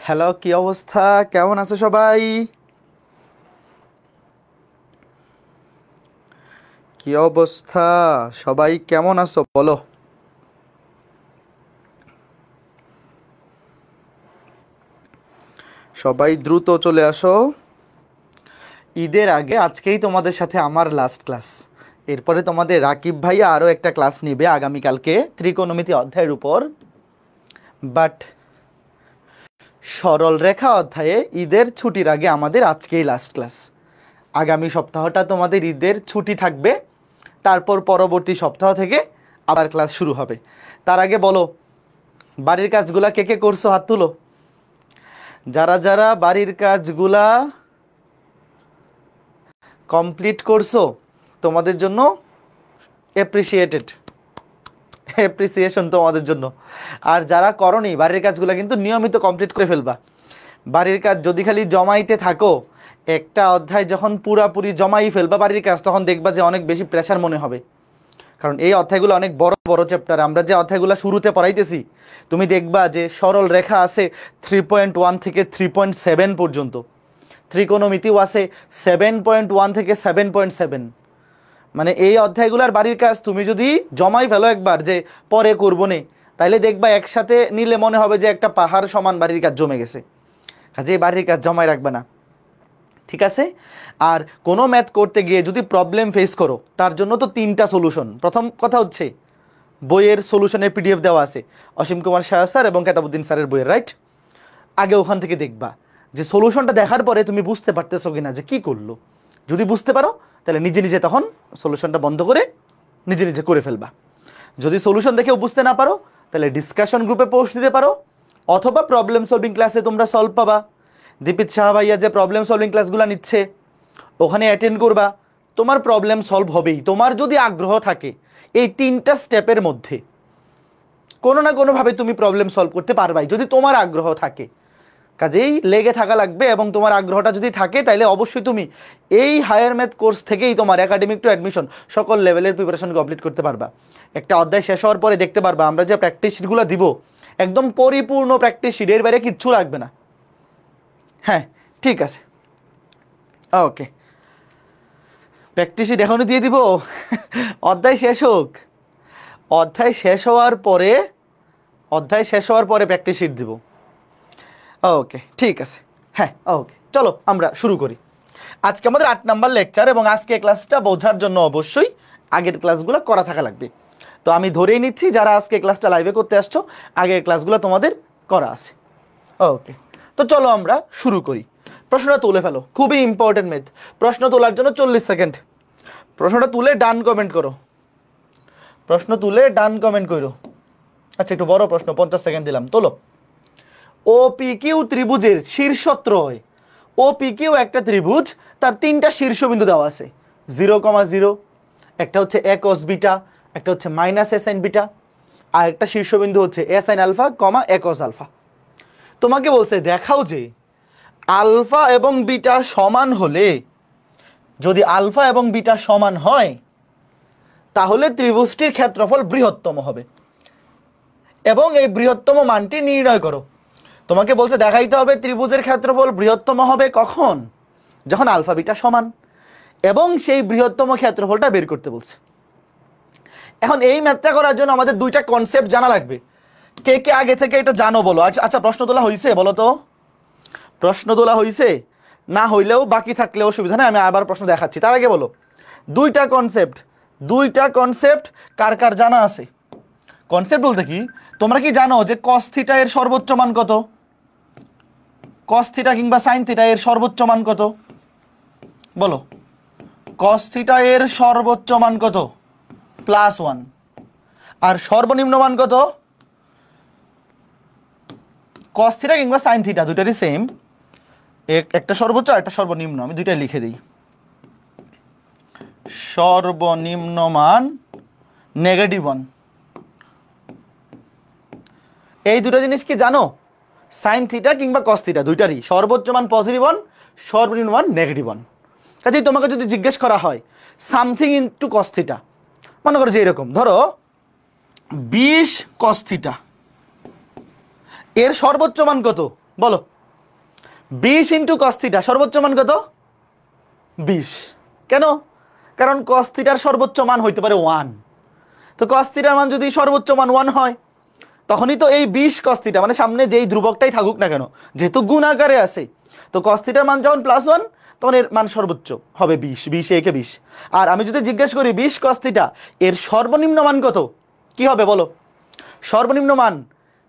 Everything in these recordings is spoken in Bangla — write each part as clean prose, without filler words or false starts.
হ্যালো, কি অবস্থা? কেমন আছো সবাই? কি অবস্থা সবাই, কেমন আছো বলো? সবাই দ্রুত চলে আসো। ঈদের আগে আজকেই তোমাদের সাথে আমার লাস্ট ক্লাস। এরপরে তোমাদের রাকিব ভাইয়া আরও একটা ক্লাস নিবে আগামীকালকে ত্রিকোণমিতি অধ্যায়ের উপর। বাট সরল রেখা অধ্যায়ে ঈদের ছুটির আগে আমাদের আজকেই লাস্ট ক্লাস। আগামী সপ্তাহটা তোমাদের ঈদের ছুটি থাকবে, তারপর পরবর্তী সপ্তাহ থেকে আবার ক্লাস শুরু হবে। তার আগে বলো, বাড়ির কাজগুলা কে কে করছো? হাত তুলো। যারা যারা বাড়ির কাজগুলা কমপ্লিট করছো তোমাদের জন্য অ্যাপ্রিসিয়েশন তোমাদের জন্য। আর যারা করনি বাড়ির কাজগুলো কিন্তু নিয়মিত কমপ্লিট করে ফেলবা। বাড়ির কাজ যদি খালি জমাইতে থাকো, একটা অধ্যায় যখন পুরাপুরি জমাই ফেলবা বাড়ির কাজ, তখন দেখবা যে অনেক বেশি প্রেশার মনে হবে। কারণ এই অধ্যায়গুলো অনেক বড় বড় চ্যাপ্টার। আমরা যে অধ্যায়গুলো শুরুতে পড়াইতেছি, তুমি দেখবা যে সরল রেখা আছে 3.1 থেকে 3.7 পর্যন্ত, ত্রিকোণমিতিও আছে 7.1 থেকে 7.7। মানে এই অধ্যায়গুলোর বাড়ির কাজ তুমি যদি জমাই ফেলো একবার যে পরে করবো নে, তাইলে দেখবা একসাথে নিলে মনে হবে যে একটা পাহাড় সমান বাড়ির কাজ জমে গেছে। কাজে বাড়ির কাজ জমাই রাখবে না, ঠিক আছে? আর কোনো ম্যাথ করতে গিয়ে যদি প্রবলেম ফেস করো, তার জন্য তো 3টা সলিউশন। প্রথম কথা হচ্ছে বইয়ের সলিউশনের পিডিএফ দেওয়া আছে, অসীম কুমার শাহ স্যার এবং কেতাবুদ্দিন স্যারের বইয়ের, রাইট? আগে ওখান থেকে দেখবা যে সলিউশনটা দেখার পরে তুমি বুঝতে পারতেছো কিনা যে কি করলো। যদি বুঝতে পারো তাহলে নিজে নিজে তখন সলিউশনটা বন্ধ করে নিজে নিজে করে ফেলবা। যদি সলিউশন দেখেও বুঝতে না পারো তাহলে ডিসকাশন গ্রুপে পোস্ট দিতে পারো, অথবা প্রবলেম সলভিং ক্লাসে তোমরা সলভ পাবা। দীপিত শাহ ভাইয়া যে প্রবলেম সলভিং ক্লাসগুলো নিচ্ছে ওখানে অ্যাটেন্ড করবা, তোমার প্রবলেম সলভ হবেই। তোমার যদি আগ্রহ থাকে এই 3টা স্টেপের মধ্যে কোনো না কোনোভাবে তুমি প্রবলেম সলভ করতে পারবাই, যদি তোমার আগ্রহ থাকে। কাজেই লেগে থাকা লাগবে, এবং তোমার আগ্রহটা যদি থাকে তাহলে অবশ্যই তুমি এই হায়ার ম্যাথ কোর্স থেকেই তোমার একাডেমিক টু অ্যাডমিশন সকল লেভেলের প্রিপারেশন কমপ্লিট করতে পারবা। একটা অধ্যায় শেষ হওয়ার পরে দেখতে পারবা আমরা যে প্র্যাকটিস শিটগুলো দিব একদম পরিপূর্ণ প্র্যাকটিস শিট, এর বাইরে কিচ্ছু লাগবে না। হ্যাঁ, ঠিক আছে, ওকে। প্র্যাকটিস শিট এখনই দিয়ে দিব? অধ্যায় শেষ হোক, অধ্যায় শেষ হওয়ার পরে প্র্যাকটিস শিট দিব। ওকে, ঠিক আছে। হ্যাঁ, ওকে, চলো আমরা শুরু করি। আজকে আমাদের 8 নাম্বার লেকচার, এবং আজকে ক্লাসটা বোঝার জন্য অবশ্যই আগের ক্লাসগুলো করা থাকা লাগবে। তো আমি ধরেই নিচ্ছি যারা আজকে ক্লাসটা লাইভে করতে আসছো আগের ক্লাসগুলো তোমাদের করা আছে। ওকে, তো চলো আমরা শুরু করি। প্রশ্নটা তুলে ফেলো, খুবই ইম্পর্টেন্ট ম্যাথ। প্রশ্ন তোলার জন্য 40 সেকেন্ড। প্রশ্নটা তুলে ডান কমেন্ট করো, প্রশ্ন তুলে ডান কমেন্ট করো। আচ্ছা, একটু বড় প্রশ্ন, 50 সেকেন্ড দিলাম, তোলো। ওপিকিউ ত্রিভুজের শীর্ষত্রয়। ওপিকিউ একটা ত্রিভুজ, তার 3টা শীর্ষবিন্দু দেওয়া আছে, 0,0, একটা হচ্ছে a cos বিটা, একটা হচ্ছে -a sin বিটা, আর একটা শীর্ষবিন্দু হচ্ছে a sin alpha, a cos alpha. তোমাকে বলছে দেখাও যে আলফা এবং বিটা সমান হলে, যদি আলফা এবং বিটা সমান হয় তাহলে ত্রিভুজটির ক্ষেত্রফল বৃহত্তম হবে, এবং এই বৃহত্তম মানটি নির্ণয় করো। তোমাকে বলছে দেখাইতে হবে ত্রিভুজের ক্ষেত্রফল বৃহত্তম হবে কখন? যখন আলফা বিটা সমান, এবং সেই বৃহত্তম ক্ষেত্রফলটা বের করতে বলছে। এখন এই ম্যাথটা করার জন্য আমাদের 2টা কনসেপ্ট জানা লাগবে। কে কে আগে থেকে এটা জানো বলো? আচ্ছা, প্রশ্ন তোলা হয়েছে বলো তো? প্রশ্ন তোলা হয়েছে? না হইলেও বাকি থাকলেও অসুবিধা নেই, আমি আবার প্রশ্ন দেখাচ্ছি। তার আগে বলো 2টা কনসেপ্ট কার কার জানা আছে? কনসেপ্ট বলতে কি, তোমরা কি জানো যে cos থিটা এর সর্বোচ্চ মান কত? cos থিটা কিংবা sin থিটা এর সর্বোচ্চ মান কত? বলো। cos থিটা এর সর্বোচ্চ মান কত? +1। আর সর্বনিম্ন মান কত? cos থিটা কিংবা sin থিটা দুটারই সেম, একটা সর্বোচ্চ আর একটা সর্বনিম্ন। আমি দুইটাই লিখে দিই। সর্বনিম্ন মান -1। এই দুটো জিনিস কি জানো? sin থিটা কিংবা cos থিটা দুইটারই সর্বোচ্চ মান +1, সর্বনিম্ন মান -1। কাজেই তোমাকে যদি জিজ্ঞেস করা হয় সামথিং ইনটু cos থিটা, মনে করো যে এরকম, ধরো 20 cos থিটা এর সর্বোচ্চ মান কত? বলো। 20 ইন্টু কস থিটা, সর্বোচ্চ মান কত? 20। কেন? কারণ কস থিটার সর্বোচ্চ মান হইতে পারে 1। তো কস থিটার মান যদি সর্বোচ্চ মান 1 হয়, তখনই তো এই 20 কস থিটা, মানে সামনে যেই ধ্রুবকটাই থাকুক না কেন, যেহেতু গুণ আকারে আছে, তো কস থিটার মান যখন +1 তখন এর মান সর্বোচ্চ হবে 20। 20 একে 20। আর আমি যদি জিজ্ঞেস করি 20 কস থিটা এর সর্বনিম্ন মান কত, কি হবে বলো? সর্বনিম্ন মান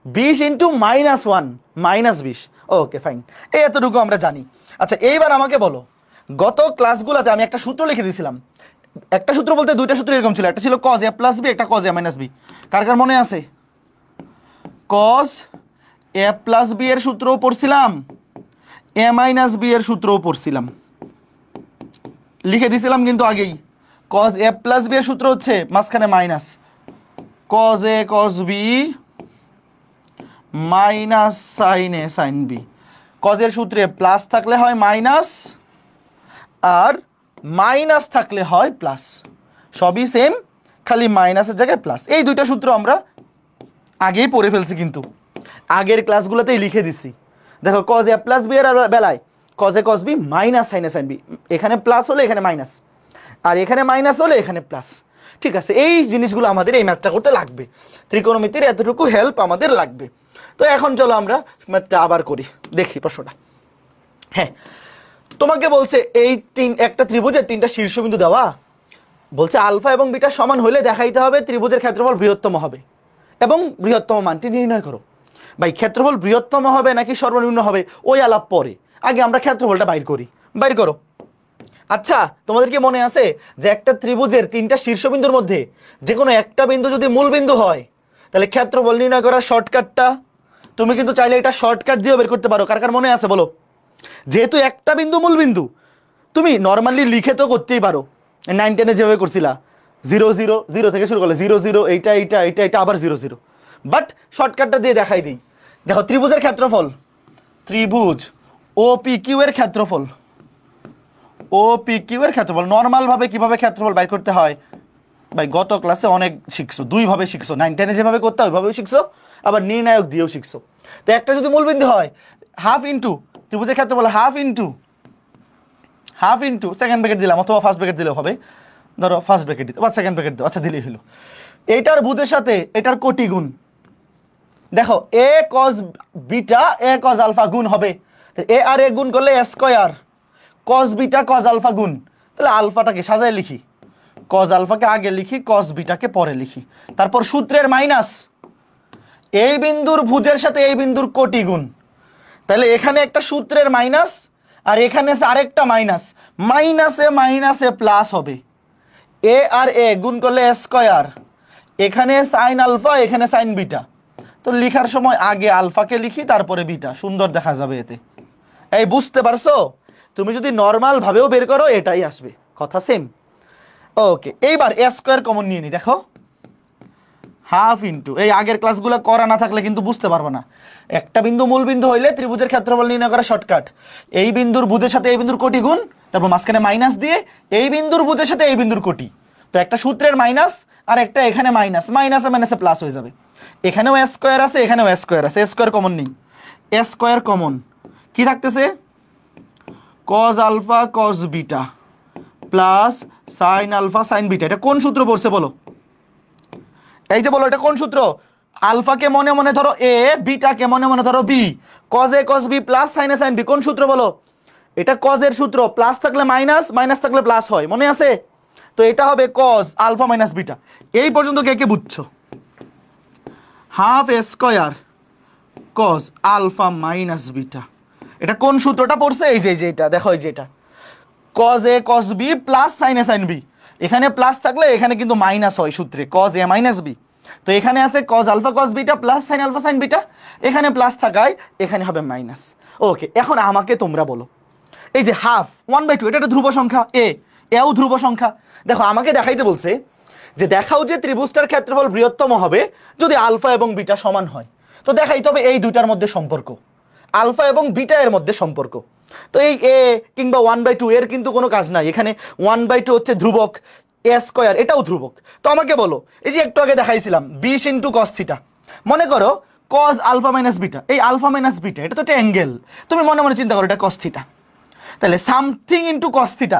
20 ইন্টু -1 -20। ওকে ফাইন, এই এতটুকু আমরা জানি। আচ্ছা এইবার আমাকে বলো, গত ক্লাসগুলোতে আমি একটা সূত্র লিখে দিয়েছিলাম। একটা সূত্র বলতে দুইটা সূত্র এরকম ছিল, একটা ছিল cos a + b, একটা cos a - b। কার কার মনে আছে? cos a + b এর সূত্রও পড়ছিলাম, a - b এর সূত্রও পড়ছিলাম, লিখে দিছিলাম কিন্তু আগেই। cos a + b এর সূত্র হচ্ছে মাঝখানে minus, cos a cos b minus sin a sin b। cos এর সূত্রে প্লাস থাকলে হয় মাইনাস, আর মাইনাস থাকলে হয় প্লাস, সবই সেম, খালি মাইনাসের জায়গায় প্লাস। এই দুইটা সূত্র আমরা আগেই পড়ে ফেলছি, কিন্তু আগের ক্লাসগুলোতেই লিখে দিছি। দেখো cos a + b এর বেলায় cos a cos b minus sin a sin b, এখানে প্লাস হলে এখানে মাইনাস, আর এখানে মাইনাস হলে এখানে প্লাস। ঠিক আছে, এই জিনিসগুলো আমাদের এই ম্যাথটা করতে লাগবে, ত্রিকোণমিতির এতটুকু হেল্প আমাদের লাগবে। তো এখন চলো আমরা ম্যাথটা আবার করি, দেখি প্রশ্নটা। হ্যাঁ, তোমাকে বলছে এই একটা ত্রিভুজের 3টা শীর্ষবিন্দু দেওয়া, বলছে আলফা এবং বিটা সমান হলে দেখাইতে হবে ত্রিভুজের ক্ষেত্রফল বৃহত্তম হবে এবং বৃহত্তম মানটি নির্ণয় করো। ভাই ক্ষেত্রফল বৃহত্তম হবে নাকি সর্বনিম্ন হবে ওই আলাপ পরে, আগে আমরা ক্ষেত্রফলটা বাইর করি। বাইর করো। আচ্ছা তোমাদের কি মনে আছে যে একটা ত্রিভুজের 3টা শীর্ষবিন্দুর মধ্যে যে কোনো একটা বিন্দু যদি মূল বিন্দু হয়, তাহলে ক্ষেত্রফল নির্ণয় করার শর্টকাটটা তুমি কিন্তু চাইলে এটা শর্টকাট দিয়েও বের করতে পারো। কার কার মনে আছে বলো? যেহেতু একটা বিন্দু মূল বিন্দু, তুমি নর্মালি লিখে তো করতেই পারো, 9 10-এ যেভাবে করছিলা 0 0 0 থেকে শুরু করলে 0 0 এইটা এইটা এইটা এটা আবার 0 0। বাট শর্টকাটটা দিয়ে দেখাই দিই। দেখো ত্রিভুজের ক্ষেত্রফল, ত্রিভুজ OPQ এর ক্ষেত্রফল, OPQ এর ক্ষেত্রফল নর্মাল ভাবে কিভাবে ক্ষেত্রফল বাইর করতে হয় ভাই গত ক্লাসে অনেক শিখছো, দুইভাবে শিখছো, 9 10-এ যেভাবে করতে হয় ওইভাবেও শিখছো, আবার নির্ণায়ক দিয়েও শিখছো। তো একটা যদি মূলবিন্দু হয় হাফ ইন্টু ত্রিভুজের ক্ষেত্রফল হাফ ইন্টু সেকেন্ড ব্র্যাকেট দিলাম, অথবা ফার্স্ট ব্র্যাকেট দিলেও হবে, ধরো ফার্স্ট ব্র্যাকেট দিতে, আবার সেকেন্ড ব্র্যাকেট দাও, আচ্ছা দিলেই হলো। এইটার ভুজের সাথে এটার কোটি গুণ। দেখো a cos beta a cos alpha গুণ হবে, a আর a গুণ করলে a square, cos beta cos alpha গুণ, তাহলে আলফাটাকে সাজায় লিখি, cos আলফাকে আগে লিখি, cos বিটাকে পরে লিখি, তারপর সূত্রের মাইনাস, এই বিন্দুর ভুজের সাথে এই বিন্দুর কোটি গুণ, তাহলে এখানে একটা সূত্রের মাইনাস আর এখানে আরেকটা মাইনাস, মাইনাসে মাইনাসে প্লাস হবে, a আর a গুণ করলে a স্কয়ার, এখানে sin আলফা এখানে sin বিটা, তো লেখার সময় আগে আলফাকে লিখি তারপরে বিটা, সুন্দর দেখা যাবে এতে। এই বুঝতে পারছো? তুমি যদি নর্মাল ভাবেও বের করো এটাই আসবে, কথা সেম। ওকে, এইবার a স্কয়ার কমন নিয়ে নি, দেখো হাফ ইন্টু, এই আগের ক্লাসগুলো করা না থাকলে কিন্তু বুঝতে পারবো না। একটা বিন্দু মূল বিন্দু হইলে ত্রিভুজের ক্ষেত্রফল নির্ণয় করা শর্টকাট, এই বিন্দুর ভুজের সাথে এই বিন্দুর কোটি গুণ, তারপর মাঝখানে মাইনাস দিয়ে এই বিন্দুর ভুজের সাথে এই বিন্দুর কোটি, তো একটা সূত্রের মাইনাস আর একটা এখানে মাইনাস, মাইনাসে মাইনাসে প্লাস হয়ে যাবে, এখানেও a স্কয়ার আছে এখানেও a স্কয়ার আছে, a স্কয়ার কমন নেই, a স্কয়ার কমন কি থাকতেছে cos alpha cos beta plus sin alpha sin beta. এটা কোন সূত্র পড়ছে বলো? এই যে বলো এটা কোন সূত্র? আলফাকে মনে মনে ধরো a, বিটাকে মনে মনে ধরো b, cos a cos b plus sin a sin b, কোন সূত্র বলো? এটা cos এর সূত্র, প্লাস থাকলে মাইনাস, মাইনাস থাকলে প্লাস হয়, মনে আছে? তো এটা হবে cos আলফা মাইনাস বিটা। এই পর্যন্ত কে কে বুঝছো? Half a square cos alpha minus beta, এটা কোন সূত্রটা পড়ছে? এই যে এটা দেখো, এই যে এটা cos a cos b plus sin a sin b, এখানে প্লাস থাকলে এখানে কিন্তু মাইনাস হয় সূত্রে, cos a মাইনাস b, তো এখানে আছে cos alpha cos beta plus sin alpha sin beta, এখানে প্লাস থাকায় এখানে হবে মাইনাস। ওকে, এখন আমাকে তোমরা বলো এই যে হাফ 1/2 এটা একটা ধ্রুব সংখ্যা, এও ধ্রুব সংখ্যা। দেখো আমাকে দেখাইতে বলছে যে দেখাও যে ত্রিভুজটার ক্ষেত্রফল বৃহত্তম হবে যদি আলফা এবং বিটা সমান হয়, তো দেখাইতে হবে এই দুইটার মধ্যে সম্পর্ক, আলফা এবং বিটা এর মধ্যে সম্পর্ক। তো এই a কিংবা 1/2 এর কিন্তু কোনো কাজ নাই, এখানে 1/2 হচ্ছে ধ্রুবক, a স্কয়ার এটাও ধ্রুবক। তো আমাকে বলো এই যে একটু আগে দেখাইছিলাম 20 ইন্টু cos থিটা, মনে করো cos আলফা মাইনাস বিটা, এই আলফা মাইনাস বিটা এটা তো একটা অ্যাঙ্গেল, তুমি মনে মনে চিন্তা করো এটা cos থিটা, তাহলে সামথিং ইনটু cos থিটা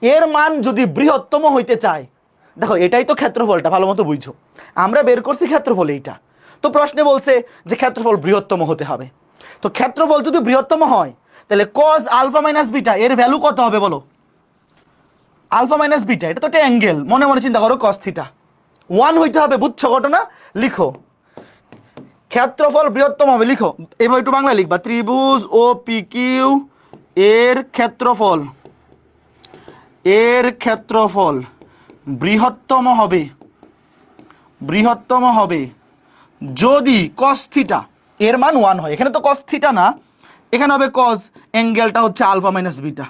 এর মান যদি বৃহত্তম হইতে চায়, দেখো এটাই তো ক্ষেত্রফলটা, ভালো মতো বুঝছো, আমরা বের করছি ক্ষেত্রফল এইটা, তো প্রশ্নে বলছে যে ক্ষেত্রফল বৃহত্তম হতে হবে, তো ক্ষেত্রফল যদি বৃহত্তম হয় তাহলে cos আলফা মাইনাস বিটা এর ভ্যালু কত হবে বলো, আলফা মাইনাস বিটা এটা তো একটা অ্যাঙ্গেল, মনে মনে চিন্তা করো cos থিটা 1 হইতে হবে, বুঝছো ঘটনা, লিখো ক্ষেত্রফল বৃহত্তম হবে, লিখো এবার একটু বাংলা লিখবা, ত্রিভুজ ও পি কিউ এর ক্ষেত্রফল বৃহত্তম হবে যদি cos থিটা এর মান 1 হয়, এখানে তো cos থিটা না, এখানে হবে cos, অ্যাঙ্গেলটা হচ্ছে আলফা মাইনাস বিটা,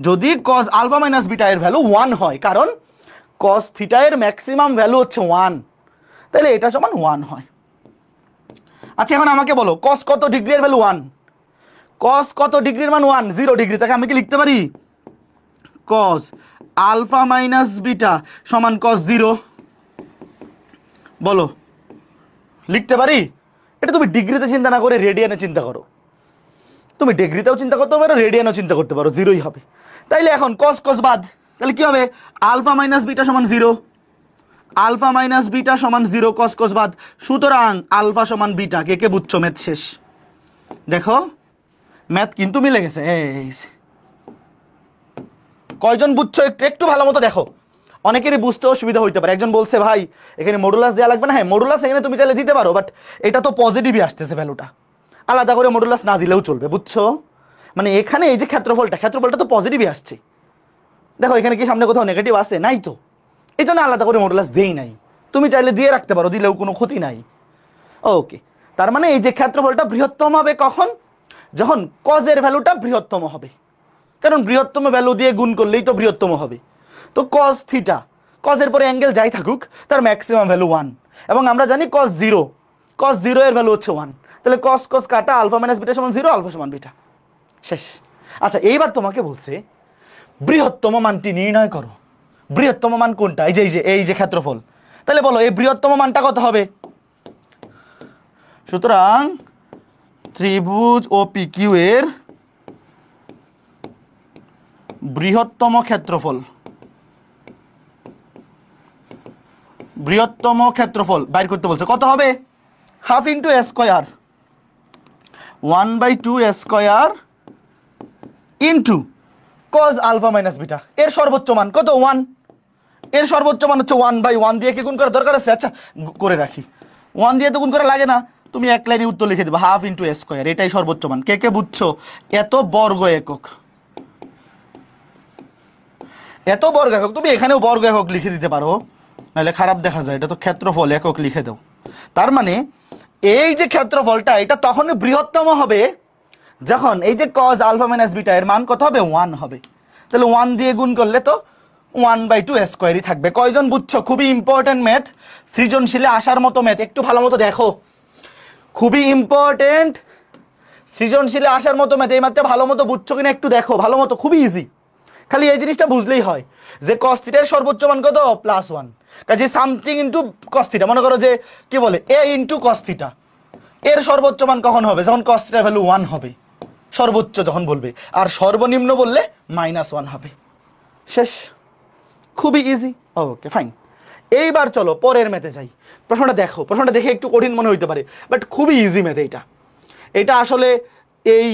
যদি cos আলফা মাইনাস বিটা এর ভ্যালু 1 হয়, কারণ cos থিটা এর ম্যাক্সিমাম ভ্যালু হচ্ছে 1, তাহলে এটা সমান 1 হয়। আচ্ছা এখন আমাকে বলো cos কত ডিগ্রির ভ্যালু 1, cos কত ডিগ্রির মান 1, 0 ডিগ্রি, তাকে আমি কি লিখতে পারি cos আলফা মাইনাস বিটা সমান cos 0, বলো লিখতে পারি? এটা তুমি ডিগ্রিতে চিন্তা না করে রেডিয়ানে চিন্তা করো, তুমি ডিগ্রিতেও চিন্তা করতে পারো, রেডিয়ানও চিন্তা করতে পারো, 0ই হবে। তাইলে এখন cos cos বাদ, তাহলে কি হবে আলফা মাইনাস বিটা সমান 0, আলফা মাইনাস বিটা সমান 0, cos cos বাদ, সুতরাং আলফা সমান বিটা, কে কে বুঝছো ম্যাথ শেষ, দেখো ম্যাথ কিন্তু মিলে গেছে, এই কয়জন বুঝছো একটু ভালো মতো দেখো, অনেকেরই বুঝতে অসুবিধা হইতে পারে, একজন বলছে ভাই এখানে মডুলাস দেওয়া লাগবে না, হ্যাঁ মডুলাস এখানে তুমি চাইলে দিতে পারো, বাট এটা তো পজিটিভই আসতেছে ভ্যালুটা, আলাদা করে মডুলাস না দিলেও চলবে, বুঝছো, মানে এখানে এই যে ক্ষেত্রফলটা তো পজিটিভই আসছে, দেখো এখানে কি সামনে কোথাও নেগেটিভ আছে, নাই তো, এই জন্য আলাদা করে মডুলাস দেই নাই, তুমি চাইলে দিয়ে রাখতে পারো, দিলেও কোনো ক্ষতি নাই। ওকে, তার মানে এই যে ক্ষেত্রফলটা বৃহত্তম হবে কখন, যখন কজের ভ্যালুটা বৃহত্তম হবে, কারণ বৃহত্তম ভ্যালু দিয়ে গুণ করলেই তো বৃহত্তম হবে, তো cos থিটা, কজের পরে অ্যাঙ্গেল যাই থাকুক তার ম্যাক্সিমাম ভ্যালু 1, এবং আমরা জানি cos 0 এর ভ্যালু হচ্ছে 1, তাহলে cos cos কাটা আলফা মাইনাস বিটা সমান 0, আলফা সমান বিটা, শেষ। আচ্ছা এইবার তোমাকে বলছে বৃহত্তম মানটি নির্ণয় করো, বৃহত্তম মান কোনটা, এই যে ক্ষেত্রফল, তাহলে বলো এই বৃহত্তম মানটা কত হবে, সুতরাং ত্রিভুজ ও পি কিউ এর বৃহত্তম ক্ষেত্রফল বাইর করতে বলছে, কত হবে, half into a square, 1/2 square into cos alpha minus beta, এর সর্বোচ্চ মান কত 1, এর সর্বোচ্চ মান হচ্ছে 1/1 দিয়ে কি গুণ করার দরকার আছে, আচ্ছা করে রাখি, 1 দিয়ে তো গুণ করা লাগে না, তুমি এক লাইনে উত্তর লিখে দেবে হাফ ইন্টু এ স্কোয়ার, এটাই সর্বোচ্চ মান, কে কে বুঝছো, এত বর্গ একক তুমি এখানেও বর্গ একক লিখে দিতে পারো, নাহলে খারাপ দেখা যায়, এটা তো ক্ষেত্রফল একক লিখে দাও, তার মানে এই যে ক্ষেত্রফলটা এটা তখনই বৃহত্তম হবে যখন এই যে cos আলফা মাইনাস বিটা এর মান কত হবে 1 হবে, তাহলে 1 দিয়ে গুণ করলে তো 1/2 স্কোয়ারই থাকবে, কয়জন বুঝছো, খুবই ইম্পর্টেন্ট ম্যাথ, সৃজনশীলে আসার মতো ম্যাথ, একটু ভালো মতো দেখো, খুবই ইম্পর্টেন্ট, সৃজনশীলে আসার মতো ম্যাথ, এই ম্যাথটা ভালো মতো বুঝছো কিনা একটু দেখো ভালো মতো, খুবই ইজি, খালি এই জিনিসটা বুঝলেই হয় যে cos থিটার সর্বোচ্চ মান কত +1, কাজে সামথিং ইনটু cos থিটা, মনে করো যে কি বলে a ইনটু cos থিটা, এর সর্বোচ্চ মান কখন হবে, যখন cos থিটার ভ্যালু 1 হবে, সর্বোচ্চ যখন বলবে, আর সর্বনিম্ন বললে -1 হবে, শেষ, খুবই ইজি। ওকে ফাইন, এইবার চলো পরের ম্যাথে যাই, প্রশ্নটা দেখো, প্রশ্নটা দেখে একটু কঠিন মনে হইতে পারে, বাট খুবই ইজি ম্যাথ এটা আসলে এই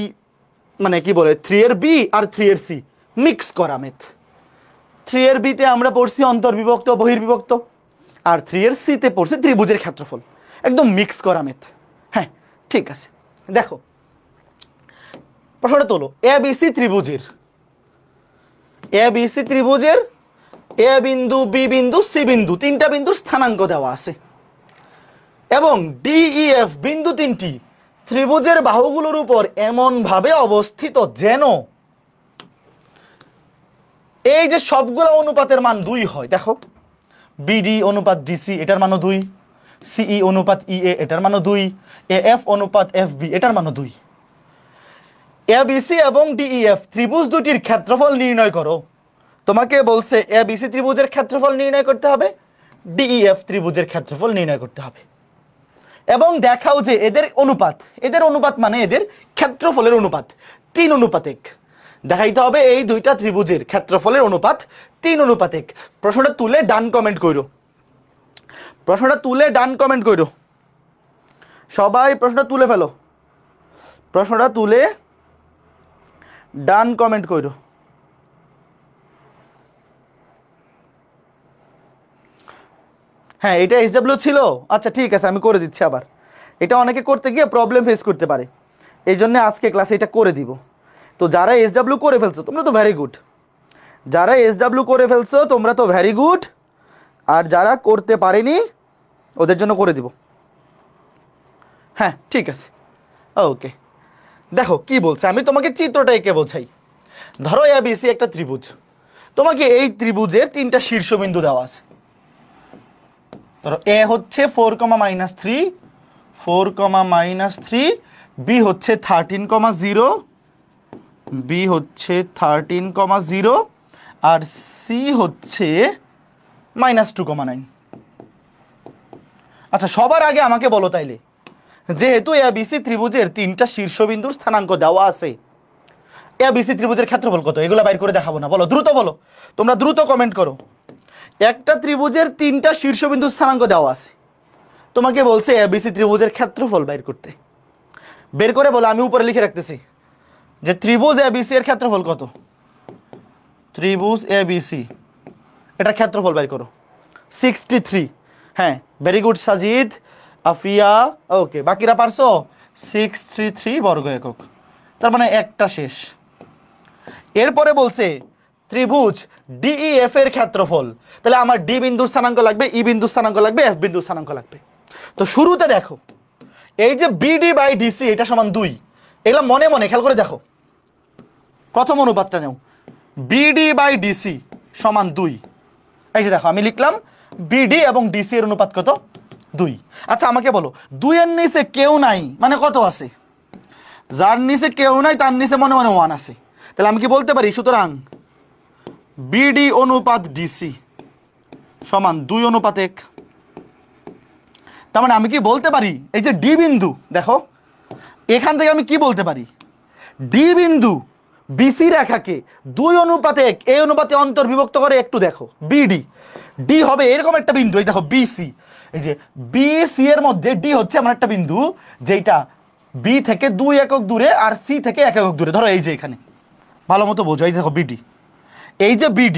মানে কি বলে 3 এর বি আর 3 এর সি মিক্স করা ম্যাথ, 3 এর বিতে আমরা পড়ছি অন্তর্বিভক্ত বহির্বিভক্ত, আর 3 এর সিতে পড়ছি ত্রিভুজের ক্ষেত্রফল, একদম মিক্স করা ম্যাথ, হ্যাঁ ঠিক আছে, দেখো প্রশ্নটা তোলো, এবিসি ত্রিভুজের এ বিন্দু বি বিন্দু সি বিন্দু, তিনটা বিন্দুর স্থানাঙ্ক দেওয়া আছে, এবং ডিইএফ বিন্দু তিনটি ত্রিভুজের বাহুগুলোর উপর এমন ভাবে অবস্থিত যেন এই যে সবগুলো অনুপাতের মান 2 হয়, দেখো বিডি অনুপাত ডিসি এটার মানও 2, সিই অনুপাত ইএ এটার মানও 2, এএফ অনুপাত এফবি এটার মানও 2, এবিসি এবং ডিইএফ ত্রিভুজ দুটির ক্ষেত্রফল নির্ণয় করো, তোমাকে বলছে এবিসি ত্রিভুজের ক্ষেত্রফল নির্ণয় করতে হবে, ডিইএফ ত্রিভুজের ক্ষেত্রফল নির্ণয় করতে হবে, এবং দেখাও যে এদের অনুপাত মানে এদের ক্ষেত্রফলের অনুপাত 3:1। দেখাইতে হবে এই দুইটা ত্রিভুজের ক্ষেত্রফলের অনুপাত 3:1। প্রশ্নটা তুলে ডান কমেন্ট করো, সবাই প্রশ্নটা তুলে ফেলো, প্রশ্নটা তুলে ডান কমেন্ট করো। হ্যাঁ, এটা SW ছিল, আচ্ছা ঠিক আছে, আমি করে দিচ্ছি। আবার এটা অনেকে করতে গিয়ে প্রবলেম ফেস করতে পারে, এই জন্য আজকে ক্লাসে এটা করে দিব। তো যারা SW করে ফেলছো তোমরা তো ভেরি গুড, আর যারা করতে পারেনি ওদের জন্য করে দিব। হ্যাঁ ঠিক আছে, ওকে। দেখো কি বলছে, আমি তোমাকে চিত্রটা এঁকে বোঝাই। ধরো ABC একটা ত্রিভুজ, তোমাকে এই ত্রিভুজের 3টা শীর্ষবিন্দু দেওয়া আছে। ধরো A হচ্ছে 4,-3, B হচ্ছে 13,0, আর C হচ্ছে -2,9। আচ্ছা, সবার আগে আমাকে বলো তাইলে, যেহেতু ABC ত্রিভুজের 3টা শীর্ষবিন্দুর স্থানাঙ্ক দেওয়া আছে, ABC ত্রিভুজের ক্ষেত্রফল কত? এগুলো বাইর করে দেখাবো না, বলো দ্রুত, বলো তোমরা, দ্রুত কমেন্ট করো। একটা ত্রিভুজের 3টা শীর্ষবিন্দুর স্থানাঙ্ক দেওয়া আছে, তোমাকে বলছে ABC ত্রিভুজের ক্ষেত্রফল বাইর করতে। বের করে বলো, আমি উপরে লিখে রাখতেছি যে ত্রিভুজ ABC এর ক্ষেত্রফল কত। ত্রিভুজ ABC এটা ক্ষেত্রফল বাইর করো 63। হ্যাঁ ভেরি গুড সাজিদ, আফিয়া, ওকে। বাকিরা পারছো? 63 বর্গ একক, তার মানে একটা শেষ। এরপরে বলছে ত্রিভুজ DEF এর ক্ষেত্রফল, তাহলে আমার D বিন্দুর স্থানাঙ্ক লাগবে, E বিন্দুর স্থানাঙ্ক লাগবে, F বিন্দুর স্থানাঙ্ক লাগবে। তো শুরুতে দেখো এই যে BD/DC এটা সমান 2, এগুলো মনে মনে খেয়াল করে দেখো। প্রথম অনুপাতটা নাও, BD/DC সমান 2। এই যে দেখো আমি লিখলাম BD এবং DC এর অনুপাত কত? 2। আচ্ছা আমাকে বলো, 2 এর নিচে কেউ নাই মানে কত আছে? যার নিচে কেউ নাই তার নিচে মনে মনে 1 আছে। তাহলে আমি কি বলতে পারি, সুতরাং BD অনুপাত DC সমান 2:1। তার মানে আমি কি বলতে পারি, এই যে D বিন্দু দেখো, এখান থেকে আমি কি বলতে পারি, D বিন্দু BC রেখাকে 2:1 এই অনুপাতে অন্তর্বিভক্ত করে। একটু দেখো BD, D হবে এরকম একটা বিন্দু, এই দেখো BC, এই যে BC এর মধ্যে D হচ্ছে এমন একটা বিন্দু যেটা B থেকে 2 একক দূরে আর C থেকে 1 একক দূরে। ধরো এই যে এখানে, ভালো মতো বোঝো, এই দেখো BD, এই যে BD,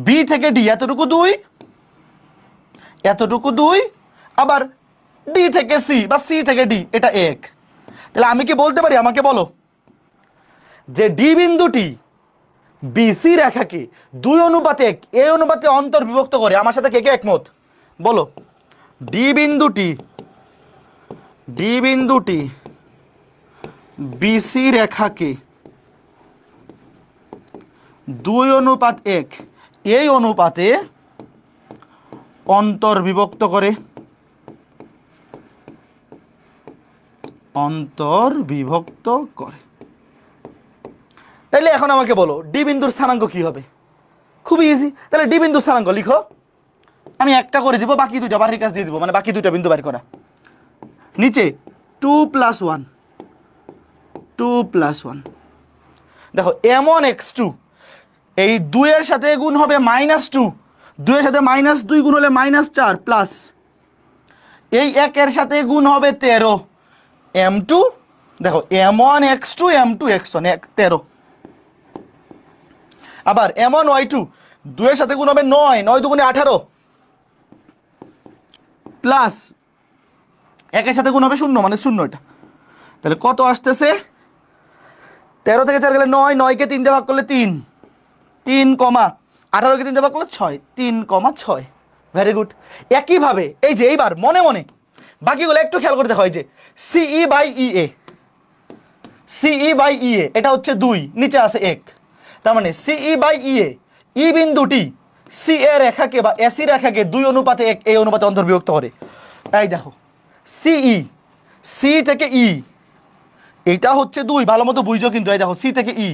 B থেকে D এতটুকু 2, আবার D থেকে C বা C থেকে D এটা 1। তাহলে আমি কি বলতে পারি, আমাকে বলো, যে D বিন্দুটি BC রেখাকে 2:1 এই অনুপাতে অন্তর্বিভক্ত করে। আমার সাথে কে কে একমত বলো? D বিন্দুটি BC রেখাকে 2:1 এই অনুপাতে অন্তর্বিভক্ত করে। তাইলে এখন আমাকে বলো D বিন্দুর স্থানাঙ্ক কি হবে? খুবই ইজি। তাহলে D বিন্দুর স্থানাঙ্ক লিখো, আমি একটা করে দিব, বাকি দুইটা বাড়ির কাজ দিয়ে দিব, মানে বাকি দুইটা বিন্দু বের করা। নিচে 2 + 1, দেখো M1 X2, এই 2 এর সাথে গুণ হবে -2, 2 এর সাথে -2 গুণ হলে -4, প্লাস এই 1 এর সাথে গুণ হবে 13, M2, দেখো M1 X2 M2 X1 13, আবার M1 Y2, 2 এর সাথে গুণ হবে 9, 9 দুগুণে 18, প্লাস 1 এর সাথে গুণ হবে 0 মানে 0। এটা তাহলে কত আসতেছে? 13 থেকে 4 গেলে 9, 9 কে 3 দিয়ে ভাগ করলে 3, 18 কে 3 দিয়ে ভাগ করলে 6, 3,6। Very good. একইভাবে এই যে এইবার মনে মনে বাকিগুলো একটু খেয়াল করে দেখো, এই যে CE/EA এটা হচ্ছে 2, নিচে আছে 1, তার মানে CE/EA, ই বিন্দুটি CA রেখাকে বা AC রেখাকে 2:1 এই অনুপাতে অন্তর্বিভক্ত করে। এই দেখো CE, C থেকে E এটা হচ্ছে 2, ভালো মতো বুঝছো কিন্তু। এই দেখো C থেকে E,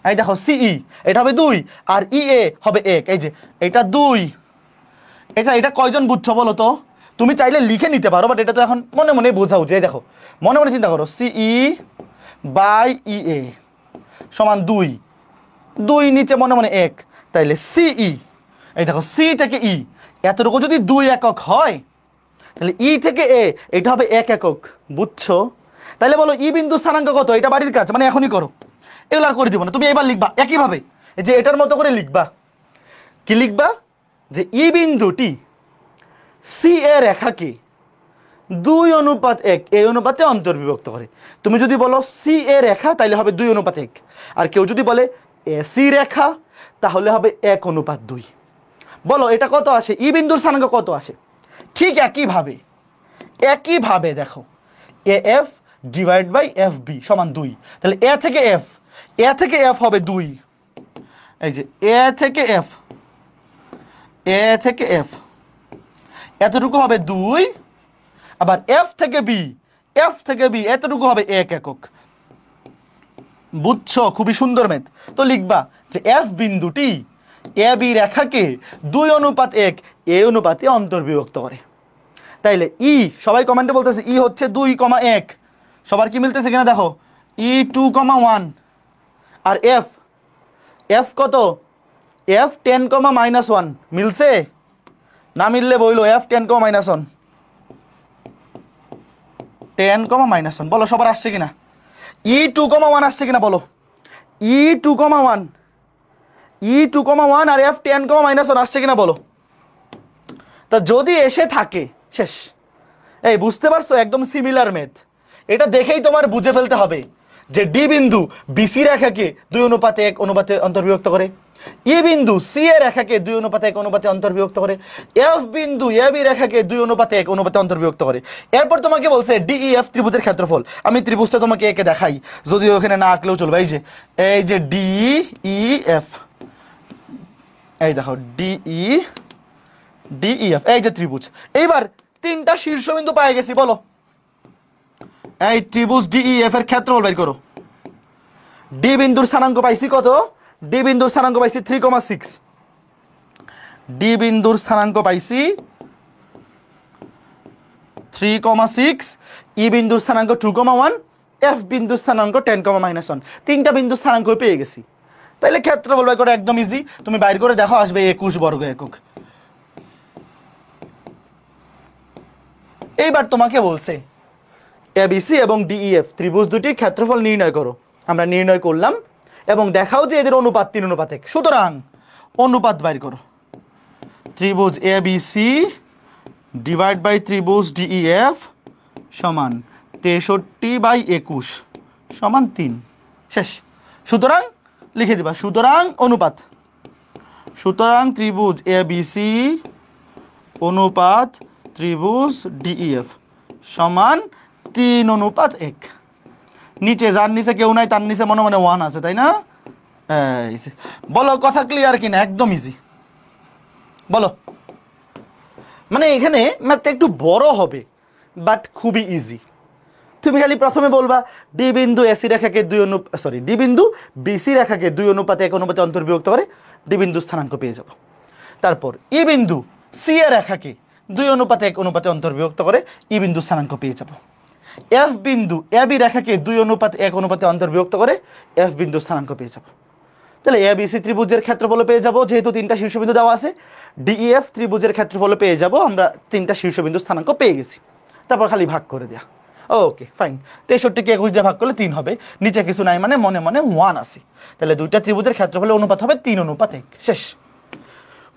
এই দেখো CE এটা হবে 2 আর EA হবে 1, এই যে এটা 2, এটা কয়জন বুঝছো বলো তো? তুমি চাইলে লিখে নিতে পারো, বাট এটা তো এখন মনে মনে বোঝাও। যে দেখো মনে মনে চিন্তা করো, সিই বাই ই এ সমান 2, 2 নিচে মনে মনে 1, তাইলে সিই, এই দেখো সি থেকে ই এতটুকু যদি 2 একক হয়, তাহলে ই থেকে এ এটা হবে 1 একক। বুঝছো? তাহলে বলো ই বিন্দু স্থানাঙ্ক কত? এটা বাড়ির কাজ, মানে এখনই করো, এগুলো আর করে দিব না। তুমি এবার লিখবা একইভাবে, যে এটার মতো করে লিখবা। কি লিখবা? যে ই বিন্দুটি সি এ রেখাকে 2:1 এই অনুপাতে অন্তর্বিভক্ত করে। তুমি যদি বলো সি এ রেখা তাহলে হবে 2:1, আর কেউ যদি বলে এসি রেখা তাহলে হবে 1:2। বলো এটা কত আসে? ই বিন্দুর স্থানাঙ্ক কত আসে? ঠিক একইভাবে দেখো A F divide by F B সমান 2, তাহলে এ থেকে এফ হবে 2, এই যে এ থেকে এফ এতটুকু হবে 2, আবার এফ থেকে বি এতটুকু হবে 1 একক। বুঝছো? খুবই সুন্দর ম্যাথ। তো লিখবা যে এফ বিন্দুটি এ বি রেখাকে 2:1 এই অনুপাতে অন্তর্বিভক্ত করে। তাইলে ই, সবাই কমেন্টে বলতেছে ই হচ্ছে 2,1, সবার কি মিলতেছে কিনা দেখো, ই 2,1, আর এফ কত? এফ 10,-1 মিলছে? না মিললে বইলো এফ 10,-1, 10,-1 বলো সবার আসছে কিনা? ই 2,1 আসছে কিনা বলো? ই 2,1 আর এফ 10,-1 আসছে কিনা বলো? তা যদি এসে থাকে শেষ। এই বুঝতে পারছো? একদম সিমিলার মেথ। এটা দেখেই তোমার বুঝে ফেলতে হবে যে ডি বিন্দু বিসি রেখাকে 2:1 অনুপাতে অন্তর্বিভক্ত করে, ই বিন্দু সি এ রেখাকে 2:1 অনুপাতে অন্তর্বিভক্ত করে, এফ বিন্দু এ বি রেখাকে 2:1 অনুপাতে অন্তর্বিভক্ত করে। এরপর তোমাকে বলছে ডিই এফ ত্রিভুজের ক্ষেত্রফল। আমি ত্রিভুজটা তোমাকে একে দেখাই, যদিও ওখানে না আঁকলেও চলবে। এই যে ডিই এফ, এই দেখো ডিই এফ, এই যে ত্রিভুজ। এইবার 3টা শীর্ষবিন্দু পেয়ে গেছি, বলো এই ত্রিভুজ ডিই এফ এর ক্ষেত্রফল বের করো। ডি বিন্দুর স্থানাঙ্ক পাইছি কত? ডি বিন্দুর স্থানাঙ্ক পাইছি 3,6, ডি বিন্দুর স্থানাঙ্ক পাইছি 3,6, ই বিন্দুর স্থানাঙ্ক 2,1, এফ বিন্দুর স্থানাঙ্ক 10,-1। 3টা বিন্দুর স্থানাঙ্ক পেয়ে গেছি। তাইলে ক্ষেত্রফল বের করা একদম ইজি। তুমি বাইর করে দেখো, আসবে 21 বর্গ একক। এইবার তোমাকে বলছে এবিসি এবং ডিইএফ ত্রিভুজ দুটির ক্ষেত্রফল নির্ণয় করো। আমরা নির্ণয় করলাম এবং দেখাও যে এদের অনুপাত 3:1। সুতরাং অনুপাত বাইর করো। ত্রিভুজ এবিসি ডিভাইড বাই ত্রিভুজ ডিইএফ সমান 63/21 সমান 3। শেষ। সুতরাং লিখে দিবা, সুতরাং অনুপাত, সুতরাং ত্রিভুজ এবিসি অনুপাত ত্রিভুজ ডিইএফ সমান 3:1। নিচে যার নিচে কেউ নাই তার নিচে মনে মনে 1 আছে, তাই না? বলো কথা ক্লিয়ার কিনা? একদম ইজি। বলো, মানে এখানে ম্যাথটা একটু বড় হবে বাট খুবই ইজি। তুমি খালি প্রথমে বলবা ডি বিন্দু এসি রেখাকে ডি বিন্দু বিসি রেখাকে 2:1 অনুপাতে অন্তর্বিভক্ত করে, ডি বিন্দু স্থানাঙ্ক পেয়ে যাব। তারপর ই বিন্দু সি এ রেখাকে 2:1 অনুপাতে অন্তর্বিভক্ত করে, ই বিন্দু স্থানাঙ্ক পেয়ে যাব। এফ বিন্দু এ বি রেখাকে 2:1 অনুপাতে অন্তর্বিভক্ত করে, এফ বিন্দু স্থানাঙ্ক পেয়ে যাব। তাহলে এ বি সি ত্রিভুজের ক্ষেত্রফল পেয়ে যাব, যেহেতু 3টা শীর্ষবিন্দু দেওয়া আছে। ডিইএফ ত্রিভুজের ক্ষেত্রফল পেয়ে যাব, আমরা 3টা শীর্ষবিন্দু স্থানাঙ্ক পেয়ে গেছি। তারপর খালি ভাগ করে দেয়া। Okay fine. 63কে 21 দিয়ে ভাগ করলে 3 হবে, নিচে কিছু নাই মানে মনে মনে 1 আছে। তাহলে 2টা ত্রিভুজের ক্ষেত্রফলের অনুপাত হবে 3:1। শেষ।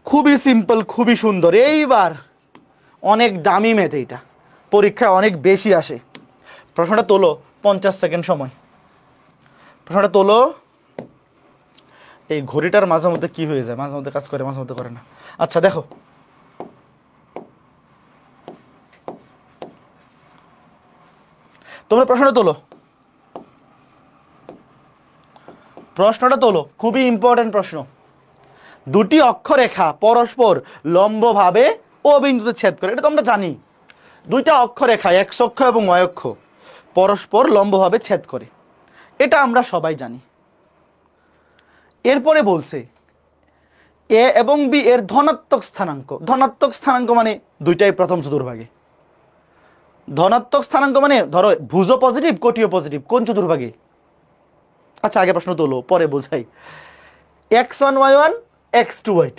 খুবই সিম্পল, খুবই সুন্দর। এইবার অনেক দামি ম্যাথ, এইটা পরীক্ষায় অনেক বেশি আসে। প্রশ্নটা তোলো, 50 সেকেন্ড সময়। প্রশ্নটা তোলো। এই ঘড়িটার মাঝে মধ্যে কি হয়ে যায়, মাঝে মধ্যে কাজ করে মাঝে মধ্যে করে না। আচ্ছা দেখো, তোমরা প্রশ্নটা তোলো, প্রশ্নটা তোলো। খুবই ইম্পর্টেন্ট প্রশ্ন। দুটি অক্ষরেখা পরস্পর লম্বভাবে ও বিন্দুতে ছেদ করে, এটা তো আমরা জানি। দুইটা অক্ষরেখা এক্স অক্ষ এবং ওয়াই অক্ষ পরস্পর লম্বভাবে ছেদ করে, এটা আমরা সবাই জানি। এরপরে বলছে এ এবং বি এর ধনাত্মক স্থানাঙ্ক। ধনাত্মক স্থানাঙ্ক মানে দুইটাই প্রথম চতুর্ভাগে। ধনাত্মক স্থানাঙ্ক মানে ধরো ভুজও পজিটিভ কোটিও পজিটিভ, কোন চতুর্ভাগে? আচ্ছা আগে প্রশ্ন তোলো, পরে বোঝাই। x1 y1 x2 y2,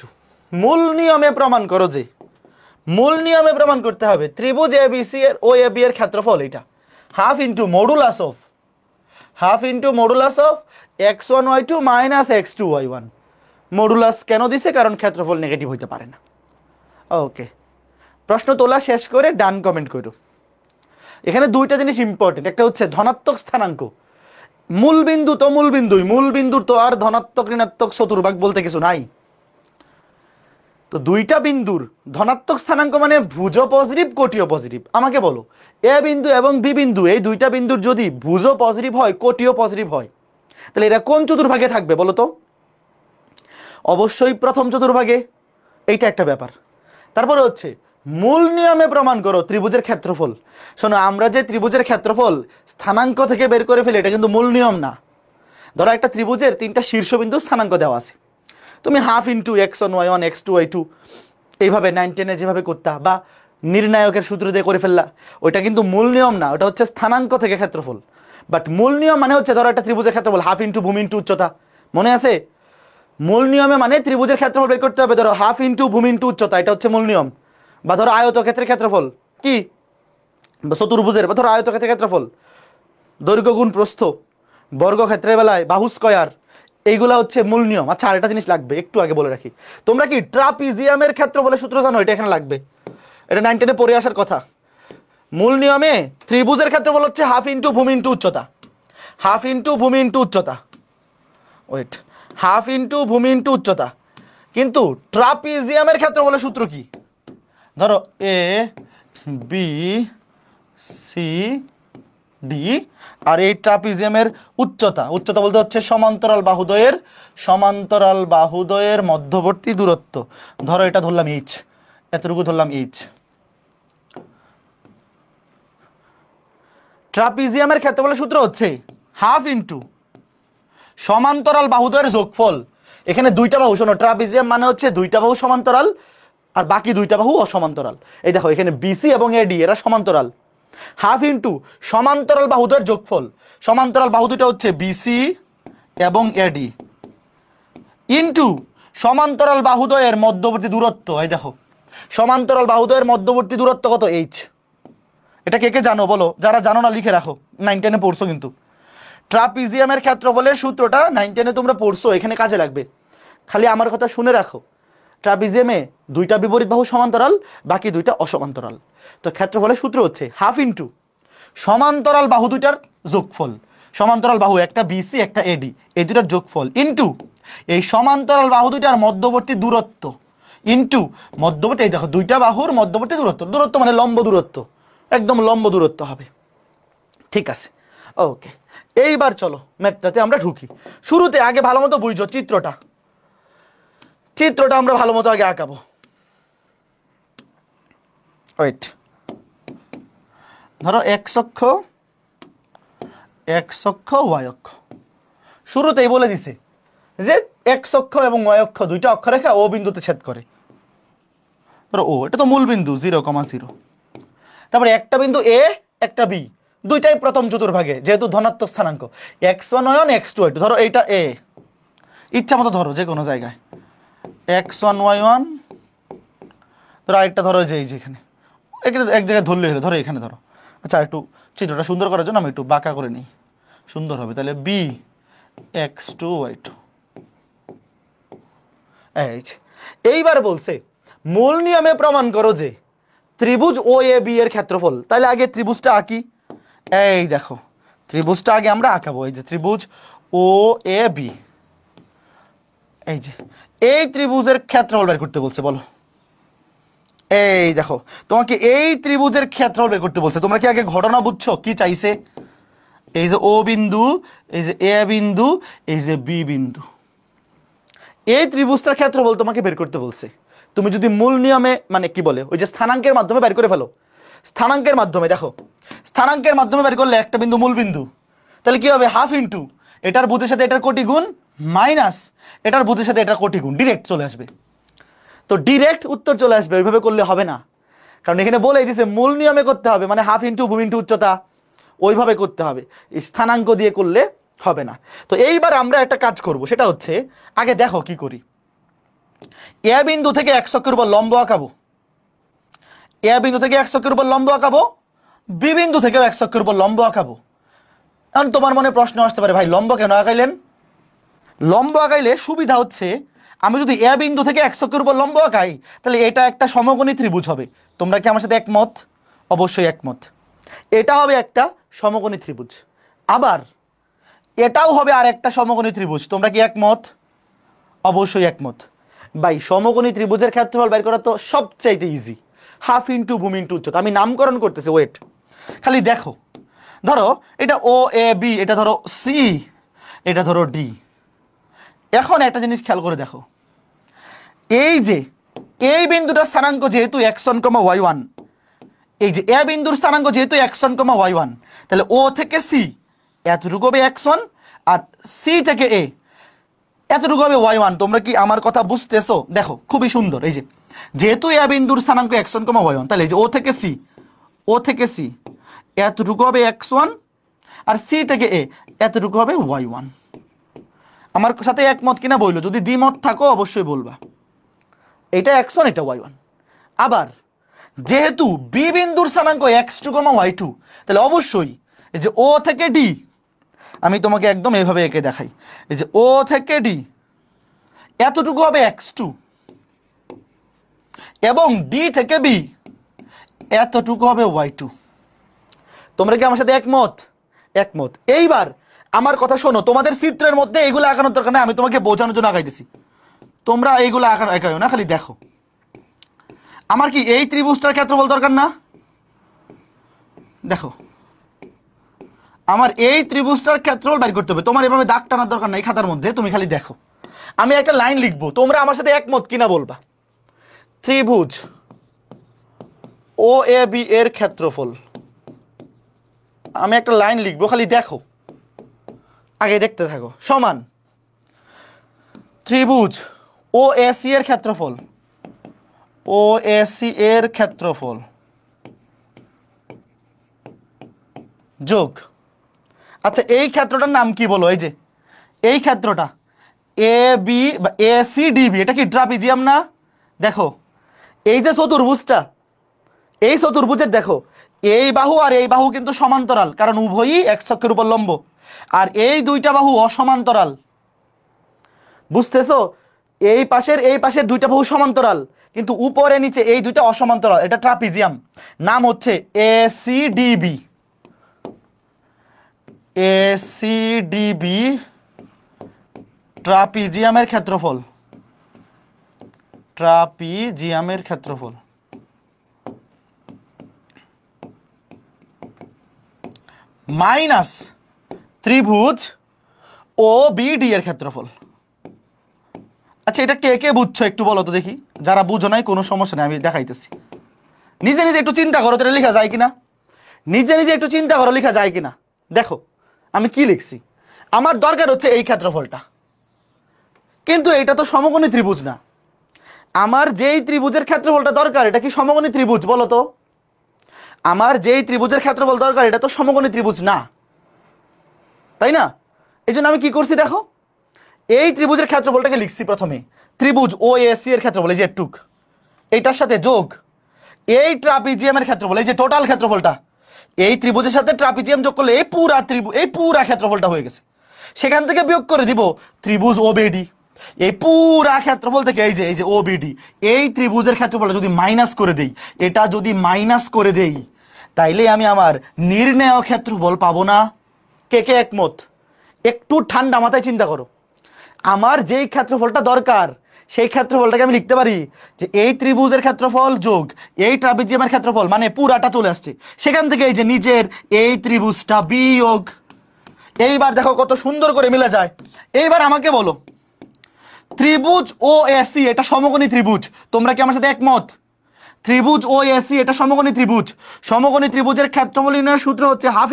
মূল নিয়মে প্রমাণ করো যে, মূল নিয়মে প্রমাণ করতে হবে ত্রিভুজ এবিসি এর ও এ বি এর ক্ষেত্রফল এটা half into modulus of x1 y2 minus x2 y1। Modulus কেন দিছে? কারণ ক্ষেত্রফল নেগেটিভ হইতে পারে না। ওকে, প্রশ্ন তোলা শেষ করে ডান কমেন্ট করো। এখানে দুইটা জিনিস ইম্পর্টেন্ট, একটা হচ্ছে ধনাত্মক স্থানাঙ্ক। মূল বিন্দুর তো আর ধনাত্মক ঋণাত্মক চতুর্ভাগ বলতে কিছু নাই। তো দুইটা বিন্দুর ধনাত্মক স্থানাঙ্ক মানে ভুজ পজিটিভ কোটিও পজিটিভ। আমাকে বলো, এ বিন্দু এবং বি বিন্দু এই দুইটা বিন্দুর যদি ভুজ পজিটিভ হয় কোটিও পজিটিভ হয়, তাহলে এরা কোন চতুর্ভাগে থাকবে বলো তো? অবশ্যই প্রথম চতুর্ভাগে, এইটা একটা ব্যাপার। তারপরে হচ্ছে মূল নিয়মে প্রমাণ করো ত্রিভুজের ক্ষেত্রফল। শোনো, আমরা যে ত্রিভুজের ক্ষেত্রফল স্থানাঙ্ক থেকে বের করে ফেলি, এটা কিন্তু মূল নিয়ম না। ধরো একটা ত্রিভুজের তিনটা শীর্ষবিন্দু স্থানাঙ্ক দেওয়া আছে, তুমি half into x1 y1 x2 y2 এইভাবে 9 10 যেভাবে করতা বা নির্ণায়কের সূত্র দিয়ে করে ফেললা, ওইটা কিন্তু মূল নিয়ম না, ওটা হচ্ছে স্থানাঙ্ক থেকে ক্ষেত্রফল। বাট মূল নিয়ম মানে হচ্ছে ধরো একটা ত্রিভুজের ক্ষেত্রফল হাফ ইন্টু ভূমি ইন্টু উচ্চতা, মনে আছে? মূল নিয়মে মানে ত্রিভুজের ক্ষেত্রফল বের করতে হবে ধরো হাফ ইন্টু ভূমি ইন্টু উচ্চতা, এটা হচ্ছে মূল নিয়ম। বা ধরো আয়তক্ষেত্রের ক্ষেত্রফল কি, চতুর্ভুজের বা ধরো আয়তক্ষেত্রের ক্ষেত্রফল দৈর্ঘ্য গুণ প্রস্থ, বর্গক্ষেত্রের বেলায় বাহু স্কয়ার, এইগুলা হচ্ছে মূল নিয়ম। আচ্ছা আরেকটা জিনিস লাগবে, একটু আগে বলে রাখি, তোমরা কি ট্রাপিজিয়ামের ক্ষেত্রফলের সূত্র জানো? এটা এখানে লাগবে, এটা 9 10 পড়ে আসার কথা। মূল নিয়মে ত্রিভুজের ক্ষেত্রফল হচ্ছে হাফ ইন্টু ভূমি ইন্টু উচ্চতা, হাফ ইন্টু ভূমি ইন্টু উচ্চতা, ওয়েট, হাফ ইন্টু ভূমি ইন্টু উচ্চতা। কিন্তু ট্রাপিজিয়ামের ক্ষেত্রফলের সূত্র কি? ধরো এ বি সি ডি, আর এই ট্রাপিজিয়ামের উচ্চতা, উচ্চতা বলতে হচ্ছে সমান্তরাল বাহুদ্বয়ের মধ্যবর্তী দূরত্ব। ধরো এটা ধরলাম এইচ, এতটুকু ধরলাম এইচ। ট্রাপিজিয়ামের ক্ষেত্রফলের সূত্র হচ্ছে হাফ ইন্টু সমান্তরাল বাহুদ্বয়ের যোগফল। এখানে দুইটা বাহু, শোনো ট্রাপিজিয়াম মানে হচ্ছে দুইটা বাহু সমান্তরাল আর বাকি দুইটা বাহু অসমান্তরাল। এই দেখো এখানে বিসি এবং এডি এরা সমান্তরাল, হাফ ইন্টু সমান্তরাল বাহুদ্বয়ের যোগফল। সমান্তরাল বাহু দুটো হচ্ছে বিসি এবং এডি ইন্টু সমান্তরাল বাহুদ্বয়ের মধ্যবর্তী দূরত্ব। এই দেখো সমান্তরাল বাহুদ্বয়ের মধ্যবর্তী দূরত্ব কত? এইচ। এটা কে কে জানো বলো? যারা জানো না লিখে রাখো, 9 10 পড়ছো কিন্তু। ট্রাপিজিয়ামের ক্ষেত্রফলের সূত্রটা 9 10 তোমরা পড়ছো, এখানে কাজে লাগবে। খালি আমার কথা শুনে রাখো, ট্রাপিজিয়ামে দুইটা বিপরীত বাহু সমান্তরাল, বাকি দুইটা অসমান্তরাল। তো ক্ষেত্রফলের সূত্র হচ্ছে হাফ ইন্টু সমান্তরাল বাহু দুইটার যোগফল, সমান্তরাল বাহু একটা বিসি একটা এডি, এই দুইটার যোগফল ইন্টু এই সমান্তরাল বাহু দুইটার মধ্যবর্তী দূরত্ব ইন্টু মধ্যবর্তী, এই দেখো দুইটা বাহুর মধ্যবর্তী দূরত্ব, দূরত্ব মানে লম্ব দূরত্ব, একদম লম্ব দূরত্ব হবে। ঠিক আছে, ওকে। এইবার চলো ম্যাথটাতে আমরা ঢুকি। শুরুতে আগে ভালো মতো বুঝো চিত্রটা আমরা ভালো মতো আগে আঁকাবো। ওয়েট, ধরো এক্স অক্ষ ওয়াই অক্ষ। শুরুতেই বলে দিছে যে এক্স অক্ষ এবং ওয়াই অক্ষ দুইটা অক্ষরেখা ও বিন্দুতে ছেদ করে। ধরো ও, এটা তো মূল বিন্দু 0,0। তারপরে একটা বিন্দু এ একটা বি, দুইটাই প্রথম চতুর্ভাগে যেহেতু ধনাত্মক স্থানাঙ্ক, x1 y1 x2 y2। ধরো এইটা এ, ইচ্ছা মতো ধরো যে কোনো জায়গায় x1 y1, ধরো আরেকটা ধরো যে এই যে এখানে, এক জায়গায় ধরলে হলো, ধরো এখানে ধরো। আচ্ছা একটু চিত্রটা সুন্দর করার জন্য আমি একটু বাঁকা করে নিই, সুন্দর হবে। তাহলে বি x2 y2। এইবার বলছে মূল নিয়মে প্রমাণ করো যে ত্রিভুজ ও এ বি এর ক্ষেত্রফল। তাহলে আগে ত্রিভুজটা আঁকি। এই দেখো ত্রিভুজটা আগে আমরা আঁকাবো, এই যে ত্রিভুজ ও এ বি। এই যে এই ত্রিভুজের ক্ষেত্রফল বের করতে বলছে, বলো। এই দেখো তোমাকে এই ত্রিভুজের ক্ষেত্রফল বের করতে বলছে। তোমরা কি আগে ঘটনা বুঝছো কি চাইছে? এই যে ও বিন্দু, এই যে এ বিন্দু, এই যে বি বিন্দু, এই ত্রিভুজটার ক্ষেত্রফল তোমাকে বের করতে বলছে। তুমি যদি মূল নিয়মে মানে কি বলে ওই যে স্থানাঙ্কের মাধ্যমে বের করে ফেলো, স্থানাঙ্কের মাধ্যমে, দেখো স্থানাঙ্কের মাধ্যমে বের করলে একটা বিন্দু মূল বিন্দু, তাহলে কি হবে? হাফ ইন্টু এটার ভুজের সাথে এটার কোটি গুণ মাইনাস এটার ভুজের সাথে এটা কোটি গুণ, ডিরেক্ট চলে আসবে। তো ডিরেক্ট উত্তর চলে আসবে, ওইভাবে করলে হবে না, কারণ এখানে বলেই দিছে মূল নিয়মে করতে হবে, মানে হাফ ইন্টু ভূমি ইন্টু উচ্চতা, ওইভাবে করতে হবে, স্থানাঙ্ক দিয়ে করলে হবে না। তো এইবার আমরা একটা কাজ করব, সেটা হচ্ছে আগে দেখো কি করি। এ বিন্দু থেকে এক অক্ষের উপর লম্ব আঁকাবো, এ বিন্দু থেকে এক অক্ষের উপর লম্ব আঁকাবো, বি বিন্দু থেকেও এক অক্ষের উপর লম্ব আঁকাবো। এখন তোমার মনে প্রশ্ন আসতে পারে, ভাই লম্ব কেন আঁকাইলেন? লম্ব আঁকাইলে সুবিধা হচ্ছে, আমি যদি এ বিন্দু থেকে এক অক্ষের উপর লম্ব আঁকাই, তাহলে এটা একটা সমকোণী ত্রিভুজ হবে। তোমরা কি আমার সাথে একমত? অবশ্যই একমত। এটা হবে একটা সমকোণী ত্রিভুজ, আবার এটাও হবে আর একটা সমকোণী ত্রিভুজ। তোমরা কি একমত? অবশ্যই একমত। ভাই সমকোণী ত্রিভুজের ক্ষেত্রফল বের করা তো সবচাইতে ইজি, হাফ ইন্টু ভূমি ইন্টু উচ্চতা। আমি নামকরণ করতেছি, ওয়েট, খালি দেখো। ধরো এটা ও এ বি, এটা ধরো সি, এটা ধরো ডি। এখন একটা জিনিস খেয়াল করে দেখো, এই যে এই বিন্দুটার স্থানাঙ্ক যেহেতু x1, y1, এই যে এ বিন্দুর স্থানাঙ্ক যেহেতু x1, y1, তাহলে ও থেকে সি এতটুকু হবে x1, আর সি থেকে এ এতটুকু হবে y1। তোমরা কি আমার কথা বুঝতেছো? দেখো খুবই সুন্দর, এই যে যেহেতু এ বিন্দুর স্থানাঙ্ক x1, y1, তাহলে এই যে ও থেকে সি এতটুকু হবে x1, আর সি থেকে এ এতটুকু হবে y1। আমার সাথে একমত কিনা বললো, যদি দ্বিমত থাকো অবশ্যই বলবা। এটা x1, এটা y1। আবার যেহেতু বি বিন্দুর স্থানাঙ্ক x2, y2, তাহলে অবশ্যই এই যে ও থেকে ডি, আমি তোমাকে একদম এইভাবে এঁকে দেখাই, এই যে ও থেকে ডি এতটুকু হবে x2, এবং ডি থেকে বি এতটুকু হবে y2। তোমরা কি আমার সাথে একমত? একমত। এইবার আমার কথা শোনো, তোমাদের চিত্রের মধ্যে এইগুলো আঁকানোর দরকার নেই, আমি তোমাকে বোঝানোর জন্য আঁকাইতেছি। তোমরা এইগুলো আঁকাইও না, খালি দেখো। আমার কি এই ত্রিভুজটার ক্ষেত্রফল দরকার না? দেখো, আমার এই ত্রিভুজটার ক্ষেত্রফল বের করতে হবে। তোমার এভাবে দাগ টানার দরকার নাই খাতার মধ্যে, তুমি খালি দেখো। আমি একটা লাইন লিখবো, তোমরা আমার সাথে একমত কিনা বলবা। ত্রিভুজ ও এ বি এর ক্ষেত্রফল, আমি একটা লাইন লিখবো, খালি দেখো, আগে দেখতে থাকো। সমান ত্রিভুজ ও এ সি এর ক্ষেত্রফল, ও এ সি এর ক্ষেত্রফল যোগ, আচ্ছা এই ক্ষেত্রটার নাম কি বলো? এই যে এই ক্ষেত্রটা এ বি বা এ সি ডিবি, এটা কি ট্রাপিজিয়াম না? দেখো এই যে চতুর্ভুজটা, এই চতুর্ভুজের দেখো এই বাহু আর এই বাহু কিন্তু সমান্তরাল, কারণ উভয়ই এক অক্ষের উপর লম্ব, আর এই দুইটা বাহু অসমান্তরাল। বুঝতেছো? এই পাশের দুইটা বাহু সমান্তরাল, কিন্তু উপরে নিচে এই দুইটা অসমান্তরাল, এটা ট্রাপিজিয়াম। নাম হচ্ছে এসিডিবি, এসিডিবি ট্রাপিজিয়ামের ক্ষেত্রফল, ট্রাপিজিয়ামের ক্ষেত্রফল। মাইনাস ত্রিভুজ ও বিডি এর ক্ষেত্রফল। আচ্ছা এটা কে কে বুঝছো একটু বলো তো দেখি। যারা বুঝো নাই কোনো সমস্যা নেই, আমি দেখাইতেছি। নিজে নিজে একটু চিন্তা করো, এটা লেখা যায় কিনা। নিজে নিজে একটু চিন্তা করো, লেখা যায় কিনা। দেখো আমি কি লিখছি। আমার দরকার হচ্ছে এই ক্ষেত্রফলটা, কিন্তু এটা তো সমকোণী ত্রিভুজ না। আমার যেই ত্রিভুজের ক্ষেত্রফলটা দরকার, এটা কি সমকোণী ত্রিভুজ বলো তো? আমার যেই ত্রিভুজের ক্ষেত্রফল দরকার, এটা তো সমকোণী ত্রিভুজ না, তাই না? এই জন্য আমি কি করছি দেখো, এই ত্রিভুজের ক্ষেত্রফলটাকে লিখছি প্রথমে, ত্রিভুজ ও এ সি এর ক্ষেত্রফল, এই যে একটুক এইটার সাথে যোগ এই ট্রাপিজিয়ামের ক্ষেত্রফল, এই যে টোটাল ক্ষেত্রফলটা, এই ত্রিভুজের সাথে ট্রাপিজিয়াম যোগ করলে এই পুরা ক্ষেত্রফলটা হয়ে গেছে। সেখান থেকে বিয়োগ করে দিব ত্রিভুজ ও বিডি। এই পুরা ক্ষেত্রফল থেকে এই যে ও বিডি, এই ত্রিভুজের ক্ষেত্রফলটা যদি মাইনাস করে দেই, এটা যদি মাইনাস করে দেই, তাইলে আমি আমার নির্ণেয় ক্ষেত্রফল পাবো না। কে কে একমত? একটু ঠান্ডা মাথায় চিন্তা করো। আমার যেই ক্ষেত্রফলটা দরকার, সেই ক্ষেত্রফলটাকে আমি লিখতে পারি যে এই ত্রিভুজের ক্ষেত্রফল যোগ এই ট্রাপিজিয়ামের ক্ষেত্রফল, মানে পুরাটা চলে আসছে। সেখান থেকে এই যে নিজের এই ত্রিভুজটা বিয়োগ। এইবার দেখো কত সুন্দর করে মিলে যায়। এইবার আমাকে বলো, ত্রিভুজ ও এসি এটা সমকোণী ত্রিভুজ, তোমরা কি আমার সাথে একমত? ত্রিভুজ ও এসি এটা সমকোণী ত্রিভুজ। সমকোণী ত্রিভুজের ক্ষেত্রফল নির্ণয়ের সূত্র হচ্ছে হাফ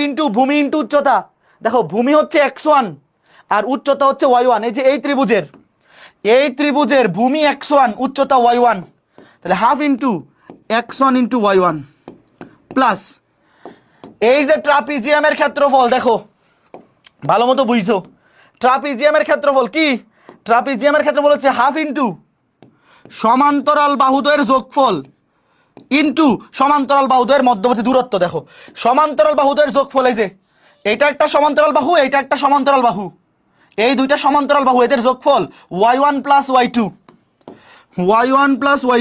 ইন্টু ভূমি ইন্টু উচ্চতা। দেখো ভূমি হচ্ছে x1, আর উচ্চতা হচ্ছে y1। এই যে এই ত্রিভুজের ভূমি x1, উচ্চতা y1, তাহলে half into x1 into y1 plus এই যে ট্রাপিজিয়ামের ক্ষেত্রফল, দেখো ভালো মতো বুঝছো, ট্রাপিজিয়ামের ক্ষেত্রফল কি? ট্রাপিজিয়ামের ক্ষেত্রফল হচ্ছে হাফ ইন্টু সমান্তরাল বাহুদ্বয়ের যোগফল ইন্টু সমান্তরাল বাহুদ্বয়ের মধ্যবর্তী দূরত্ব। দেখো সমান্তরাল বাহুদ্বয়ের যোগফল, এই যে এটা একটা সমান্তরাল বাহু, এইটা একটা সমান্তরাল বাহু, এই দুইটা সমান্তরাল বাহু, এদের যোগফল y1 প্লাস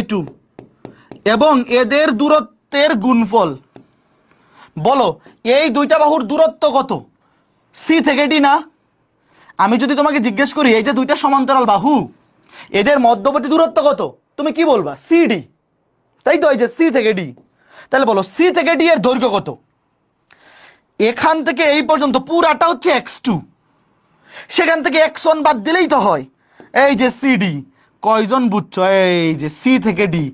y2 এবং এদের দূরত্বের গুণফল। বলো এই দুইটা বাহুর দূরত্ব কত? সি থেকে ডি না? আমি যদি তোমাকে জিজ্ঞেস করি এই যে দুইটা সমান্তরাল বাহু, এদের মধ্যবর্তী দূরত্ব কত, তুমি কি বলবা? সিডি, তাই তো? এই যে সি থেকে ডি, তাহলে বলো সি থেকে ডি এর দৈর্ঘ্য কত? এখান থেকে এই পর্যন্ত পুরাটা হচ্ছে x2, সেখান থেকে x1 বাদ দিলেই তো হয়। এই যে সিডি, কয়জন বুঝছো? এই যে সি থেকে ডি,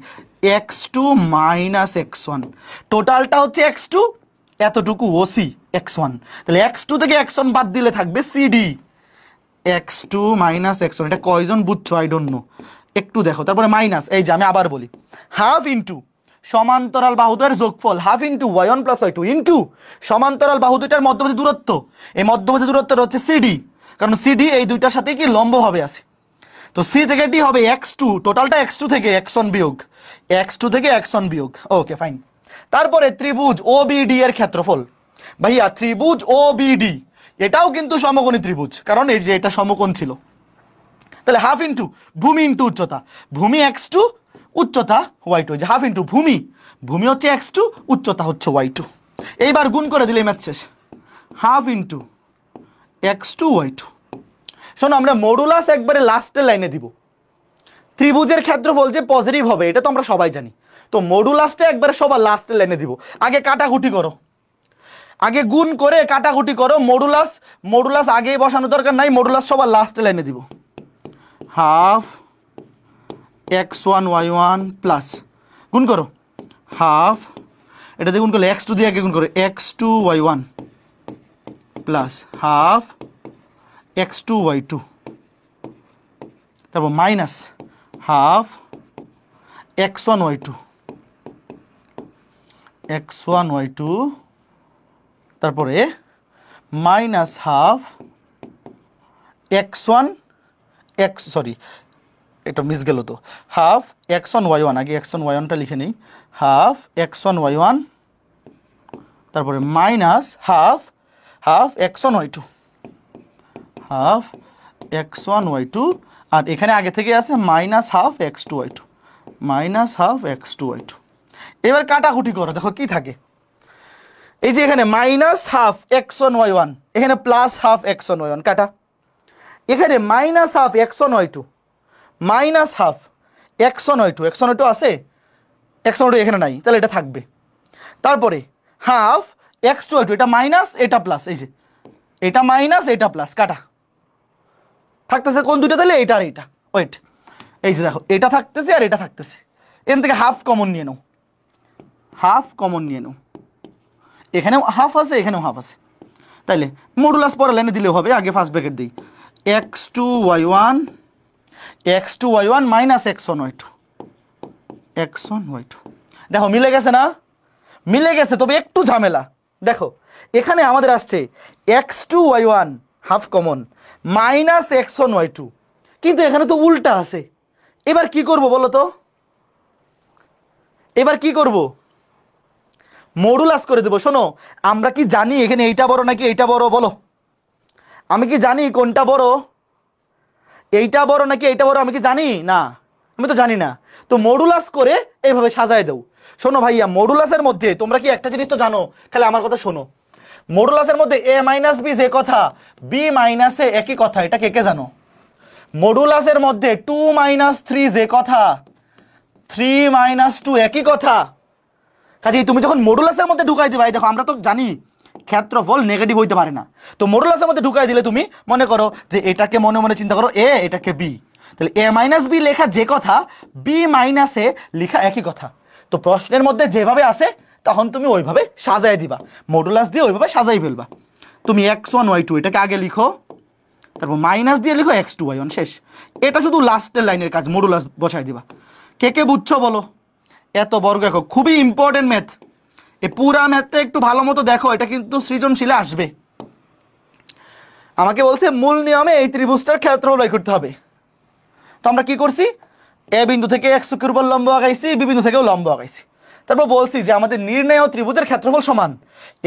x2 মাইনাস x1, টোটালটা হচ্ছে x2, এতটুকু ওসি x1, তাহলে x2 থেকে x1 বাদ দিলে থাকবে সিডি, x2 মাইনাস x1। এটা কয়জন বুঝছো? আই ডোন্ট নো, একটু দেখো। তারপরে মাইনাস, এই যে আমি আবার বলি, হাফ ইন্টু সমান্তরাল বাহুদ্বয়ের যোগফল, half into y1 plus y2 into সমান্তরাল বাহু দুইটার মধ্যবর্তী দূরত্ব। এই মধ্যবর্তী দূরত্বটা হচ্ছে সিডি, কারণ সিডি এই দুইটার সাথে কি লম্বভাবে আছে। তো সি থেকে ডি হবে x2, টোটালটা x2 থেকে x1 বিয়োগ, ওকে ফাইন। তারপরে ত্রিভুজ ওবিডি এর ক্ষেত্রফল। ভাইয়া ত্রিভুজ ওবিডি এটাও কিন্তু সমকোণী ত্রিভুজ, কারণ এই যে এটা সমকোণ ছিল। তাহলে হাফ ইন্টু ভূমি ইন্টু উচ্চতা, ভূমি x2, উচ্চতা y2, যে হাফ ইন্টু ভূমি হচ্ছে x2, উচ্চতা হচ্ছে y2। এইবার গুণ করে দিলে ম্যাথ শেষ। Half into x2 y2। শোনো, আমরা মডুলাস একবারে লাস্টের লাইনে দিব। ত্রিভুজের ক্ষেত্রফল যে পজিটিভ হবে এটা তো আমরা সবাই জানি, তো মডুলাসটা একবারে সবার লাস্টের লাইনে দিব। আগে কাটাকুটি করো, আগে গুণ করে কাটাকুটি করো। মডুলাস আগেই বসানোর দরকার নাই, মডুলাস সবার লাস্টের লাইনে দিব। হাফ x1 y1 প্লাস, গুণ করো, হাফ, এটা দিয়ে গুণ করলে x2 দিয়ে আগে গুণ করো, x2 y1 plus half x2 y2, তারপর মাইনাস হাফ x1 y2, তারপরে মাইনাস হাফ এটা মিস গেল তো, হাফ x1 y1, আগে x1 y1টা লিখে নেই, হাফ x1 y1, তারপরে minus half x1 y2, half x1 y2, আর এখানে আগে থেকে আছে মাইনাস হাফ x2 y2। এবার কাটাকুটি করো, দেখো কি থাকে। এই যে এখানে মাইনাস হাফ x1 y1, এখানে প্লাস হাফ x1 y1, কাটা। এখানে minus half x1 y2, minus half x1 y2 আছে, x1 y2 এখানে নাই, তাহলে এটা থাকবে। তারপরে হাফ x2 y2, এটা মাইনাস এটা প্লাস, এই যে এটা মাইনাস এটা প্লাস, কাটা। থাকতেছে কোন দুইটা? তাহলে এইটা আর এইটা, ওয়েট, এই যে দেখো এটা থাকতেছে আর এটা থাকতেছে, এখান থেকে হাফ কমন নিয়ে নাও, এখানেও হাফ আছে, এখানেও হাফ আছে, তাইলে মডুলাস পরে লাইনে দিলেও হবে। আগে ফার্স্ট ব্র্যাকেট দিই, x2 y1 minus x1 y2, দেখো মিলে গেছে না? মিলে গেছে, তবে একটু ঝামেলা। দেখো এখানে আমাদের আসছে x2 y1 half common minus x1 y2, কিন্তু এখানে তো উল্টা আছে। এবার কি করব বলো তো? এবার কি করব? মডুলাস করে দেবো। শোনো, আমরা কি জানি এখানে এইটা বড় নাকি এইটা বড়? বলো, আমি কি জানি কোনটা বড়? এইটা বড় নাকি এইটা বড়? আমি কি জানি? না, আমি তো জানি না। তো মডুলাস করে এইভাবে সাজায় দাও। শোনো ভাইয়া, মডুলাসের মধ্যে তোমরা কি একটা জিনিস তো জানো, তাহলে আমার কথা শোনো। মডুলাসের মধ্যে a মাইনাস বি যে কথা, b মাইনাস এ একই কথা, এটা কে কে জানো? মডুলাসের মধ্যে 2 মাইনাস 3 যে কথা, 3 মাইনাস 2 একই কথা। কাজেই তুমি যখন মডুলাসের মধ্যে ঢুকাই দিবা, দেখো আমরা তো জানি ক্ষেত্রফল নেগেটিভ হইতে পারে না, তো মডুলাসের মধ্যে ঢুকাই দিলে তুমি মনে করো যে এটাকে মনে মনে চিন্তা করো a, এটাকে b, তাহলে a মাইনাস বি লেখা যে কথা, b মাইনাস এ লেখা একই কথা। তো প্রশ্নের মধ্যে যেভাবে আসে তখন তুমি ওইভাবে সাজাই দিবা, মডুলাস দিয়ে ওইভাবে সাজাই ফেলবা। তুমি x1 y2 এটাকে আগে লিখো, তারপর মাইনাস দিয়ে লিখো x2y1 শেষ। এটা শুধু লাস্টের লাইনের কাজ, মডুলাস বসায় দিবা। কে কে বুঝছো বলো? এত বর্গ একক খুবই ইম্পর্টেন্ট ম্যাথ। এই পুরা ম্যাথটা একটু ভালো মতো দেখো, এটা কিন্তু সৃজনশীলে আসবে। আমাকে বলছে মূল নিয়মে এই ত্রিভুজটার ক্ষেত্রফল বের করতে হবে। তো আমরা কি করছি, এ বিন্দু থেকে x অক্ষের উপর লম্ব আঁকাইছি, বি বিন্দু থেকেও লম্ব আঁকাইছি। তারপর বলছি যে আমাদের নির্ণেয় ত্রিভুজের ক্ষেত্রফল সমান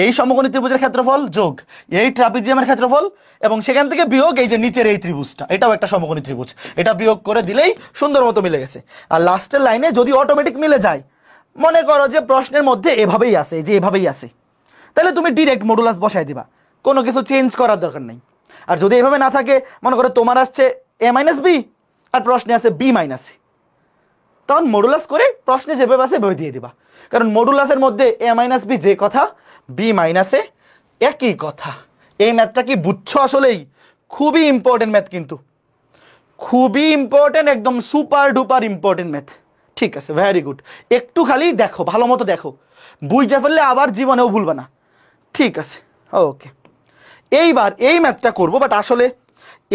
এই সমকোণী ত্রিভুজের ক্ষেত্রফল যোগ এই ট্রাপিজিয়ামের ক্ষেত্রফল, এবং সেখান থেকে বিয়োগ এই যে নিচের এই ত্রিভুজটা, এটাও একটা সমকোণী ত্রিভুজ, এটা বিয়োগ করে দিলেই সুন্দর মতো মিলে গেছে। আর লাস্টের লাইনে যদি অটোমেটিক মিলে যায়, মনে করো যে প্রশ্নের মধ্যে এভাবেই আছে, যে এভাবেই আছে, তাহলে তুমি ডিরেক্ট মডুলাস বসাই দিবা, কোনো কিছু চেঞ্জ করার দরকার নেই। আর যদি এভাবে না থাকে, মনে করো তোমার আসছে a - b আর প্রশ্নে আছে b - a, তখন মডুলাস করে প্রশ্নে যেভাবে আছে সেভাবে দিয়ে দিবা। কারণ মডুলাসের মধ্যে a - b যে কথা, b - a একই কথা। এই ম্যাথটা কি বুঝছো? আসলেই খুবই ইম্পর্টেন্ট ম্যাথ, কিন্তু খুবই ইম্পর্টেন্ট, একদম সুপার ডুপার ইম্পর্টেন্ট ম্যাথ। ঠিক আছে, ভেরি গুড। একটু খালি দেখো, ভালো মতো দেখো, বুঝে ফেললে আবার জীবনেও ভুলবে না। ঠিক আছে, ওকে। এইবার এই ম্যাথটা করবো, বাট আসলে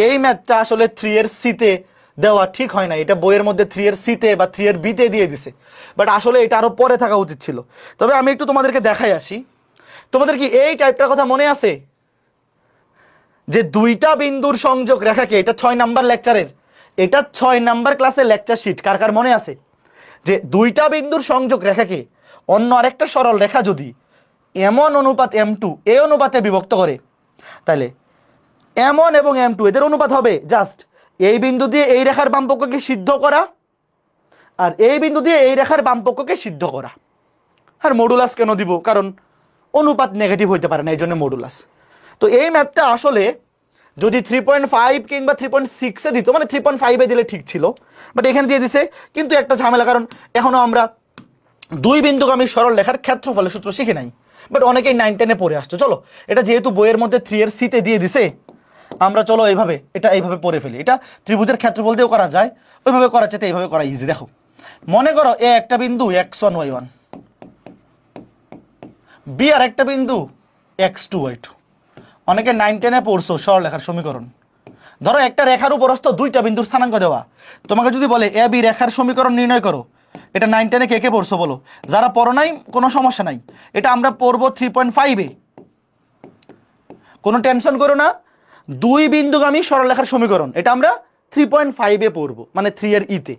এই ম্যাথটা আসলে 3 এর সিতে দেওয়া ঠিক হয় না। এটা বইয়ের মধ্যে 3 এর সিতে বা 3 এর বিতে দিয়ে দিছে, বাট আসলে এটা আরো পরে থাকা উচিত ছিল। তবে আমি একটু তোমাদেরকে দেখাই আসি। তোমাদের কি এই টাইপটার কথা মনে আছে, যে দুইটা বিন্দুর সংযোগ রেখাকে, এটা 6 নাম্বার লেকচারের, এটা 6 নাম্বার ক্লাসের লেকচার শিট, কার কার মনে আছে? যে দুইটা বিন্দুর সংযোগ রেখাকে অন্য আরেকটা সরল রেখা যদি এমন অনুপাত m2 এই অনুপাতে বিভক্ত করে, তাহলে m1 এবং m2 এদের অনুপাত হবে জাস্ট এই বিন্দু দিয়ে এই রেখার বামপক্ষকে সিদ্ধ করা, আর এই বিন্দু দিয়ে এই রেখার বামপক্ষকে সিদ্ধ করা। আর মডুলাস কেন দিব? কারণ অনুপাত নেগেটিভ হইতে পারে না, এই জন্য মডুলাস। তো এই ম্যাথটা আসলে যদি 3.5 কিংবা 3.6 এ দিত, মানে 3.5 এ দিলে ঠিক ছিল, বাট এখানে দিয়ে দিছে। কিন্তু একটা ঝামেলা, কারণ এখনো আমরা দুই বিন্দুগামী সরল রেখার ক্ষেত্রফলের সূত্র শিখি নাই, বাট অনেকেই 9, 10 এ পড়ে আসছো। চলো, এটা যেহেতু বইয়ের মধ্যে 3 এর সিতে দিয়ে দিছে, আমরা চলো এইভাবে এটা এইভাবে পড়ে ফেলি। এটা ত্রিভুজের ক্ষেত্রফল দিয়েও করা যায়, ওইভাবে করার চাইতে এইভাবে করা ইজি। দেখো, মনে করো এ একটা বিন্দু x1 y1, বি আর একটা বিন্দু x2 y2। অনেকে 9, 10 এ পড়ছো সরলরেখার সমীকরণ। ধরো একটা রেখার উপরস্থ দুইটা বিন্দুর স্থানাঙ্ক দেওয়া, তোমাকে যদি বলে এ বি রেখার সমীকরণ নির্ণয় করো, এটা 9, 10 এ কে কে পড়ছো বলো? যারা পড়ো নাই কোনো সমস্যা নাই, এটা আমরা পড়বো 3.5 এ। কোনো টেনশন করো না, দুই বিন্দুগামী সরলরেখার সমীকরণ এটা আমরা 3.5 এ পড়বো, মানে 3 এর ইতে।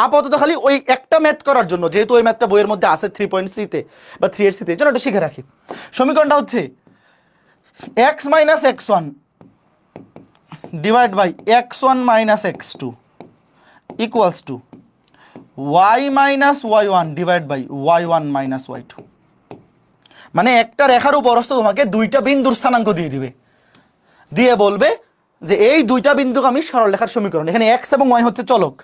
আপাতত খালি ওই একটা ম্যাথ করার জন্য, যেহেতু ওই ম্যাথটা বইয়ের মধ্যে আছে 3.c তে বা 3 এর সিতে, চলো এটা শিখে রাখি। সমীকরণটা হচ্ছে x - x1 divide by x1 - x2 equals to y - y1 divide by y1 - y2। মানে একটা রেখার উপরস্থ তোমাকে দুইটা বিন্দুর স্থানাঙ্ক দিয়ে দিবে, দিয়ে বলবে যে এই দুইটা বিন্দুগামী সরলরেখার সমীকরণ। এখানে x এবং y হচ্ছে চলক,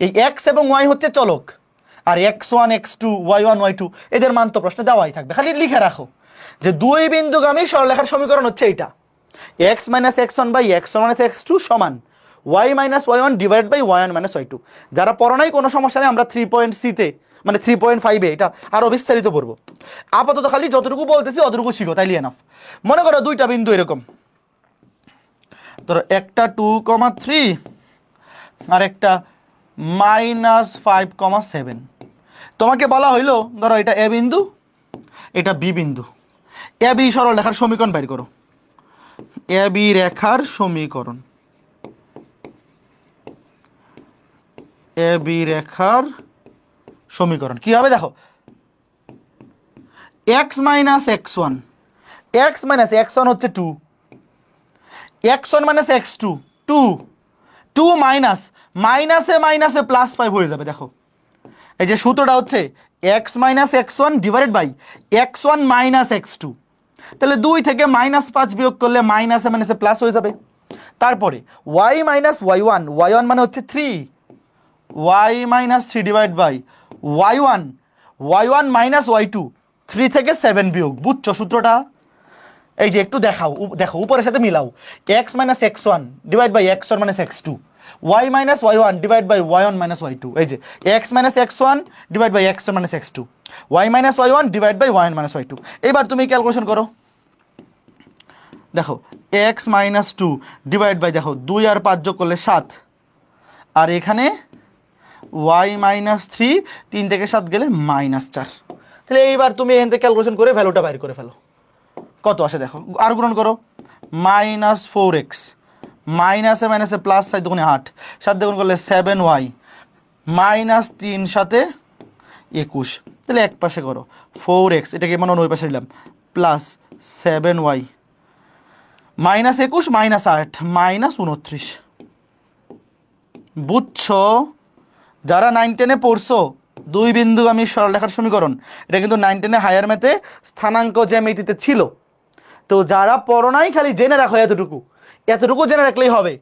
এই x এবং y হচ্ছে চলক, আর x1 x2 y1 y2 এদের মান তো প্রশ্নে দেওয়াই থাকবে। খালি লিখে রাখো যে দুই বিন্দুগামী সরলরেখার সমীকরণ হচ্ছে এইটা, x - x1 by x1 - x2 সমান y - y1 divide by y1 - y2। যারা পড়ো নাই কোনো সমস্যা নেই, আমরা 3.c তে মানে 3.5 এ এটা আরো বিস্তারিত পড়বো। আপাতত খালি যতটুকু বলতেছি অতটুকু শিখো, তাইলে এনাফ। মনে করো দুইটা বিন্দু এরকম, ধরো একটা 2,3 আর একটা -5,7। তোমাকে বলা হইলো ধরো এটা এ বিন্দু, এটা বি বিন্দু, এ বি সরল রেখার সমীকরণ বের করো। এ বি রেখার সমীকরণ, এ বি রেখার সমীকরণ কি হবে দেখো, x - x1, x - x1 হচ্ছে 2, x1 - x2 2, 2 মাইনাসে মাইনাসে +5 হয়ে যাবে। দেখো এই যে সূত্রটা হচ্ছে x - x1 divided by x1 - x2। তাহলে 2 থেকে -5 বিয়োগ করলে মাইনাসে মাইনাসে প্লাস হয়ে যাবে। তারপরে y - y1, y1 মানে হচ্ছে 3, y - 3 divide by y1, y1 - y2, 3 থেকে 7 বিয়োগ। বুঝছো সূত্রটা? এই যে একটু দেখাও, দেখো উপরের সাথে মিলাও, x - x1 divide by x1 - x2, y - y1 divide by y1 - y2। এই যে x - x1 divide by x1 - x2, y - y1 divide by y1 - y2। এবার তুমি ক্যালকুলেশন করো, দেখো x মাইনাস 2 ডিভাইড বাই দেখো 2 আর 5 যোগ করলে 7, আর এখানে y মাইনাস 3, 3 থেকে 7 গেলে -4। তাহলে এইবার তুমি এখান থেকে ক্যালকুলেশন করে ভ্যালুটা বাইর করে ফেলো, কত আসে দেখো, আর গুণন করো। -4x মাইনাসে মাইনাসে প্লাস 4 দুগুণে 8, 7 দ্বিগুণ করলে 7y, -3 সাথে 21, তাহলে এক পাশে করো 4x, এটাকে মানে ওই পাশে দিলাম, প্লাস 7y, -21 -8 -29। বুঝছো? যারা 9-10-এ পড়ছো, দুই বিন্দুগামী সরলরেখার সমীকরণ, এটা কিন্তু 9-10-এ হায়ার ম্যাথে স্থানাঙ্ক জ্যামিতিতে ছিল। তো যারা পড়ো নাই খালি জেনে রাখো এতটুকু জেনে রাখলেই হবে,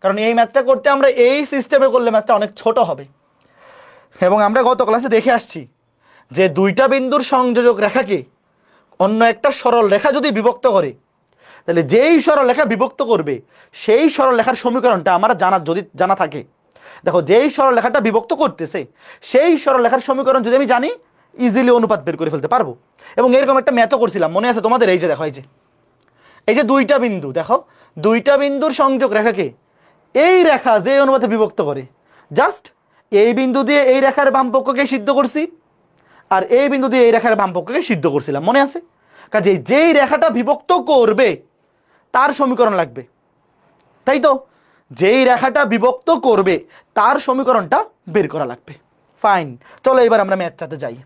কারণ এই ম্যাথটা করতে আমরা এই সিস্টেমে করলে ম্যাথটা অনেক ছোট হবে। এবং আমরা গত ক্লাসে দেখে আসছি যে দুইটা বিন্দুর সংযোজক রেখাকে অন্য একটা সরল রেখা যদি বিভক্ত করে, তাহলে যেই সরল রেখা বিভক্ত করবে সেই সরল রেখার সমীকরণটা আমার যদি জানা থাকে, দেখো যেই সরল রেখাটা বিভক্ত করতেছে সেই সরল রেখার সমীকরণ যদি আমি জানি, ইজিলি অনুপাত বের করে ফেলতে পারবো। এবং এরকম একটা ম্যাথও করছিলাম, মনে আছে তোমাদের? এই যে দেখো, এই যে দুইটা বিন্দু, দেখো দুইটা বিন্দুর সংযোগ রেখাকে এই রেখা যে অনুপাতে বিভক্ত করে, জাস্ট এই বিন্দু দিয়ে এই রেখার বামপক্ষকে সিদ্ধ করছি, আর এই বিন্দু দিয়ে এই রেখার বামপক্ষকে সিদ্ধ করছিলাম, মনে আছে? কাজে যেই রেখাটা বিভক্ত করবে তার সমীকরণ লাগবে, তাই তো? যেই রেখাটা বিভক্ত করবে তার সমীকরণটা বের করা লাগবে। ফাইন, চলো এবার আমরা ম্যাথটাতে যাই।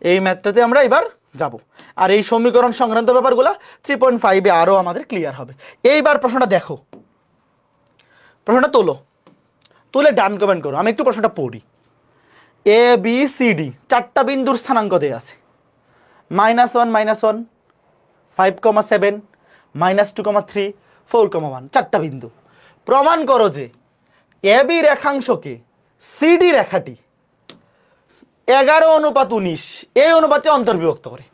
এই ম্যাথটাতে আমরা এবার যাব, আর এই সমীকরণ সংক্রান্ত ব্যাপারগুলো 3.5-এ আরও আমাদের ক্লিয়ার হবে। এইবার প্রশ্নটা দেখো, প্রশ্নটা তুলে ডান কমেন্ট করো। আমি একটু প্রশ্নটা পড়ি। এ বি সি ডি চারটা বিন্দুর স্থানাঙ্ক দেয়া আছে, -1 -1, 5,7, -2,3, 4,1, চারটা বিন্দু। প্রমাণ করো যে এ বি রেখাংশকে সিডি রেখাটি 11:19 এই অনুপাতে অন্তর্বিভক্ত করে।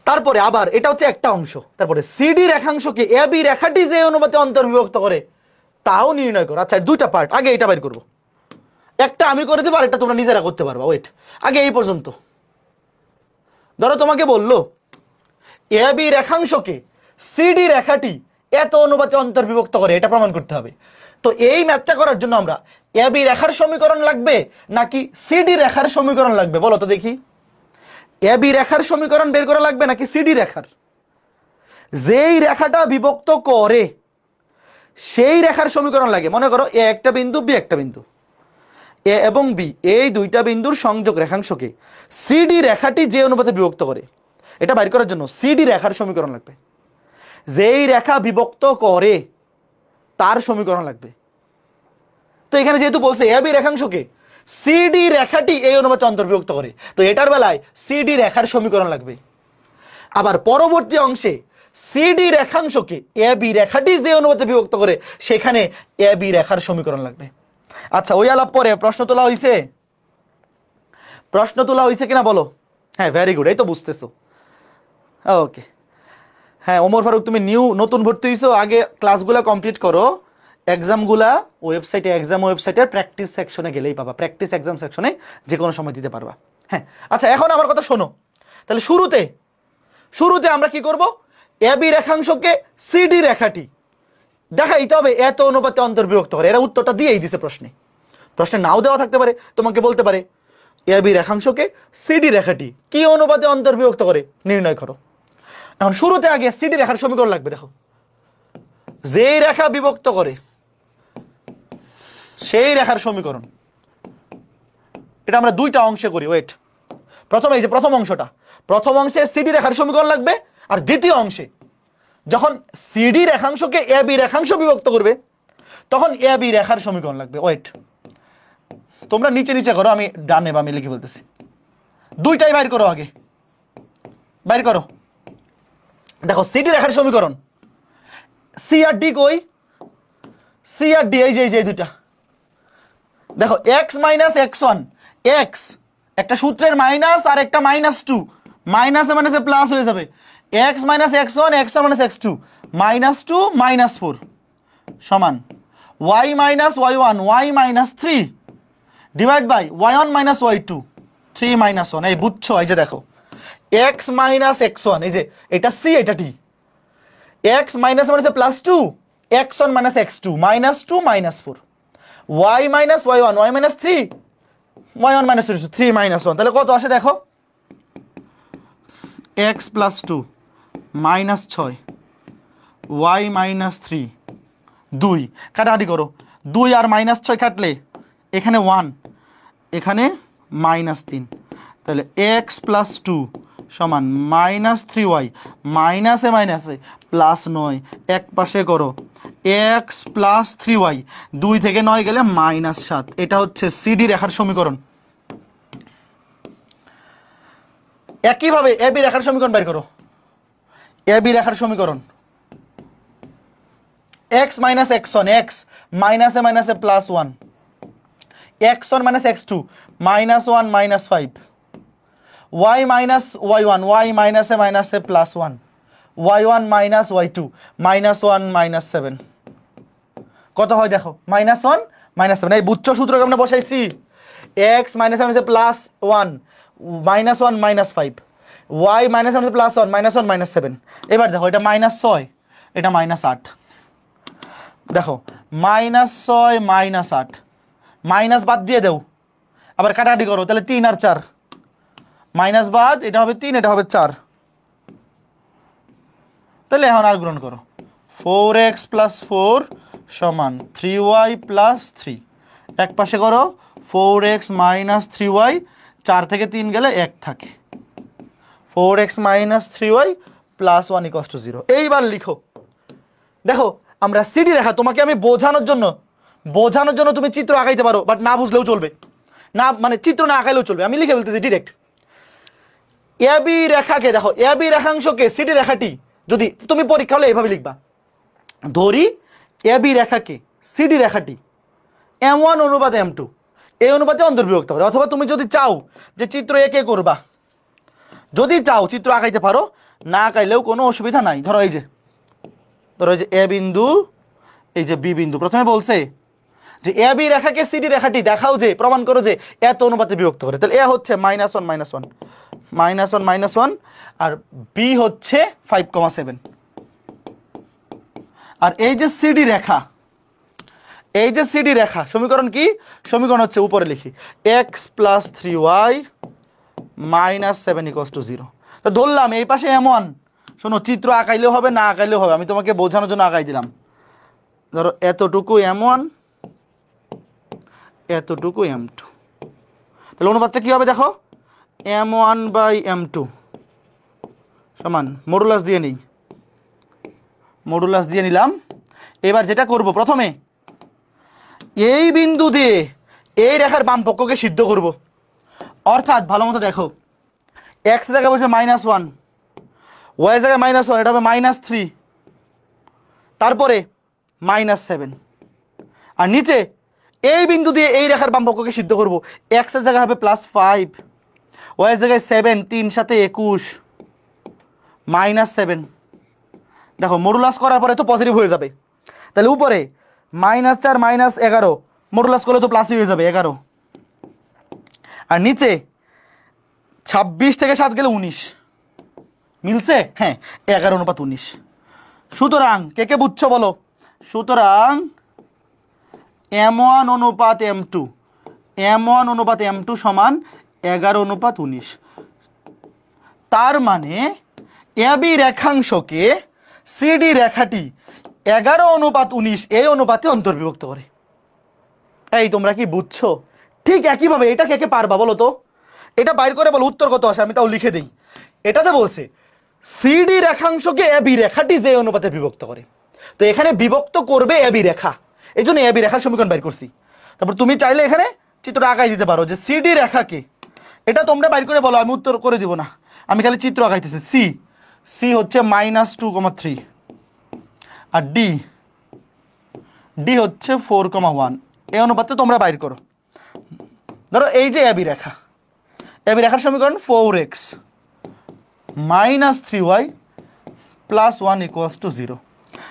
তারপরে আবার এটা হচ্ছে একটা অংশ, তারপরে সিডি রেখাংশকে এ বি রেখাটি যে অনুপাতে অন্তর্বিভক্ত করে তাও নির্ণয় করো। আচ্ছা, দুইটা পার্ট, আগে এটা বের করবো। একটা আমি করে দেবো, আর একটা তোমরা নিজেরা করতে পারবা। ওয়েট, আগে এই পর্যন্ত ধরো তোমাকে বললো এ বি রেখাংশকে সিডি রেখাটি এত অনুপাতে অন্তর্বিভক্ত করে, এটা প্রমাণ করতে হবে। তো এই ম্যাথটা করার জন্য আমরা এ বি রেখার সমীকরণ লাগবে নাকি সিডি রেখার সমীকরণ লাগবে, বলো তো দেখি। এ বি রেখার সমীকরণ বের করা লাগবে নাকি সিডি রেখার? যেই রেখাটা বিভক্ত করে সেই রেখার সমীকরণ লাগে। মনে করো এ একটা বিন্দু, বি একটা বিন্দু, এ এবং বি এই দুইটা বিন্দুর সংযোগ রেখাংশকে সিডি রেখাটি যে অনুপাতে বিভক্ত করে, এটা বাইর করার জন্য সিডি রেখার সমীকরণ লাগবে। যেই রেখা বিভক্ত করে তার সমীকরণ লাগবে। তো এখানে যেহেতু বলছে এ বি রেখাংশকে সিডি রেখাটি এই অনুপাতে অন্তর্বিভক্ত করে, তো এটার বেলায় সিডি রেখার সমীকরণ লাগবে। আবার পরবর্তী অংশে সিডি রেখাংশকে এ বি রেখাটি যে অনুপাতে বিভক্ত করে সেখানে এ বি রেখার সমীকরণ লাগবে। আচ্ছা, ওই আলাপ পরে প্রশ্ন তোলা হয়েছে কিনা বলো? হ্যাঁ, ভেরি গুড, এই তো বুঝতেছো। ওকে, হ্যাঁ ওমর ফারুক, তুমি নতুন ভর্তি হয়েছো, আগে ক্লাসগুলো কমপ্লিট করো। এক্সামগুলা ওয়েবসাইটে, এক্সাম ওয়েবসাইটের প্র্যাকটিস সেকশনে গেলেই পাবা, প্র্যাকটিস এক্সাম সেকশনে যে কোনো সময় দিতে পারবা। হ্যাঁ, আচ্ছা এখন আমার কথা শোনো। তাহলে শুরুতে আমরা কি করব? এ বি রেখাংশকে সিডি রেখাটি দেখাইতে হবে এত অনুপাতে অন্তর্বিভক্ত করে। এরা উত্তরটা দিয়েই দিছে প্রশ্নে নাও দেওয়া থাকতে পারে, তোমাকে বলতে পারে এ বি রেখাংশকে সিডি রেখাটি কি অনুপাতে অন্তর্বিভক্ত করে নির্ণয় করো। এখন শুরুতে আগে সিডি রেখার সমীকরণ লাগবে। দেখো, যেই রেখা বিভক্ত করে সেই রেখার সমীকরণ, এটা আমরা দুইটা অংশে করি। ওয়েট, প্রথমে এই যে প্রথম অংশে সিডি রেখার সমীকরণ লাগবে, আর দ্বিতীয় অংশে যখন সিডি রেখাংশকে এ বি রেখাংশ বিভক্ত করবে তখন এ বি রেখার সমীকরণ লাগবে। ওয়েট, তোমরা নিচে করো, আমি ডানে বামে লিখে বলতেছি। দুইটাই বাইর করো, আগে বাইর করো। দেখো সিডি রেখার সমীকরণ, সি আর ডি কই? সি আর ডি এই যে দুইটা। দেখো এক্স মাইনাস x1, এক্স একটা সূত্রের মাইনাস আর একটা -2, মাইনাসে মাইনাসে প্লাস হয়ে যাবে। x minus x1, x1 minus x2, -2 -4 সমান y minus y1, y minus 3 divide by y1 minus y2, 3 - 1। এই বুঝছো? এই যে দেখো এক্স মাইনাস এক্স ওয়ান, এই যে এটা সি এটা টি, এক্স মাইনাস মানে plus two, X one minus X two, minus two minus four, Y minus Y one, Y minus three, Y one minus three minus one, তাহলে কত আসে দেখো, এক্স প্লাস টু মাইনাস ছয়, ওয়াই মাইনাস থ্রি, দুই, কাটাকাটি করো, দুই আর মাইনাস ছয় কাটলে এখানে ওয়ান, এখানে মাইনাস তিন, তাহলে এক্স প্লাস টু সমান মাইনাস থ্রি ওয়াই, মাইনাসে মাইনাসে প্লাস নয়, এক পাশে করো, এক্স প্লাস থ্রি ওয়াই, দুই থেকে নয় গেলে মাইনাস সাত, এটা হচ্ছে সিডি রেখার সমীকরণ। একইভাবে এবি রেখার সমীকরণ বের করো, এবি রেখার সমীকরণ, X minus X one, X মাইনাসে মাইনাসে plus one, X one minus X two minus one minus five, Y minus Y one, Y মাইনাসে মাইনাসে plus one, Y one minus Y two minus one minus seven, কত হয় দেখো, মাইনাস ওয়ান মাইনাস সেভেন। এই বুচ্চ সূত্র আমরা বসাইছি, এক্স মাইনাস মাইনাসে plus one, minus one minus five, Y minus মাইনাসে প্লাস ওয়ান মাইনাস সেভেন। এবার দেখো এটা মাইনাস ছয়, এটা মাইনাস আট, দেখো মাইনাস ছয় মাইনাস আট, মাইনাস বাদ দিয়ে দেও, আবার কাটাকাটি করো, তাহলে তিন আর চার, মাইনাস বাদ, এটা হবে তিন, এটা হবে চার, তাহলে এখন আর গ্রহণ করো, ফোর এক্স প্লাস ফোর সমান থ্রি ওয়াই প্লাস থ্রি, এক পাশে করো, four X minus three Y, চার থেকে তিন গেলে এক থাকে, four X minus three Y plus one equals to zero. এইবার লিখো, দেখো আমরা সিডি রেখা, তোমাকে আমি বোঝানোর জন্য তুমি চিত্র আঁকাইতে পারো, বাট না বুঝলেও চলবে, না মানে চিত্র না আঁকাইলেও চলবে, আমি লিখে বলতেছি ডিরেক্ট। এবি রেখাকে দেখো, এবি রেখাংশকে সিডি রেখাটি, যদি তুমি পরীক্ষা হলে এইভাবে লিখবা, ধরি এবি রেখাকে সিডি রেখাটি M1 অনুপাত M2 এই অনুপাতে অন্তর্বিভক্ত করে, অথবা তুমি যদি চাও যে চিত্র একে করবা, যদি চাও চিত্র আঁকাইতে পারো, না আঁকাইলেও কোনো অসুবিধা নাই। ধরো এই যে এ বিন্দু, এই যে বি বিন্দু, প্রথমে বলছে যে এ বি রেখাকে সিডি রেখাটি দেখাও, যে প্রমাণ করো যে এত অনুপাতে বিভক্ত করে, তাহলে এ হচ্ছে minus one minus one minus one minus one, আর বি হচ্ছে 5,7, আর এই যে সিডি রেখা, এই যে সিডি রেখা সমীকরণ কি, সমীকরণ হচ্ছে উপরে লিখি, X plus three Y minus seven equals to zero. তো ধরলাম এই পাশে M1, শোনো চিত্র আঁকাইলেও হবে না আঁকাইলেও হবে, আমি তোমাকে বোঝানোর জন্য আঁকাই দিলাম। ধরো এতটুকু M1, এতটুকু M2, তাহলে অনুপাতটা কি হবে দেখো, M1 বাই M2 সমান মডুলাস দিয়ে নেই, মডুলাস দিয়ে নিলাম। এবার যেটা করব, প্রথমে এই বিন্দু দিয়ে এই রেখার বাম পক্ষকে সিদ্ধ করব, অর্থাৎ ভালো মতো দেখো, এক্স জায়গায় বসে মাইনাস ওয়ান, ওয়াই জায়গায় মাইনাস ওয়ান, এটা হবে মাইনাস থ্রি, তারপরে মাইনাস সেভেন, আর নিচে এই বিন্দু দিয়ে এই রেখার বাম পক্ষকে সিদ্ধ করব, এক্স এর জায়গায় হবে প্লাস ফাইভ, ওয়াই এর জায়গায় সেভেন, তিন সাথে 21 মাইনাস সেভেন। দেখো মডুলাস করার পরে তো পজিটিভ হয়ে যাবে, তাহলে উপরে মাইনাস 4 মাইনাস 11, মডুলাস করলে তো প্লাসই হয়ে যাবে 11, আর নিচে 26 থেকে 7 গেলে 19, মিলছে, হ্যাঁ 11:19। সুতরাং কে কে বুঝছো বলো, সুতরাং M1 অনুপাত M2, M1 অনুপাত M2 সমান 11:19। তার মানে এবি রেখাংশকে সিডি রেখাটি 11:19 এই অনুপাতে অন্তর্বিভক্ত করে। এই তোমরা কি বুঝছো? ঠিক একইভাবে এটা কে কে পারবা বলো তো, এটা বাইর করে বলো উত্তর কত আসে, আমি তাও লিখে দিই। এটাতে বলছে সিডি রেখাংশকে এবি রেখাটি যে অনুপাতে বিভক্ত করে, তো এখানে বিভক্ত করবে এবি রেখা, এই জন্য এবি রেখার সমীকরণ বাইর করছি। তারপর তুমি চাইলে এখানে চিত্রটা আঁকাই দিতে পারো যে সিডি রেখাকে, এটা তোমরা বাইর করে বলো, আমি উত্তর করে দিব না, আমি খালি চিত্র আঁকাইতেছি। সি হচ্ছে -2,3, আর ডি হচ্ছে 4,1, এই অনুপাতে তোমরা বাইর করো। ধরো এই যে এবি রেখা, এবি রেখার সমীকরণ 4x - 3y + 1 = 0।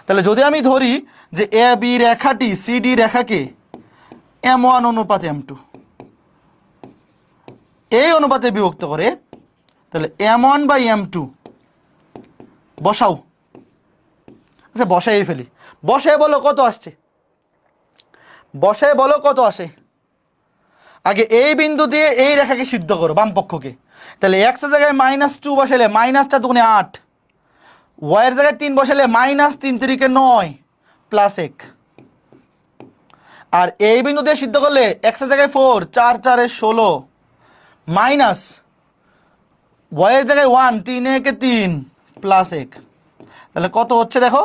তাহলে যদি আমি ধরি যে এবি রেখাটি সিডি রেখাকে M1 অনুপাত M2 এই অনুপাতে বিভক্ত করে, তাহলে m1 বাই m2 বসাও। আচ্ছা বসাই ফেলি, বসায় বলো কত আসছে, বসায় বলো কত আসে। আগে এই বিন্দু দিয়ে এই রেখাকে সিদ্ধ করো বাম পক্ষকে। তাহলে x এর জায়গায় -2 বসালে -4 দুগুণে 8, y এর জায়গায় 3 বসালে -3 3 9 প্লাস 1। আর এই বিন্দু দিয়ে সিদ্ধ করলে x এর জায়গায় 4 4 4 16 মাইনাস y এর জায়গায় 1 3 1 3 প্লাস 1। তাহলে কত হচ্ছে দেখো,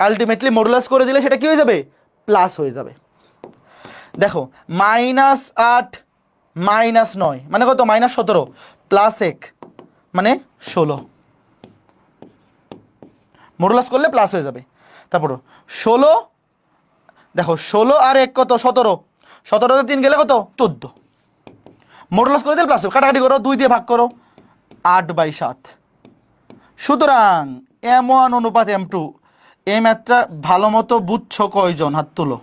আলটিমেটলি মডুলাস করে দিলে সেটা কি হয়ে যাবে, প্লাস হয়ে যাবে। দেখো -8 -9 মানে কত, -17 প্লাস 1 মানে 16, মডুলাস করলে প্লাস হয়ে যাবে। তারপর 16, দেখো 16 আর 1 কত 17, 17 3 গেলে কত 14, মডুলাস করে দিলে প্লাস হবে। কাটাকাটি করো, 2 দিয়ে ভাগ করো, 8/7। সুতরাং m1 অনুপাত m2, এই ম্যাথটা ভালো মতো বুঝছো কয়জন, হাত তুলো।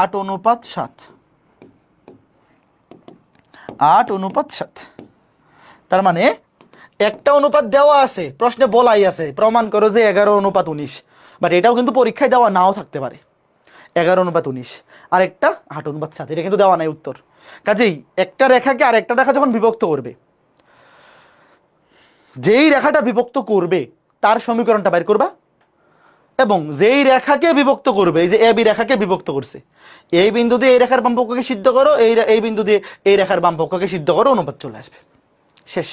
8:7, 8:7। তার মানে একটা অনুপাত দেওয়া আছে, প্রশ্নে বলাই আছে প্রমাণ করো যে 11:19, বাট এটাও কিন্তু পরীক্ষায় দেওয়া নাও থাকতে পারে। 11:19 আর একটা 8:7, এটা কিন্তু দেওয়া নাই উত্তর। কাজেই একটা রেখাকে আর একটা রেখা যখন বিভক্ত করবে, যেই রেখাটা বিভক্ত করবে তার সমীকরণটা বের করবা, এবং যেই রেখাকে বিভক্ত করবে, এই যে এবি রেখাকে বিভক্ত করছে, এই বিন্দু দিয়ে এই রেখার বামপক্ষকে সিদ্ধ করো, এই বিন্দু দিয়ে এই রেখার বামপক্ষকে সিদ্ধ করো, অনুপাত চলে আসবে, শেষ।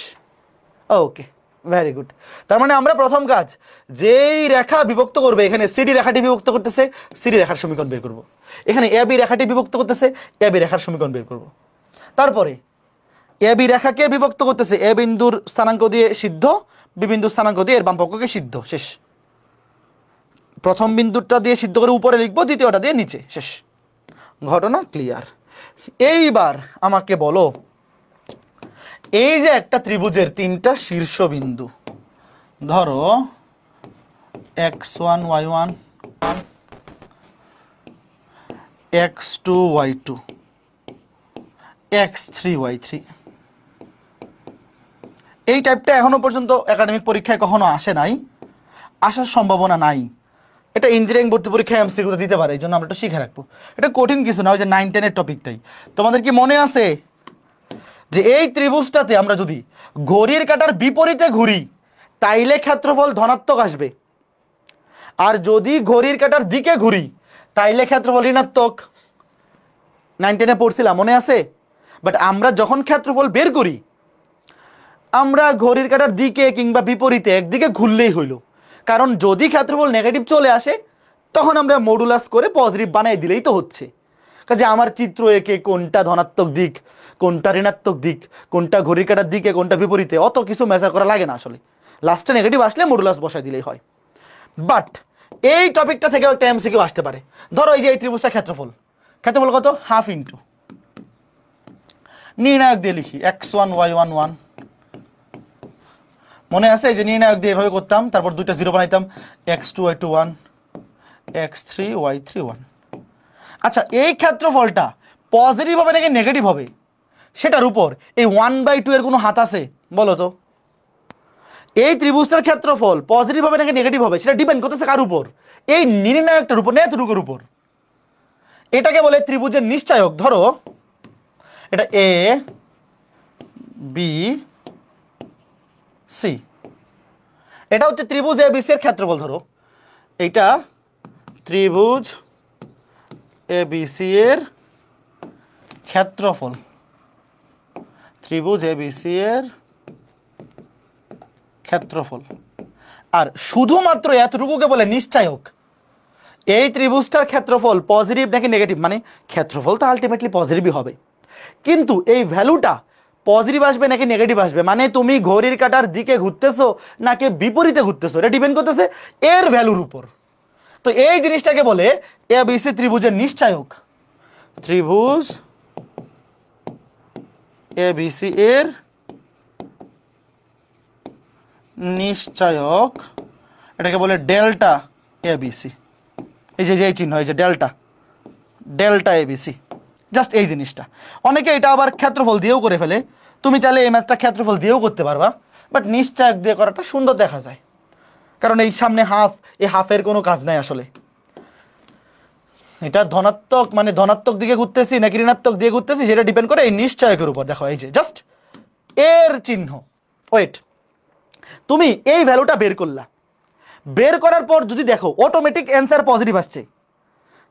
ওকে, ভেরি গুড। তার মানে আমরা প্রথম কাজ, যেই রেখা বিভক্ত করবে, এখানে সিডি রেখাটি বিভক্ত করতেছে, সিডি রেখার সমীকরণ বের করব। এখানে এবি রেখাটি বিভক্ত করতেছে, এবি রেখার সমীকরণ বের করব। তারপরে এবি রেখাকে বিভক্ত করতেছে, এ বিন্দুর স্থানাঙ্ক দিয়ে সিদ্ধ, বি বিন্দুর স্থানাঙ্ক দিয়ে এর বামপক্ষকে সিদ্ধ, শেষ। প্রথম বিন্দুটা দিয়ে সিদ্ধ করে উপরে লিখবো, দ্বিতীয়টা দিয়ে নিচে, শেষ। ঘটনা ক্লিয়ার। এইবার আমাকে বলো, এই যে একটা ত্রিভুজের 3টা শীর্ষবিন্দু, ধরো x1 y1 x2 y2 x3 y3, এই টাইপটা এখনো পর্যন্ত একাডেমিক পরীক্ষায় কখনো আসে নাই, আসার সম্ভাবনা নাই। এটা ইঞ্জিনিয়ারিং ভর্তি পরীক্ষায় এমসিকিউতে দিতে পারে, এই জন্য আমরা এটা শিখে রাখবো। এটা কঠিন কিছু না, ওই যে 9-10 টপিকটাই। তোমাদের কি মনে আছে যে এই ত্রিভুজটাতে আমরা যদি ঘড়ির কাঁটার বিপরীতে ঘুরি তাইলে ক্ষেত্রফল ধনাত্মক আসবে, আর যদি ঘড়ির কাঁটার দিকে ঘুরি তাইলে ক্ষেত্রফল ঋণাত্মক। 9-10 পড়ছিলাম, মনে আছে? বাট আমরা যখন ক্ষেত্রফল বের করি, আমরা ঘড়ির কাঁটার দিকে কিংবা বিপরীতে একদিকে ঘুরলেই হইল, কারণ যদি ক্ষেত্রফল নেগেটিভ চলে আসে তখন আমরা মডুলাস করে পজিটিভ বানাই দিলেই তো হচ্ছে। কাজে আমার চিত্র একে কোনটা ধনাত্মক দিক, কোনটা ঋণাত্মক দিক, কোনটা ঘড়ির কাঁটার দিকে, কোনটা বিপরীতে, অত কিছু মেজার করা লাগে না আসলে। লাস্টে নেগেটিভ আসলে মডুলাস বসাই দিলেই হয়। বাট এই টপিকটা থেকে একটা এমসিকিউ আসতে পারে। ধরো এই যে এই ত্রিভুজটা ক্ষেত্রফল, ক্ষেত্রফল কত, হাফ ইন্টু নির্ণায়ক দিয়ে লিখি x1 y1 1। মনে আছে এই যে নির্ণায়ক দিয়ে এভাবে করতাম, তারপর দুইটা জিরো বানাইতাম, x2 y2 1 x3 y3 1। আচ্ছা, এই ক্ষেত্রফলটা পজিটিভ হবে নাকি নেগেটিভ হবে সেটার উপর এই 1/2 এর কোনো হাত আছে বলো তো? এই ত্রিভুজটার ক্ষেত্রফল পজিটিভ হবে নাকি নেগেটিভ হবে সেটা ডিপেন্ড করতেছে কার উপর? এই নির্ণায়কটার উপর, নেতটুকুর উপর। এটাকে বলে ত্রিভুজের নিশ্চায়ক। ধরো এটা এ বি সি, এটা হচ্ছে ত্রিভুজ এ বি সি এর ক্ষেত্রফল। ধরো এইটা ত্রিভুজ এ বি সি এর ক্ষেত্রফল, ত্রিভুজ এ বি সি এর ক্ষেত্রফল। আর শুধুমাত্র এতটুকুকে বলে নিশ্চায়ক। এই ত্রিভুজটার ক্ষেত্রফল পজিটিভ নাকি নেগেটিভ, মানে ক্ষেত্রফল তো আলটিমেটলি পজিটিভই হবে, কিন্তু এই ভ্যালুটা পজিটিভ আসবে নাকি নেগেটিভ আসবে, মানে তুমি ঘড়ির কাঁটার দিকে ঘুরতেছো নাকি বিপরীতে ঘুরতেছো, এটা ডিপেন্ড করতেছে এর ভ্যালুর উপর। তো এই জিনিসটাকে বলে এ বি সি ত্রিভুজের নিশ্চায়ক। ত্রিভুজ এ বি সি এর নিশ্চায়ক, এটাকে বলে ডেল্টা এ বি সি। এই যে এই চিহ্ন, এই যে delta, delta A B C, just এই জিনিসটা। অনেকে এটা আবার ক্ষেত্রফল দিয়েও করে ফেলে, তুমি চাইলে এই ম্যাথটা ক্ষেত্রফল দিয়েও করতে পারবা, বাট নিশ্চয়ক দিয়ে করাটা সুন্দর দেখা যায়, কারণ এই সামনে হাফ, এই হাফের কোনো কাজ নাই আসলে। এটা ধনাত্মক মানে ধনাত্মক দিকে ঘুরতেছি নাকি ঋণাত্মক দিয়ে ঘুরতেছি সেটা ডিপেন্ড করে এই নিশ্চয়কের উপর। দেখো এই যে জাস্ট এর চিহ্ন, ওয়েট, তুমি এই ভ্যালুটা বের করলা, বের করার পর যদি দেখো অটোমেটিক অ্যান্সার পজিটিভ আসছে,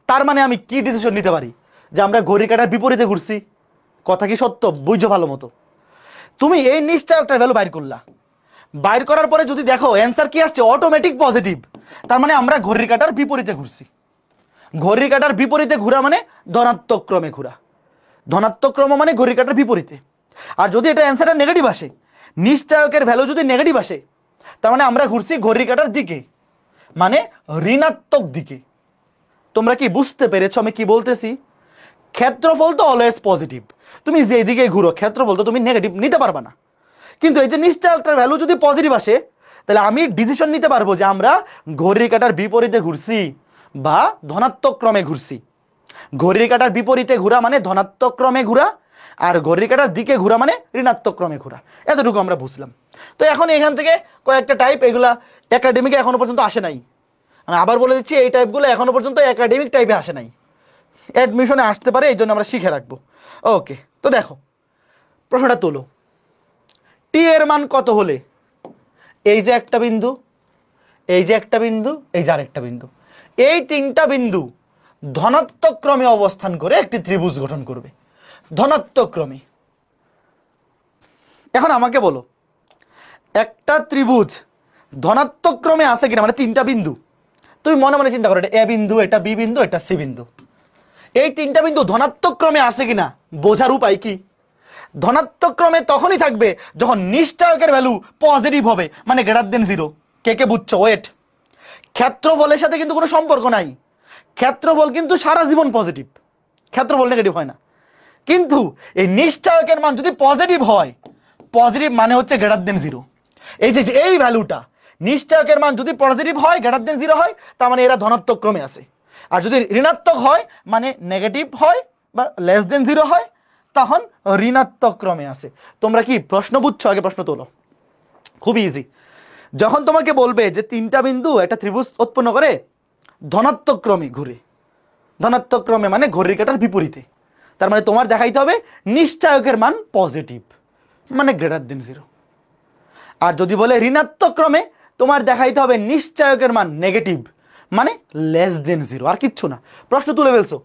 তার মানে আমি কি ডিসিশন নিতে পারি যে আমরা ঘড়ি কাটার বিপরীতে ঘুরছি। কথা কি সত্য? বুঝছো ভালো মতো। তুমি এই নিশ্চয়কটার ভ্যালু বাইর করলা, বাইর করার পরে যদি দেখো অ্যান্সার কি আসছে অটোমেটিক পজিটিভ, তার মানে আমরা ঘড়ি কাটার বিপরীতে ঘুরছি। ঘড়ি কাটার বিপরীতে ঘোরা মানে ধনাত্মক ক্রমে ঘোরা, ধনাত্মক ক্রম মানে ঘড়ি কাটার বিপরীতে। আর যদি এটা অ্যান্সারটা নেগেটিভ আসে, নিশ্চয়কের ভ্যালু যদি নেগেটিভ আসে, তার মানে আমরা ঘুরছি ঘড়ি কাটার দিকে, মানে ঋণাত্মক দিকে। তোমরা কি বুঝতে পেরেছো আমি কি বলতেছি? ক্ষেত্রফল তো অলওয়েজ পজিটিভ, তুমি যেদিকে ঘুরো ক্ষেত্রফল তো তুমি নেগেটিভ নিতে পারবা না। কিন্তু এই যে নিশ্চয়কটার ভ্যালু যদি পজিটিভ আসে, তাহলে আমি ডিসিশন নিতে পারবো যে আমরা ঘড়ি কাটার বিপরীতে ঘুরছি বা ধনাত্মক ক্রমে ঘুরছি। ঘড়ি কাটার বিপরীতে ঘোরা মানে ধনাত্মক ক্রমে ঘোরা, আর ঘড়ি কাটার দিকে ঘোরা মানে ঋণাত্মক ক্রমে ঘোরা। এতটুকু আমরা বুঝলাম। তো এখন এখান থেকে কয়েকটা টাইপ, এগুলা একাডেমিকে এখনো পর্যন্ত আসে নাই। আমি আবার বলে দিচ্ছি, এই টাইপগুলো এখনো পর্যন্ত একাডেমিক টাইপে আসে নাই, অ্যাডমিশনে আসতে পারে, এই জন্য আমরা শিখে রাখবো। ওকে, তো দেখো প্রশ্নটা তোলো। টি এর মান কত হলে এই যে একটা বিন্দু, এই যে একটা বিন্দু, এই যে আরেকটা বিন্দু, এই তিনটা বিন্দু ধনাত্মক ক্রমে অবস্থান করে একটি ত্রিভুজ গঠন করবে, ধনাত্মক ক্রমে। এখন আমাকে বলো একটা ত্রিভুজ ধনাত্মক ক্রমে আছে কিনা, মানে তিনটা বিন্দু, তুমি মনে মনে চিন্তা করো, এটা এ বিন্দু, এটা বি বিন্দু, এটা সি বিন্দু, এই তিনটা বিন্দু ধনাত্মক ক্রমে আছে কিনা বোঝার উপায় কি? ধনাত্মক ক্রমে তখনই থাকবে যখন নিশ্চয়কের ভ্যালু পজিটিভ হবে, মানে গ্রেটার দেন 0। কে কে বুঝছো? ওয়েট, ক্ষেত্রফলের সাথে কিন্তু কোনো সম্পর্ক নাই। ক্ষেত্রফল কিন্তু সারা জীবন পজিটিভ, ক্ষেত্রফল নেগেটিভ হয় না। কিন্তু এই নিশ্চয়কের মান যদি পজিটিভ হয়, পজিটিভ মানে হচ্ছে গ্রেটার দেন 0। এই যে এই ভ্যালুটা নিশ্চয়কের মান যদি পজিটিভ হয়, গ্রেটার দেন 0 হয়, তার মানে এরা ধনাত্মক ক্রমে আছে। আর যদি ঋণাত্মক হয় মানে নেগেটিভ হয় বা লেস দেন 0 হয়, তখন ঋণাত্মক ক্রমে আছে। তোমরা কি প্রশ্ন বুঝছো? আগে প্রশ্ন তোলো, খুবই ইজি। যখন তোমাকে বলবে যে তিনটা বিন্দু একটা ত্রিভুজ উৎপন্ন করে ধনাত্মক ক্রমে ঘুরে, ধনাত্মক ক্রমে মানে ঘড়ির কাঁটার বিপরীতে, তার মানে তোমার দেখাইতে হবে নিশ্চয়কের মান পজিটিভ, মানে গ্রেটার দেন 0। আর যদি বলে ঋণাত্মক ক্রমে, তোমার দেখাইতে হবে নিশ্চয়কের মান নেগেটিভ, মানে লেস দেন 0, আর কিচ্ছু না। প্রশ্ন তুলে ফেলছো,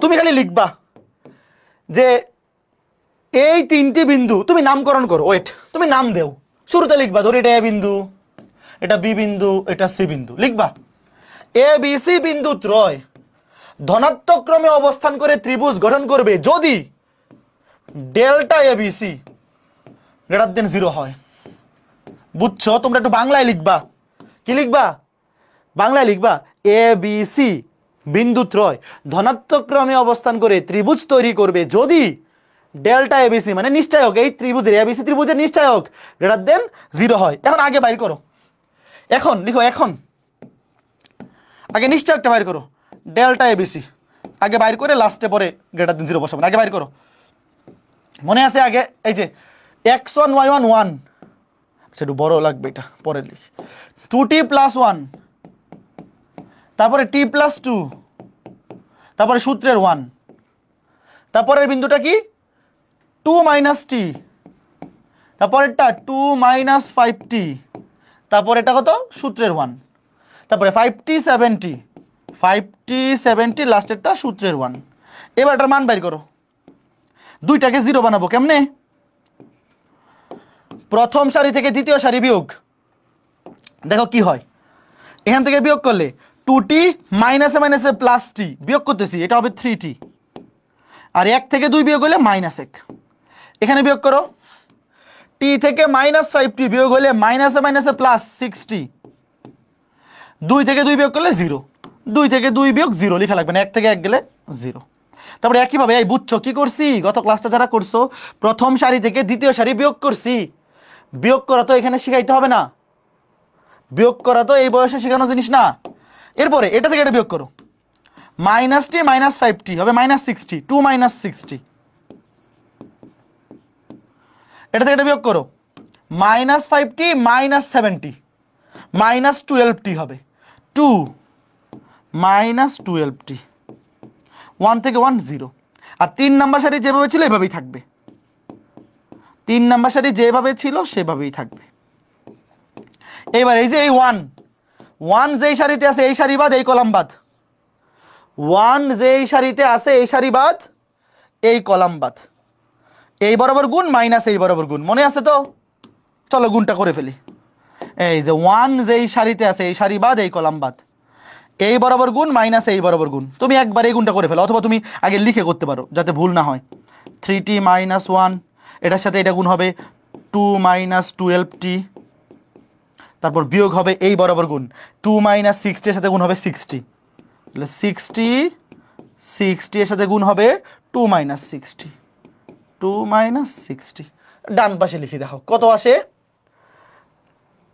তুমি খালি লিখবা যে এই তিনটি বিন্দু, তুমি নামকরণ করো। ওয়েট, তুমি নাম দেও, শুরুতে লিখবা, ধরি এটা এ বিন্দু, এটা বি বিন্দু, এটা সি বিন্দু, লিখবা এ বি সি বিন্দু ত্রয় ধনাত্মক ক্রমে অবস্থান করে ত্রিভুজ গঠন করবে যদি delta A B C greater than 0 হয়। বুঝছো? তোমরা একটু বাংলায় লিখবা। কি লিখবা? বাংলায় লিখবা এ বি সি বিন্দু ত্রয় ধনাত্মক ক্রমে অবস্থান করে ত্রিভুজ তৈরি করবে যদি ডেল্টা এবিসি মানে নিশ্চয়ক, এই ত্রিভুজের এবিসি ত্রিভুজের নিশ্চয়ক গ্রেটার দেন 0 হয়। এখন আগে বাইর করো, এখন লিখো, এখন আগে নিশ্চয়কটা বাইর করো, ডেল্টা এবিসি আগে বাইর করে লাস্টে পরে গ্রেটার দেন 0 বসাবেন। আগে বাইর করো, মনে আছে? আগে এই যে x1 y1 1, একটু বড় লাগবে, এটা পরে লিখি, 2t + 1, তারপরে t + 2, তারপরে সূত্রের 1, তারপরের বিন্দুটা কি 2 - t, তারপরেরটা 2 - 5t, তারপর এটা কত সূত্রের 1, তারপরে 5t 7t, 5t 7t, লাস্টেরটা সূত্রের 1। এবার এটার মান বের করো, দুইটাকে 0 বানাবো কেমনে? প্রথম সারি থেকে দ্বিতীয় সারি বিয়োগ, দেখো কি হয়। এখান থেকে বিয়োগ করলে 2t মাইনাসে মাইনাসে প্লাস t বিয়োগ করতেছি, এটা হবে 3t, আর 1 থেকে 2 বিয়োগ হলে -1। এখানে বিয়োগ করো, t থেকে -5t বিয়োগ হলে মাইনাসে মাইনাসে প্লাস 6t, 2 থেকে 2 বিয়োগ করলে 0, 2 থেকে 2 বিয়োগ 0 লেখা লাগবে না, 1 থেকে 1 গেলে 0। তারপরে একইভাবে এই বুঝছো কি করছি? গত ক্লাসটা যারা করছো, প্রথম সারি থেকে দ্বিতীয় সারি বিয়োগ করছি। বিয়োগ করা তো এখানে শিখাইতে হবে না, বিয়োগ করা তো এই বয়সে শেখানো জিনিস না। এরপরে এটা থেকে এটা বিয়োগ করো, -t -5t হবে -60, 2 - 60, এটা থেকে এটা বিয়োগ করো, -5t -7t -12t হবে, 2 -12t, 1 থেকে 1 0। আর 3 নাম্বার সারি যেভাবে ছিল এভাবেই থাকবে, 3 নাম্বার সারি যেভাবে ছিল সেভাবেই থাকবে। এবার এই যে এই 1 যেই সারিতে আছে এই সারি বাদ এই কলাম বাদ, 1 যেই সারিতে আছে এই সারি বাদ এই কলাম বাদ, এই বরাবর গুণ মাইনাস এই বরাবর গুণ, মনে আছে তো? চলো গুণটা করে ফেলি। এই যে 1 যেই সারিতে আছে এই সারি বাদ এই কলাম বাদ, এই বরাবর গুণ মাইনাস এই বরাবর গুণ। তুমি একবার এই গুণটা করে ফেলো, অথবা তুমি আগে লিখে করতে পারো যাতে ভুল না হয়। 3t - 1, এটার সাথে এটা গুণ হবে 2 - 12t, তারপর বিয়োগ হবে এই বরাবর গুণ 2 - 60 এর সাথে গুণ হবে 60, তাহলে 60 এর সাথে গুণ হবে 2 - 60, 2 - 60। ডান পাশে লিখে দেখো কত আসে,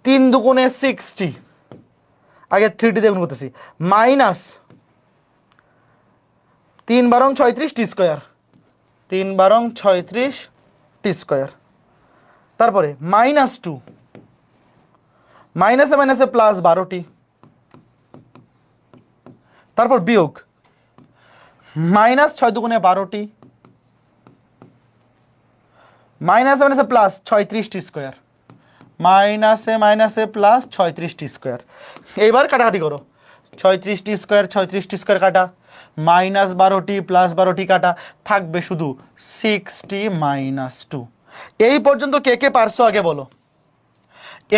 3 দুগুণে 60, আগে 3t দিয়ে গুণ করতেছি, minus 3 বারং 36t square, 3 বারং 36t square, তারপরে -2, মাইনাসে মাইনাসে প্লাস 12t, তারপর বিয়োগ -6 দুগুণে 12t, মাইনাসে মাইনাসে প্লাস 36t স্কোয়ার, মাইনাসে মাইনাসে প্লাস 36t স্কোয়ার। এইবার কাটাকাটি করো, 36t স্কোয়ার 36t স্কোয়ার কাটা, -12t প্লাস 12t কাটা, থাকবে শুধু 6t - 2। এই পর্যন্ত কে কে পারছো আগে বলো।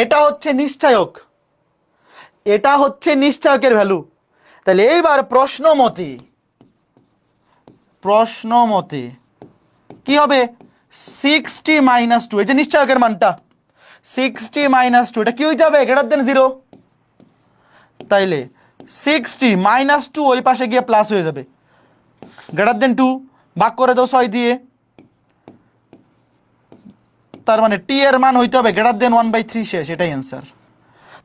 এটা হচ্ছে নিশ্চয়ক, এটা হচ্ছে নিশ্চয়কের ভ্যালু। তাহলে এইবার প্রশ্ন মতে কি হবে, 6t - 2, এই যে নিশ্চয়কের মানটা 6t - 2, এটা কি হইতে হবে, গ্রেটার দেন 0। তাইলে 6t - 2 ওই পাশে গিয়ে প্লাস হয়ে যাবে, গ্রেটার দেন 2 ভাগ করে দাও 6 দিয়ে, তার মানে t এর মান হইতে হবে গ্রেটার দেন 1/3, শেষ, এটাই অ্যান্সার।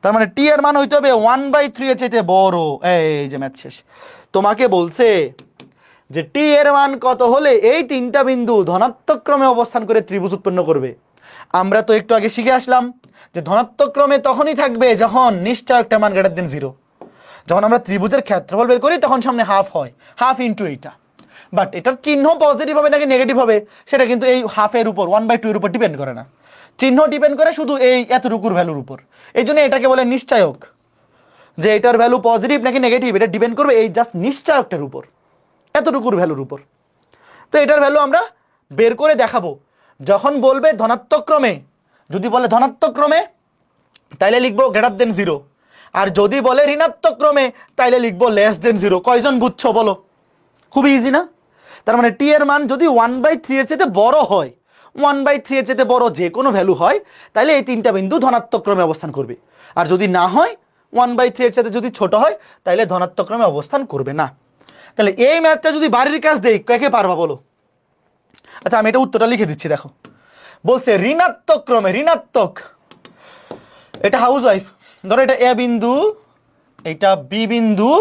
তার মানে t এর মান হইতে হবে 1/3 এর চাইতে বড়। এই যে ম্যাথ শেষ। তোমাকে বলছে যে t এর মান কত হলে এই তিনটা বিন্দু ধনাত্মক ক্রমে অবস্থান করে ত্রিভুজ উৎপন্ন করবে। আমরা তো একটু আগে শিখে আসলাম যে ধনাত্মক ক্রমে তখনই থাকবে যখন নিশ্চয়কটার মান গ্রেটার দেন 0। যখন আমরা ত্রিভুজের ক্ষেত্রফল বের করি তখন সামনে হাফ হয়, হাফ ইন্টু এইটা। বাট এটার চিহ্ন পজিটিভ হবে নাকি নেগেটিভ হবে সেটা কিন্তু এই হাফের উপর 1/2 এর উপর ডিপেন্ড করে না, চিহ্ন ডিপেন্ড করে শুধু এই এতটুকুর ভ্যালুর উপর। এই জন্য এটাকে বলে নিশ্চয়ক, যে এটার ভ্যালু পজিটিভ নাকি নেগেটিভ এটা ডিপেন্ড করবে এই জাস্ট নিশ্চয়কটার উপর, এতটুকুর ভ্যালুর উপর। তো এটার ভ্যালু আমরা বের করে দেখাবো যখন বলবে ধনাত্মক ক্রমে। যদি বলে ধনাত্মক ক্রমে তাইলে লিখবো গ্রেটার দেন 0, আর যদি বলে ঋণাত্মক ক্রমে তাইলে লিখবো লেস দেন 0। কয়জন বুঝছো বলো? খুবই ইজি না? তার মানে টি এর মান যদি 1/3 এর চাইতে বড় হয়, 1/3 এর চাইতে বড় যে কোনো ভ্যালু হয়, তাহলে এই তিনটা বিন্দু ধনাত্মক ক্রমে অবস্থান করবে। আর যদি না হয়, 1/3 এর চাইতে যদি ছোট হয়, তাহলে ধনাত্মক ক্রমে অবস্থান করবে না। তাহলে এই ম্যাথটা যদি বাড়ির কাজ দেই কে কে পারবা বলো? আচ্ছা আমি এটা উত্তরটা লিখে দিচ্ছি, দেখো বলছে ঋণাত্মক ক্রমে, ঋণাত্মক, এটা হাউস ওয়াইফ, ধরো এটা এ বিন্দু, এটা বি বিন্দু,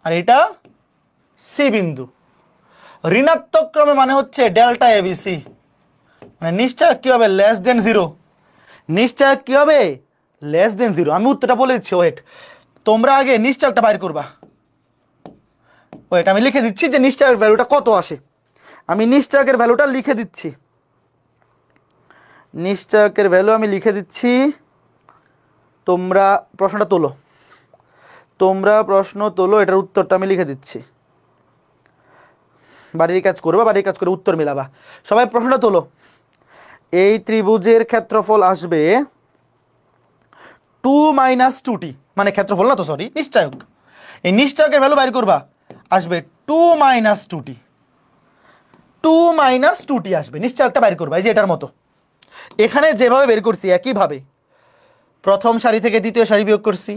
আর এটা সি বিন্দু। ঋণাত্মক ক্রমে মানে হচ্ছে ডেল্টা এবিসি, মানে নিশ্চয় কি হবে, লেস দেন 0। নিশ্চয় কি হবে, লেস দেন 0। আমি উত্তরটা বলে দিচ্ছি, ওয়েট, তোমরা আগে নিশ্চয়টা বাইর করবা। ওয়েট আমি লিখে দিচ্ছি যে নিশ্চয়ের ভ্যালুটা কত আসে। আমি নিশ্চয়কের ভ্যালুটা লিখে দিচ্ছি, নিশ্চয়কের ভ্যালু আমি লিখে দিচ্ছি। তোমরা প্রশ্নটা তোলো, তোমরা প্রশ্ন তোলো, এটার উত্তরটা আমি লিখে দিচ্ছি। বাড়ির কাজ করবা, বাড়ির কাজ করে উত্তর মিলাবা। সবাই প্রশ্নটা তোলো। এই ত্রিভুজের ক্ষেত্রফল আসবে 2 - 2t, মানে ক্ষেত্রফল না তো, সরি, নিশ্চয়ক। এই নিশ্চয়কের ভ্যালু বাইর করবা, আসবে 2 - 2t, 2 - 2t আসবে। নিশ্চয়কটা বাইর করবা এই যে এটার মতো। এখানে যেভাবে বের করছি একইভাবে প্রথম সারি থেকে দ্বিতীয় সারি বিয়োগ করছি,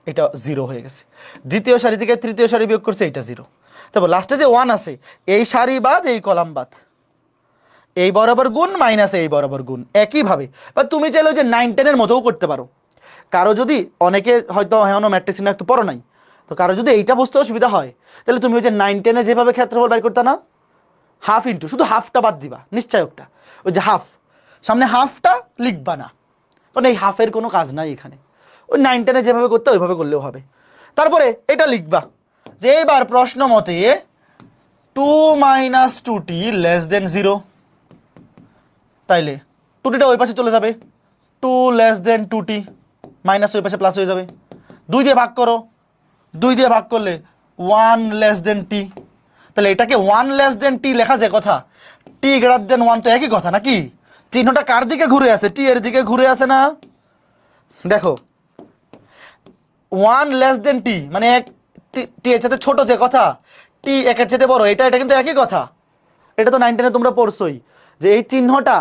এটা 0 হয়ে গেছে। দ্বিতীয় সারি থেকে তৃতীয় সারি বিয়োগ করছে, এটা 0। তারপর লাস্টে যে 1 আছে, এই সারি বাদ এই কলাম বাদ, এই বরাবর গুণ মাইনাস এই বরাবর গুণ, একইভাবে। বা তুমি চাইলে যে 9, 10 এর মতোও করতে পারো। কারো যদি, অনেকে হয়তো এখনো ম্যাট্রিক্স একটু পড়ো নাই, তো কারো যদি এইটা বুঝতে অসুবিধা হয় তাহলে তুমি ওই যে 9, 10 এ যেভাবে ক্ষেত্রফল বের করতে না, হাফ ইন্টু, শুধু হাফটা বাদ দিবা, নিশ্চয়কটা, ওই যে হাফ, সামনে হাফটা লিখবা না, কারণ এই হাফের কোনো কাজ নাই এখানে। ওই 9 10-এ যেভাবে করতে ওইভাবে করলেও হবে। তারপরে এটা লিখবা যে এবার প্রশ্ন মতে 2 - 2t < 0, তাইলে 2tটা ওই পাশে চলে যাবে, 2 < 2t, মাইনাস ওই পাশে প্লাস হয়ে যাবে। 2 দিয়ে ভাগ করো, 2 দিয়ে ভাগ করলে 1 < t, তাহলে এটাকে 1 < t লেখা যায় কথা, t > 1 তো একই কথা নাকি? চিহ্নটা কার দিকে ঘুরে আছে? টি এর দিকে ঘুরে আছে না? দেখো 1 < t মানে টি এর সাথে ছোট যে কথা, টি একের সাথে বড়, এটা কিন্তু একই কথা। এটা তো 9 10-এ তোমরা পড়ছোই যে এই চিহ্নটা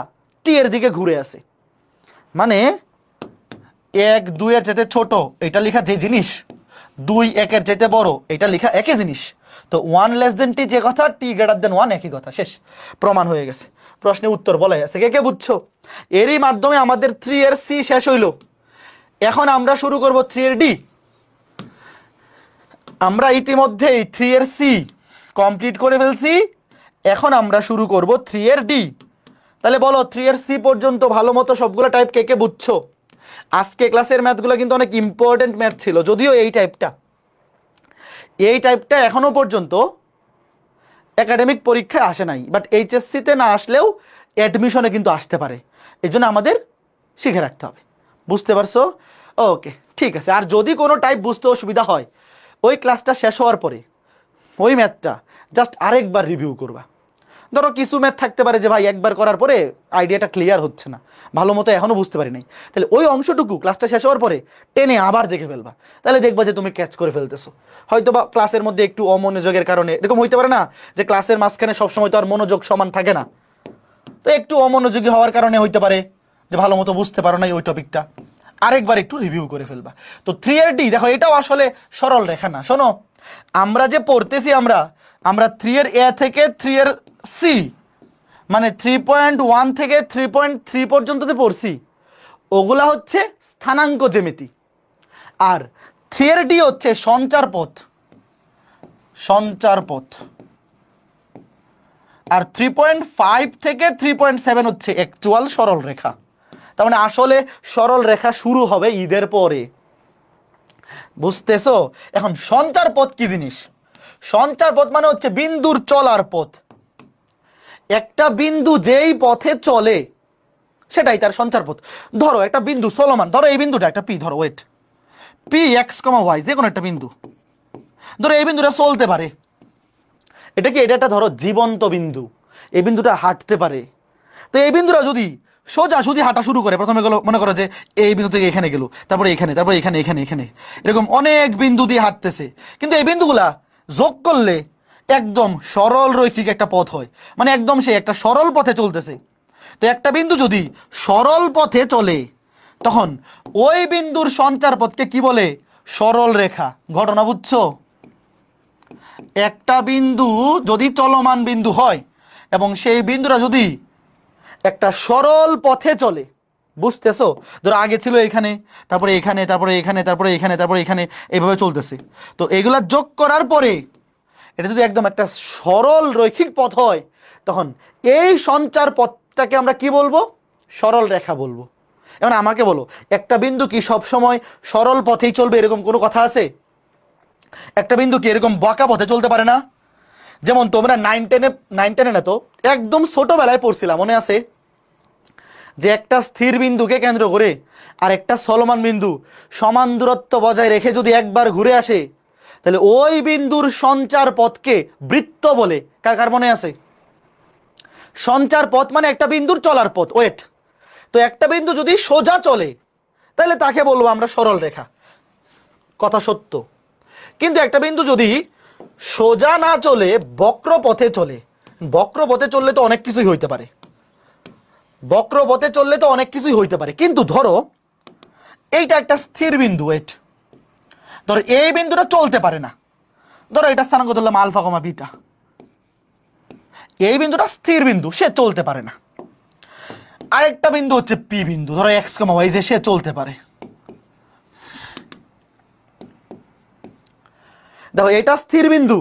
টি এর দিকে ঘুরে আছে, মানে 1 2 এর চাইতে ছোট এটা লেখা যে জিনিস, 2 1 এর চাইতে বড় এটা লেখা একই জিনিস। তো 1 < t যে কথা, t > 1 একই কথা, শেষ, প্রমাণ হয়ে গেছে। প্রশ্নে উত্তর বলাই আছে, কে কে বুঝছো? এরই মাধ্যমে আমাদের 3 এর c শেষ হইল। এখন আমরা শুরু করব 3 এর d। আমরা ইতিমধ্যেই 3 এর c কমপ্লিট করে ফেলছি, এখন আমরা শুরু করব 3 এর d। তাহলে বলো 3 এর c পর্যন্ত ভালো মতো সবগুলো টাইপ কে কে বুঝছো? আজকে ক্লাসের ম্যাথগুলো কিন্তু অনেক ইম্পর্টেন্ট ম্যাথ ছিল, যদিও এই টাইপটা এখনো পর্যন্ত একাডেমিক পরীক্ষায় আসে নাই, বাট এইচএসসিতে না আসলেও অ্যাডমিশনে কিন্তু আসতে পারে, এই জন্য আমাদের শিখে রাখতে হবে। বুঝতে পারছো? ওকে, ঠিক আছে। আর যদি কোনো টাইপ বুঝতে অসুবিধা হয়, ওই ক্লাসটা শেষ হওয়ার পরে ওই ম্যাথটা জাস্ট আরেকবার রিভিউ করবা। ধরো কিছু ম্যাথ থাকতে পারে যে ভাই একবার করার পরে আইডিয়াটা ক্লিয়ার হচ্ছে না, ভালো মতো এখনো বুঝতে পারি নাই, তাহলে ওই অংশটুকু ক্লাসটা শেষ হওয়ার পরে টেনে আবার দেখে ফেলবা, তাহলে দেখবা যে তুমি ক্যাচ করে ফেলতেছো। হয়তো বা ক্লাসের মধ্যে একটু অমনোযোগের কারণে এরকম হইতে পারে না যে ক্লাসের মাঝখানে সবসময় তো আর মনোযোগ সমান থাকে না, তো একটু অমনোযোগী হওয়ার কারণে হইতে পারে যে ভালো মতো বুঝতে পারো না ওই টপিকটা, আরেকবার একটু রিভিউ করে ফেলবা। তো 3 এর ডি দেখো, এটাও আসলে সরল রেখা না। শোনো, আমরা যে পড়তেছি আমরা 3 এর এ থেকে 3 এর সি মানে 3.1 থেকে 3.3 পর্যন্ত যে পড়ছি ওগুলা হচ্ছে স্থানাঙ্ক জ্যামিতি, আর 3 এর ডি হচ্ছে সঞ্চার পথ, আর 3.5 থেকে 3.7 হচ্ছে অ্যাকচুয়াল সরল রেখা। তার মানে আসলে সরল রেখা শুরু হবে ঈদের পরে। বুঝতেছো? এখন সঞ্চার পথ কি জিনিস? সঞ্চার পথ মানে হচ্ছে বিন্দুর চলার পথ। একটা বিন্দু যেই পথে চলে সেটাই তার সঞ্চার পথ। ধরো একটা বিন্দু চলমান, ধরো এই বিন্দুটা একটা পি, ধরো ওয়েট পি এক্স কমা ওয়াই, যে কোনো একটা বিন্দু, ধরো এই বিন্দুটা চলতে পারে, এটা একটা ধরো জীবন্ত বিন্দু, এই বিন্দুটা হাঁটতে পারে। তো এই বিন্দুটা যদি সোজা সুজি হাঁটা শুরু করে, প্রথমে গেলো মনে করো যে এই বিন্দু থেকে এখানে গেল, তারপরে এখানে, তারপরে এখানে, এরকম অনেক বিন্দু দিয়ে হাঁটতেছে, কিন্তু এই বিন্দুগুলা যোগ করলে একদম সরল রৈখিক একটা পথ হয়, মানে একদম সে একটা সরল পথে চলতেছে। তো একটা বিন্দু যদি সরল পথে চলে তখন ওই বিন্দুর সঞ্চার পথকে কি বলে? সরল রেখা। ঘটনা বুঝছো? একটা বিন্দু যদি চলমান বিন্দু হয় এবং সেই বিন্দুটা যদি একটা সরল পথে চলে, বুঝতেছো? ধরো আগে ছিল এখানে, তারপরে এখানে, তারপরে এখানে, তারপরে এখানে, তারপরে এখানে, এইভাবে চলতেছে। তো এগুলা যোগ করার পরে এটা যদি একদম একটা সরল রৈখিক পথ হয় তখন এই সঞ্চার পথটাকে আমরা কি বলবো? সরল রেখা বলবো। এখন আমাকে বলো, একটা বিন্দু কি সব সময় সরল পথেই চলবে এরকম কোনো কথা আছে? একটা বিন্দু কি এরকম বাঁকা পথে চলতে পারে না? যেমন তোমরা 9 10-এ না তো একদম ছোটবেলায় পড়ছিলাম, মনে আছে যে একটা স্থির বিন্দুকে কেন্দ্র করে আর একটা চলমান বিন্দু সমান দূরত্ব বজায় রেখে যদি একবার ঘুরে আসে তাহলে ওই বিন্দুর সঞ্চার পথকে বৃত্ত বলে। কার কার মনে আছে? সঞ্চার পথ মানে একটা বিন্দুর চলার পথ, ওয়েট। তো একটা বিন্দু যদি সোজা চলে তাহলে তাকে বলবো আমরা সরল রেখা, কথা সত্য। কিন্তু একটা বিন্দু যদি সোজা না চলে বক্র পথে চলে, বক্র পথে চললে তো অনেক কিছুই হইতে পারে, কিন্তু ধরো এইটা একটা স্থির বিন্দু, ওয়েট, ধরো এই বিন্দুটা চলতে পারে না, ধরো এটা স্থানাঙ্ক ধরলাম আলফা কমা বিটা, এই বিন্দুটা স্থির বিন্দু, সে চলতে পারে না। আরেকটা বিন্দু হচ্ছে পি বিন্দু, ধরো এক্স কমা ওয়াই, যে সে চলতে পারে। দেখো এটা স্থির বিন্দু,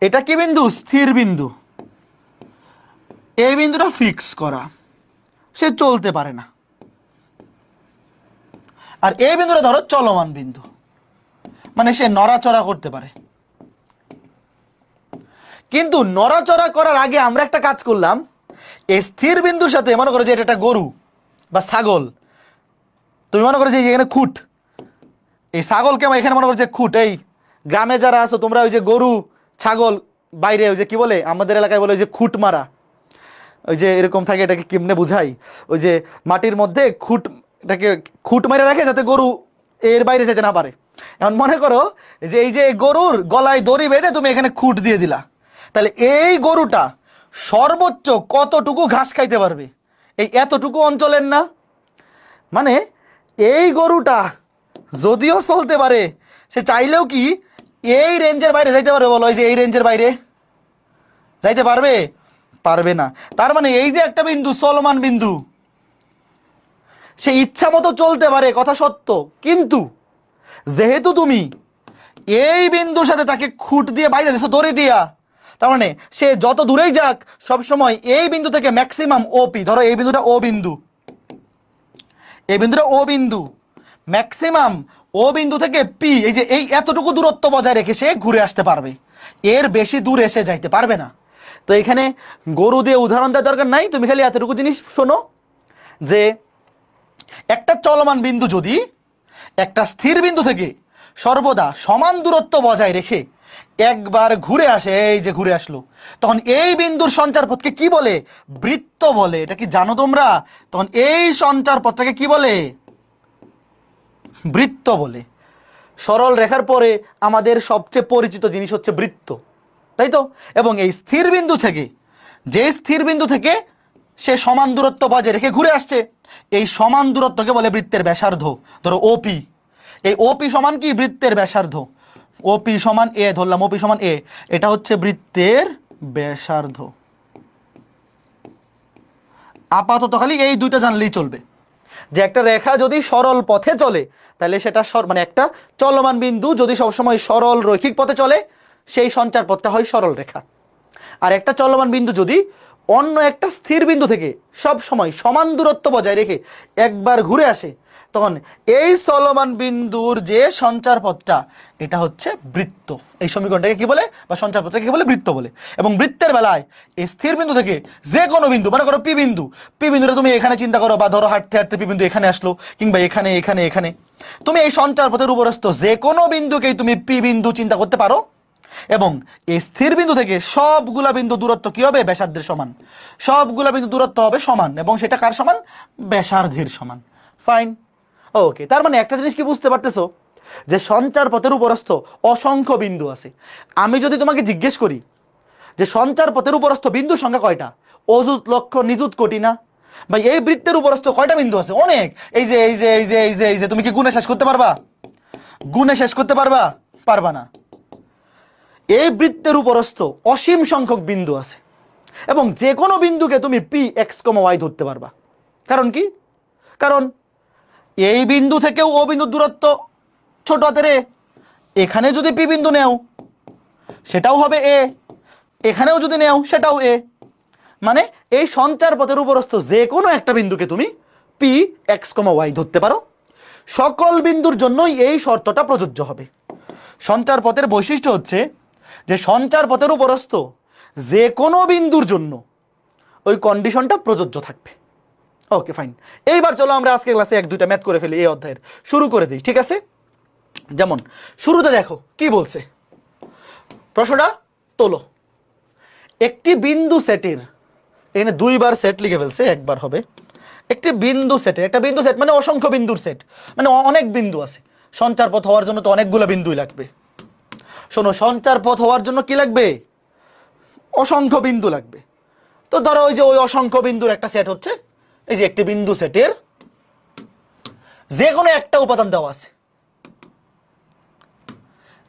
এটা কি বিন্দু? স্থির বিন্দু। এই বিন্দুটা ফিক্স করা, সে চলতে পারে না। আর এই বিন্দুটা ধরো চলমান বিন্দু, মানে সে নড়াচড়া করতে পারে। কিন্তু নড়াচড়া করার আগে আমরা একটা কাজ করলাম, এই স্থির বিন্দুর সাথে মনে করো যে এটা একটা গরু বা ছাগল, তুমি মনে করো যে এখানে খুঁট, এই ছাগলকে এখানে মনে করো যে খুঁট। এই গ্রামে যারা আছো তোমরা ওই যে গরু ছাগল বাইরে ওই যে কি বলে, আমাদের এলাকায় বলে ওই যে খুঁট মারা, ওই যে এরকম থাকে, এটাকে কেমনে বুঝাই, ওই যে মাটির মধ্যে খুঁট, এটাকে খুঁট মেরে রাখে যাতে গরু এর বাইরে যেতে না পারে। এখন মনে করো যে এই যে গরুর গলায় দড়ি বেঁধে তুমি এখানে খুঁট দিয়ে দিলা, তাহলে এই গরুটা সর্বোচ্চ কতটুকু ঘাস খাইতে পারবে? এই এতটুকু অঞ্চলের না, মানে এই গরুটা যদিও চলতে পারে, সে চাইলেও কি এই রেঞ্জের বাইরে যাইতে পারবে? বলো, এই যে এই রেঞ্জের বাইরে যাইতে পারবে? পারবে না। তার মানে এই যে একটা বিন্দু চলমান বিন্দু, সে ইচ্ছা মতো চলতে পারে, কথা সত্য, কিন্তু যেহেতু তুমি এই বিন্দুর সাথে তাকে খুঁট দিয়ে বাইরে দিছো দড়ি দিয়া, তার মানে সে যত দূরেই যাক সবসময় এই বিন্দু থেকে ম্যাক্সিমাম ওপি, ধরো এই বিন্দুটা ও বিন্দু, এই বিন্দুটা ও বিন্দু, ম্যাক্সিমাম ও বিন্দু থেকে পি, এই যে এই এতটুকু দূরত্ব বজায় রেখে সে ঘুরে আসতে পারবে, এর বেশি দূরে এসে যাইতে পারবে না। তো এখানে গরু দিয়ে উদাহরণ দেওয়ার দরকার নাই, তুমি খালি এতটুকু জিনিস শোনো যে একটা চলমান বিন্দু যদি একটা স্থির বিন্দু থেকে সর্বদা সমান দূরত্ব বজায় রেখে একবার ঘুরে আসে, এই যে ঘুরে আসলো, তখন এই বিন্দুর সঞ্চার পথকে কি বলে? বৃত্ত বলে। এটা কি জানো তোমরা? তখন এই সঞ্চার পথটাকে কি বলে? বৃত্ত বলে। সরল রেখার পরে আমাদের সবচেয়ে পরিচিত জিনিস হচ্ছে বৃত্ত, তাই তো? এবং এই স্থির বিন্দু থেকে, যে স্থির বিন্দু থেকে সে সমান দূরত্ব বজায় রেখে ঘুরে আসছে, এই সমান দূরত্বকে বলে বৃত্তের ব্যাসার্ধ। ধরো ওপি, এই ওপি সমান কি? বৃত্তের ব্যাসার্ধ। ওপি সমান এ, ধরলাম ওপি সমান এ, এটা হচ্ছে বৃত্তের ব্যাসার্ধ। আপাতত খালি এই দুইটা জানলেই চলবে, যে একটা রেখা যদি সরল পথে চলে তাহলে সেটা মানে একটা চলমান বিন্দু যদি সবসময় সরল রৈখিক পথে চলে সেই সঞ্চার পথটা হয় সরল রেখা। আর একটা চলমান বিন্দু যদি অন্য একটা স্থির বিন্দু থেকে সব সময় সমান দূরত্ব বজায় রেখে একবার ঘুরে আসে, তখন এই চলমান বিন্দুর যে সঞ্চার পথটা এটা হচ্ছে বৃত্ত। এই সমীকরণটাকে কি বলে, বা সঞ্চার পথটাকে কি বলে? বৃত্ত বলে। এবং বৃত্তের বেলায় এই স্থির বিন্দু থেকে যে কোনো বিন্দু, মনে করো পি বিন্দু, পি বিন্দুটা তুমি এখানে চিন্তা করো, বা ধরো হাঁটতে হাঁটতে পি বিন্দু এখানে আসলো, কিংবা এখানে এখানে এখানে, তুমি এই সঞ্চার পথের উপরস্থ যে কোনো বিন্দুকেই তুমি পি বিন্দু চিন্তা করতে পারো। এবং এই স্থির বিন্দু থেকে সবগুলা বিন্দু দূরত্ব কি হবে? ব্যাসার্ধের সমান। সবগুলা বিন্দু দূরত্ব হবে সমান, এবং সেটা কার সমান? ব্যাসার্ধের সমান। ফাইন, ওকে। তার মানে একটা জিনিস কি বুঝতে পারতেছো, যে সঞ্চার পথের উপরস্থ অসংখ্য বিন্দু আছে। আমি যদি তোমাকে জিজ্ঞেস করি যে সঞ্চার পথের উপরস্থ বিন্দুর সংখ্যা কয়টা, অযুত লক্ষ নিযুত কোটি না ভাই? এই বৃত্তের উপরস্থ কয়টা বিন্দু আছে? অনেক। এই যে এই যে এই যে এই যে এই যে, তুমি কি গুণে শেষ করতে পারবা? গুণে শেষ করতে পারবা? পারবা না। এই বৃত্তের উপরস্থ অসীম সংখ্যক বিন্দু আছে, এবং যে কোনো বিন্দুকে তুমি পি এক্স কমা ওয়াই ধরতে পারবা। কারণ কি? কারণ এই বিন্দু থেকেও ও বিন্দুর দূরত্ব ছোট হাতের এ, এখানে যদি পি বিন্দু নেও সেটাও হবে এ, এখানেও যদি নেও সেটাও এ। মানে এই সঞ্চার পথের উপরস্থ যে কোনো একটা বিন্দুকে তুমি পি এক্স কমা ওয়াই ধরতে পারো। সকল বিন্দুর জন্যই এই শর্তটা প্রযোজ্য হবে। সঞ্চার পথের বৈশিষ্ট্য হচ্ছে যে সঞ্চার পথের উপরস্থ যে কোনো বিন্দুর জন্য ওই কন্ডিশনটা প্রযোজ্য থাকবে। ওকে ফাইন, এইবার চলো আমরা আজকে ক্লাসে এক দুইটা ম্যাথ করে ফেলি, এই অধ্যায়ের শুরু করে দিই, ঠিক আছে? যেমন শুরুতে দেখো কি বলছে, প্রশ্নটা তোলো। একটি বিন্দু সেটের, এখানে দুইবার সেট লিখে ফেলছে, একবার হবে। একটি বিন্দু সেটের, একটা বিন্দু সেট মানে অসংখ্য বিন্দুর সেট, মানে অনেক বিন্দু আছে। সঞ্চার পথ হওয়ার জন্য তো অনেকগুলো বিন্দুই লাগবে। শোনো, সঞ্চার পথ হওয়ার জন্য কি লাগবে? অসংখ্য বিন্দু লাগবে। তো ধরো ওই যে ওই অসংখ্য বিন্দুর একটা সেট হচ্ছে, এই যে একটি বিন্দু সেটের যে কোনো একটা উপাদান দেওয়া আছে,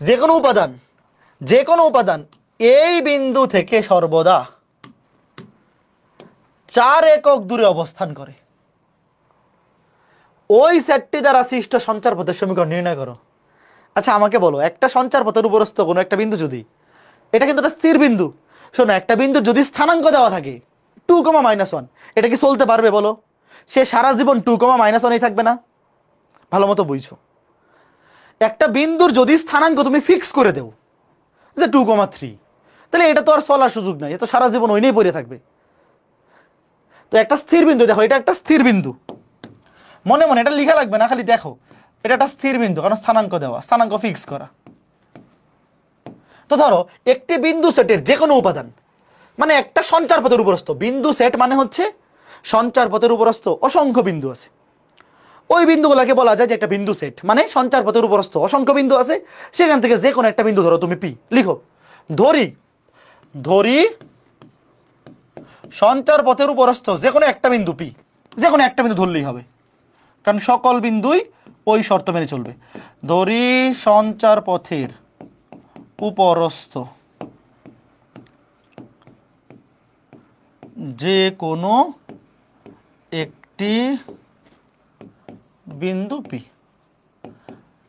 যে কোনো উপাদান এই বিন্দু থেকে সর্বদা 4 একক দূরে অবস্থান করে। ওই সেটটি দ্বারা সৃষ্ট সঞ্চার পথের সমীকরণ নির্ণয় করো। আচ্ছা আমাকে বলো, একটা সঞ্চার পথের উপরস্থ কোনো একটা বিন্দু যদি, এটা কিন্তু একটা স্থির বিন্দু, শোনো, একটা বিন্দুর যদি স্থানাঙ্ক দেওয়া থাকে 2, এটা কি চলতে পারবে বলো? সে সারা জীবন 2, থাকবে না? ভালো মতো বুঝছো। একটা বিন্দুর যদি স্থানাঙ্ক তুমি ফিক্স করে দেও যে 2,3, তাহলে এটা তো আর চলার সুযোগ নাই, এটা সারা জীবন ওই নিয়েই পড়ে থাকবে। তো একটা স্থির বিন্দু, দেখো এটা একটা স্থির বিন্দু, মনে মনে এটা লেখা লাগবে না, খালি দেখো এটা একটা স্থির বিন্দু, কারণ স্থানাঙ্ক দেওয়া, স্থানাঙ্ক ফিক্স করা। তো ধরো একটি বিন্দু সেটের যে কোনো উপাদান, মানে একটা সঞ্চার পথের উপরস্থ বিন্দু সেট, মানে হচ্ছে সঞ্চার পথের উপরস্থ অসংখ্য বিন্দু আছে, ওই বিন্দুগুলোকে বলা যায় যে একটা বিন্দু সেট। মানে সঞ্চার পথের উপরস্থ অসংখ্য বিন্দু আছে, সেখান থেকে যে কোনো একটা বিন্দু ধরো তুমি পি লিখো। ধরি সঞ্চার পথের উপরস্থ যে কোনো একটা বিন্দু পি, যে কোনো একটা বিন্দু ধরলেই হবে, কারণ সকল বিন্দুই ওই শর্ত মেনে চলবে। ধরি সঞ্চার পথের উপরস্থ যে কোনো একটি বিন্দু পি,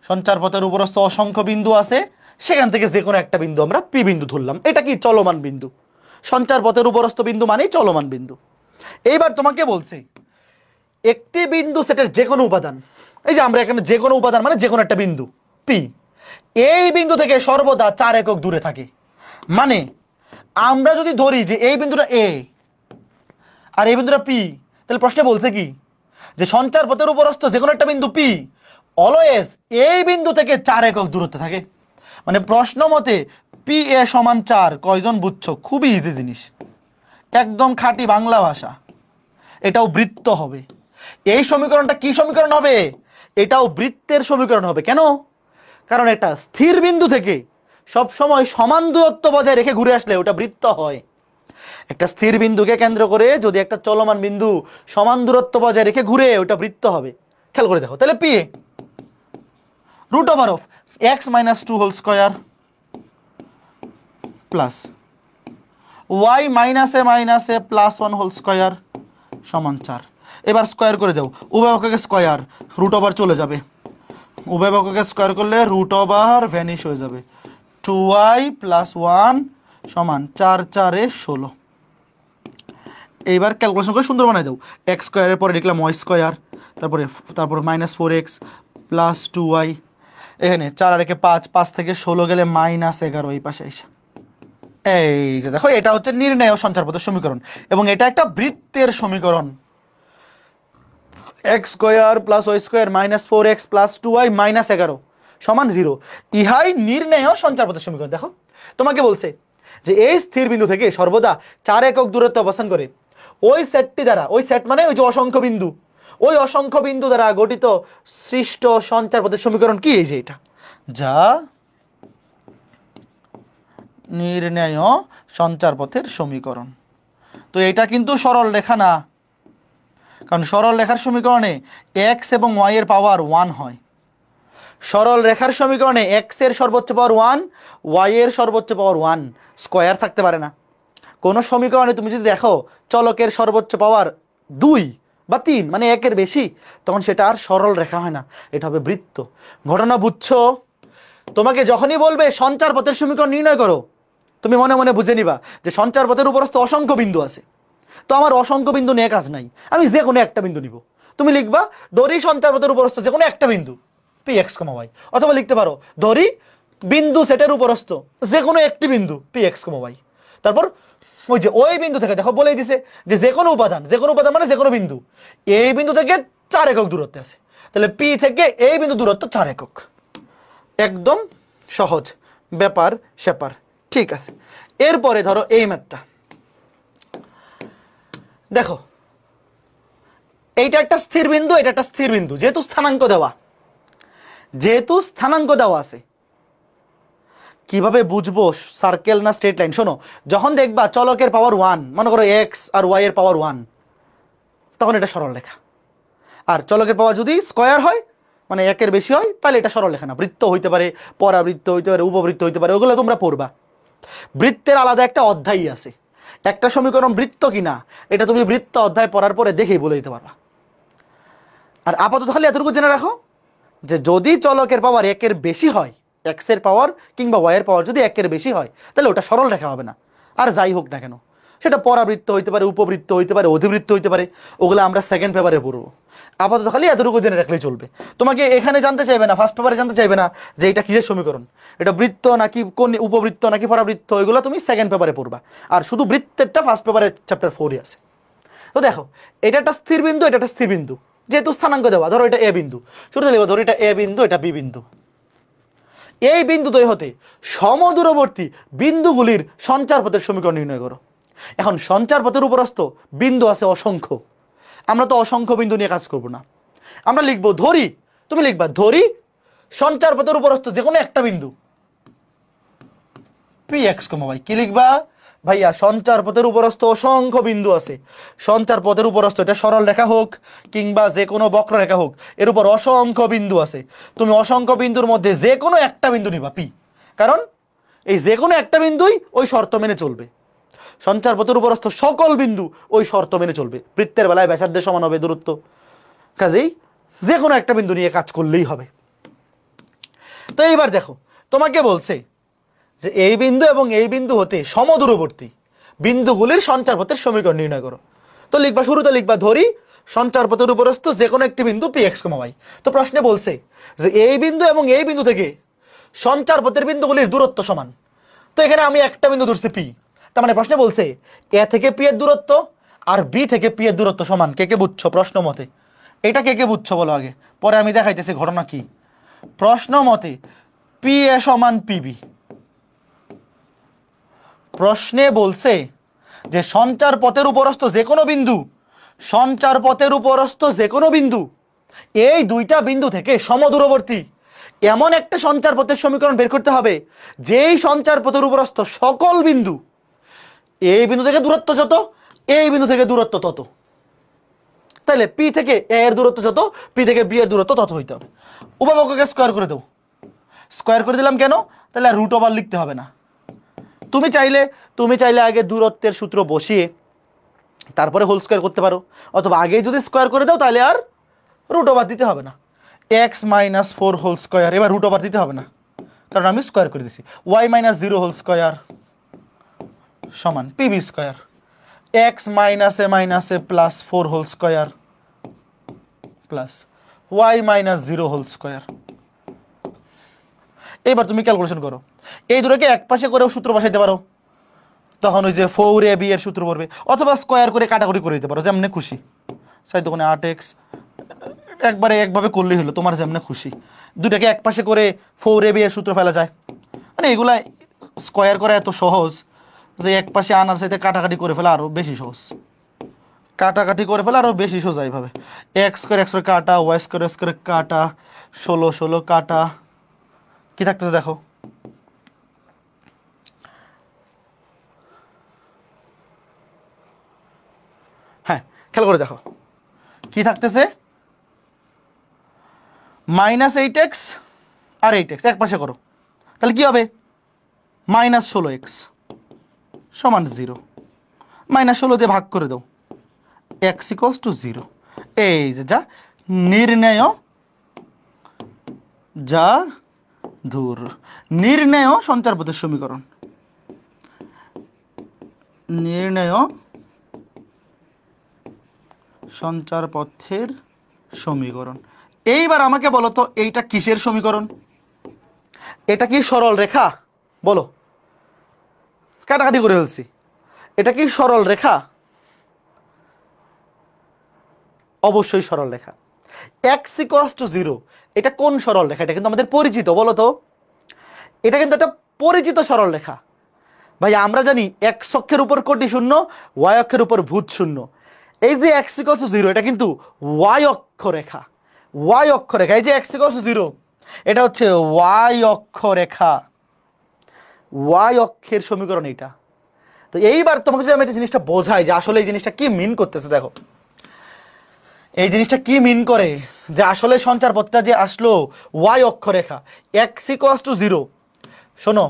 সঞ্চার পথের উপরস্থ অসংখ্য বিন্দু আছে, সেখান থেকে যে কোনো একটা বিন্দু আমরা পি বিন্দু ধরলাম। এটা কি চলমান বিন্দু, সঞ্চার পথের উপরস্থ বিন্দু মানেই চলমান বিন্দু। এইবার তোমাকে বলছে একটি বিন্দু সেটের যে কোনো উপাদান, এই যে আমরা এখানে যে কোনো উপাদান মানে যে কোনো একটা বিন্দু পি, এই বিন্দু থেকে সর্বদা 4 একক দূরে থাকে। মানে আমরা যদি ধরি যে এই বিন্দুটা এ আর এই বিন্দুটা পি, তাহলে প্রশ্নে বলছে কি যে সঞ্চার পথের উপরস্থ যে কোনো একটা বিন্দু পি অলওয়েজ এই বিন্দু থেকে 4 একক দূরত্বে থাকে। মানে প্রশ্ন মতে পি এ সমান 4 কয়জন বুঝছো? খুবই ইজি জিনিস, একদম খাঁটি বাংলা ভাষা। এটাও বৃত্ত হবে। এই সমীকরণটা কি সমীকরণ হবে? এটাও বৃত্তের সমীকরণ হবে। কেন? কারণ এটা স্থির বিন্দু থেকে সব সময় সমান দূরত্ব বজায় রেখে ঘুরে আসলে ওটা বৃত্ত হয়। একটা স্থির বিন্দুকে কেন্দ্র করে যদি একটা চলমান বিন্দু সমান দূরত্ব বজায় রেখে ঘুরে, ওটা বৃত্ত হবে। খেয়াল করে দেখো, তাহলে P A √of x - 2 whole square plus y - a plus 1 whole square সমান 4। এবার স্কয়ার করে দাও, উভয় পক্ষকে স্কয়ার, √ওভার চলে যাবে, উভয় পক্ষকে স্কয়ার করলে √ওভার ভ্যানিশ হয়ে যাবে। 2y + 1 সমান 4 4 এ 16। এইবার ক্যালকুলেশন করে সুন্দর বানাই দাও। এক্স স্কোয়ারের পরে লিখলাম ওয়াই স্কোয়ার, তারপরে -4x প্লাস 2y, এখানে 4 আর 1 5, 5 থেকে 16 গেলে -11 এই পাশে এসে। এই যে দেখো, এটা হচ্ছে নির্ণেয় সঞ্চার পথের সমীকরণ এবং এটা একটা বৃত্তের সমীকরণ। x square plus Y square -4x plus 2y -11 সমান 0, ইহাই নির্ণেয় সঞ্চার পথের সমীকরণ। দেখো তোমাকে বলছে যে এই স্থির বিন্দু থেকে সর্বদা 4 একক দূরত্বে অবস্থান করে ওই সেটটি দ্বারা, ওই সেট মানে ওই যে অসংখ্য বিন্দু, ওই অসংখ্য বিন্দু দ্বারা গঠিত সৃষ্ট সঞ্চার পথের সমীকরণ কি? এই যে এটা, যা নির্ণেয় সঞ্চার পথের সমীকরণ। তো এটা কিন্তু সরল রেখা না, কারণ সরল রেখার সমীকরণে x এবং y এর পাওয়ার 1 হয়। সরল রেখার সমীকরণে x এর সর্বোচ্চ পাওয়ার 1, y এর সর্বোচ্চ পাওয়ার 1, স্কয়ার থাকতে পারে না। কোন সমীকরণে তুমি যদি দেখো চলকের সর্বোচ্চ পাওয়ার 2 বা 3 মানে 1 এর বেশি, তখন সেটা আর সরল রেখা হয় না, এটা হবে বৃত্ত। ঘটনা বুঝছো? তোমাকে যখনই বলবে সঞ্চার পথের সমীকরণ নির্ণয় করো, তুমি মনে মনে বুঝে নিবা যে সঞ্চার পথের উপরস্থ অসংখ্য বিন্দু আছে, তো আমার অসংখ্য বিন্দু নিয়ে কাজ নাই, আমি যে কোনো একটা বিন্দু নিব। তুমি লিখবা ধরি সঞ্চার পথের উপরস্থ যে কোনো একটা বিন্দু px, y, অথবা লিখতে পারো ধরি বিন্দু সেটের উপরস্থ যে কোনো একটি বিন্দু px, y। তারপর ওই যে ওই বিন্দু থেকে দেখো বলেই দিছে যে যে কোনো উপাদান, যে কোনো উপাদান মানে যে কোনো বিন্দু এই বিন্দু থেকে 4 একক দূরত্বে আছে, তাহলে পি থেকে এই বিন্দু দূরত্ব 4 একক। একদম সহজ ব্যাপার স্যাপার, ঠিক আছে। এরপরে ধরো এই ম্যাথটা দেখো, এইটা একটা স্থির বিন্দু, এটা একটা স্থির বিন্দু, যেহেতু স্থানাঙ্ক দেওয়া আছে, কিভাবে বুঝবো সার্কেল না স্ট্রেট লাইন? শোনো, যখন দেখবা চলকের পাওয়ার 1, মনে করো x আর y এর পাওয়ার 1, তখন এটা সরল রেখা। আর চলকের পাওয়ার যদি স্কয়ার হয় মানে 1 এর বেশি হয়, তাহলে এটা সরল রেখা না, বৃত্ত হইতে পারে, পরাবৃত্ত হইতে পারে, উপবৃত্ত হইতে পারে, ওগুলো তোমরা পড়বা। বৃত্তের আলাদা একটা অধ্যায় আছে, একটা সমীকরণ বৃত্ত কিনা এটা তুমি বৃত্ত অধ্যায় পড়ার পরে দেখেই বলে দিতে পারবা। আর আপাতত খালি এতটুকু জেনে রাখো যে যদি চলকের পাওয়ার 1 এর বেশি হয়, x এর পাওয়ার কিংবা y এর পাওয়ার যদি 1 এর বেশি হয়, তাহলে ওটা সরল রেখা হবে না। আর যাই হোক না কেন, সেটা পরাবৃত্ত হইতে পারে, উপবৃত্ত হইতে পারে, অধিবৃত্ত হইতে পারে, ওগুলো আমরা সেকেন্ড পেপারে পড়বো। আপাতত খালি এতটুকু জেনে রাখলেই চলবে। তোমাকে এখানে জানতে চাইবে না, ফার্স্ট পেপারে জানতে চাইবে না যে এটা কিসের সমীকরণ, এটা বৃত্ত নাকি কোন উপবৃত্ত নাকি পরাবৃত্ত, ওইগুলো তুমি সেকেন্ড পেপারে পড়বা। আর শুধু বৃত্তেরটা ফার্স্ট পেপারে চ্যাপ্টার 4-এ আছে। তো দেখো, এটা একটা স্থির বিন্দু, এটা একটা স্থির বিন্দু, যেহেতু স্থানাঙ্ক দেওয়া, ধরো এটা এ বিন্দু, শুরুতে লিখবো ধরো এটা এ বিন্দু, এটা বি বিন্দু। এই বিন্দুদ্বয় হতে সমদূরবর্তী বিন্দুগুলির সঞ্চারপথের সমীকরণ নির্ণয় করো। এখন সঞ্চারপথের উপরস্থ বিন্দু আছে অসংখ্য, আমরা তো অসংখ্য বিন্দু নিয়ে কাজ করব না, আমরা লিখবো ধরি, তুমি লিখবা ধরি সঞ্চারপথের উপরস্থ যে কোনো একটা বিন্দু পি এক্স কমা ওয়াই। কি লিখবা ভাইয়া? সঞ্চার পথের উপরস্থ অসংখ্য বিন্দু আছে, সঞ্চার পথের উপরস্থ এটা সরল রেখা হোক কিংবা যে কোনো বক্ররেখা হোক, এর উপর অসংখ্য বিন্দু আছে। তুমি অসংখ্য বিন্দুর মধ্যে যে কোনো একটা বিন্দু নিবা পি, কারণ এই যে কোনো একটা বিন্দুই ওই শর্ত মেনে চলবে। সঞ্চার পথের উপরস্থ সকল বিন্দু ওই শর্ত মেনে চলবে। বৃত্তের বেলায় ব্যাসার্ধের সমান হবে দূরত্ব, কাজেই যে কোনো একটা বিন্দু নিয়ে কাজ করলেই হবে। তো এইবার দেখো, তোমাকে বলছে যে এই বিন্দু এবং এই বিন্দু হতে সমদূরবর্তী বিন্দুগুলির সঞ্চারপথের সমীকরণ নির্ণয় করো। তো লিখবা, শুরুতে লিখবা ধরি সঞ্চারপথের উপরস্থ যে কোনো একটি বিন্দু পি এক্স কমা ওয়াই। তো প্রশ্নে বলছে যে এই বিন্দু এবং এই বিন্দু থেকে সঞ্চারপথের বিন্দুগুলির দূরত্ব সমান। তো এখানে আমি একটা বিন্দু ধরছি পি, তার মানে প্রশ্নে বলছে এ থেকে পি এর দূরত্ব আর বি থেকে পি এর দূরত্ব সমান। কে কে বুঝছো প্রশ্ন মতে? এটা কে কে বুঝছো বলো আগে, পরে আমি দেখাইতেছি ঘটনা কি। প্রশ্ন মতে পি এ সমান পিবি। প্রশ্নে বলছে যে সঞ্চার পথের উপরস্থ যে কোনো বিন্দু, সঞ্চার পথের উপরস্থ যে কোনো বিন্দু, এই দুইটা বিন্দু থেকে সমদূরবর্তী এমন একটা সঞ্চার পথের সমীকরণ বের করতে হবে যেই সঞ্চার পথের উপরস্থ সকল বিন্দু, এই বিন্দু থেকে দূরত্ব যত, এই বিন্দু থেকে দূরত্ব তত। তাহলে পি থেকে এ এর দূরত্ব যত, পি থেকে বি এর দূরত্ব তত হইতে হবে। উভয়পক্ষকে স্কোয়ার করে দেবো। স্কোয়ার করে দিলাম কেন? তাহলে আর রুট ওভার লিখতে হবে না। তুমি চাইলে আগে দূরত্বের সূত্র বসিয়ে তারপরে হোল স্কোয়ার করতে পারো, অথবা আগে যদি স্কোয়ার করে দাও তাহলে আর রুট ওভার দিতে হবে না। এক্স মাইনাস 4 হোল স্কোয়ার, এবার রুট ওভার দিতে হবে না কারণ আমি স্কোয়ার করে দিছি। ওয়াই মাইনাস 0 হোল স্কোয়ার সমান PB square. X minus a plus 4 whole square plus y minus 0 whole square. এবার তুমি ক্যালকুলেশন করো, এই দুটোকে এক পাশে করেও সূত্র বসাইতে পারো, তখন ওই যে 4ab এর সূত্র পড়বে, অথবা স্কোয়ার করে কাটাকুটি করে দিতে পারো যেমনে খুশি। সাই দোকানে 8x একবারে একভাবে করলেই হলো, তোমার যেমনে খুশি। দুটাকে এক পাশে করে 4ab এর সূত্র ফেলা যায়। মানে এগুলা স্কোয়ার করা এত সহজ যে এক পাশে আনার সাথে কাটাকাটি করে ফেলা আরও বেশি সহজ, কাটাকাটি করে ফেলা আরও বেশি সোজা। এইভাবে এক্স করে কাটা, ওয়াই স্কোয়ার কাটা, 16 কাটা, কি থাকতেছে দেখো, হ্যাঁ খেয়াল করে দেখো কি থাকতেছে, -8x আর 8x এক পাশে করো, তাহলে কি হবে -16x সমান 0, -16 দিয়ে ভাগ করে দাও, x = 0। এই যে যা নির্ণয় সঞ্চারপথের সমীকরণ, নির্ণয় সঞ্চারপথের সমীকরণ। এইবার আমাকে বলো তো এইটা কিসের সমীকরণ? এটা কি সরল রেখা? বলো, কাটাকাটি করে ফেলছি, এটা কি সরল রেখা? অবশ্যই সরল রেখা। x = 0 এটা কোন সরল রেখা? এটা কিন্তু আমাদের পরিচিত, বলো তো, এটা কিন্তু একটা পরিচিত সরল রেখা। ভাই আমরা জানি x অক্ষের উপর কোটি শূন্য, y অক্ষের উপর ভূত শূন্য। এই যে x = 0 এটা কিন্তু y অক্ষরেখা, y অক্ষরেখা। এই যে x = 0 এটা হচ্ছে y অক্ষরেখা, y অক্ষের সমীকরণ এটা। তো এইবার তোমাকে যদি আমি একটা জিনিসটা বোঝাই যে আসলে এই জিনিসটা কি মিন করতেছে, দেখো এই জিনিসটা কি মিন করে, যে আসলে সঞ্চারপথটা যে আসলো y অক্ষরেখা, x = 0। শোনো,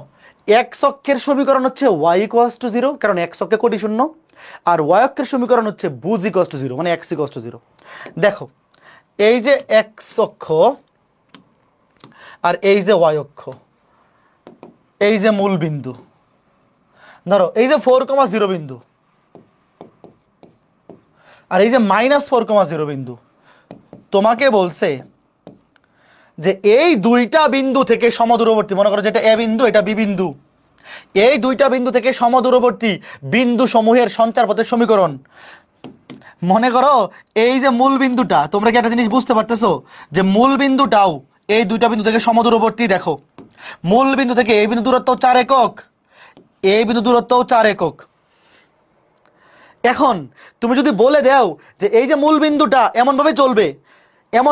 x অক্ষের সমীকরণ হচ্ছে y = 0 কারণ x অক্ষে কোটি শূন্য, আর y অক্ষের সমীকরণ হচ্ছে ভুজ = 0 মানে x = 0। দেখো এই যে x অক্ষ আর এই যে y অক্ষ, এই যে মূল বিন্দু, ধরো এই যে 4,0 বিন্দু, আর এই যে -4,0 বিন্দু, তোমাকে বলছে যে এই দুইটা বিন্দু থেকে সমদূরবর্তী, মনে করো যেটা এ বিন্দু এটা বি বিন্দু, এই দুইটা বিন্দু থেকে সমদূরবর্তী বিন্দু সমূহের সঞ্চার পথের সমীকরণ। মনে করো এই যে মূল বিন্দুটা, তোমরা কি একটা জিনিস বুঝতে পারতেছো যে মূল বিন্দুটাও এই দুইটা বিন্দু থেকে সমদূরবর্তী। দেখো মূল বিন্দু থেকে এই বিন্দু দূরত্ব 4 একক, এই বিন্দু দূরত্ব 4 একক। এখন তুমি যদি বলে দাও যে এই যে মূল বিন্দুটা এমন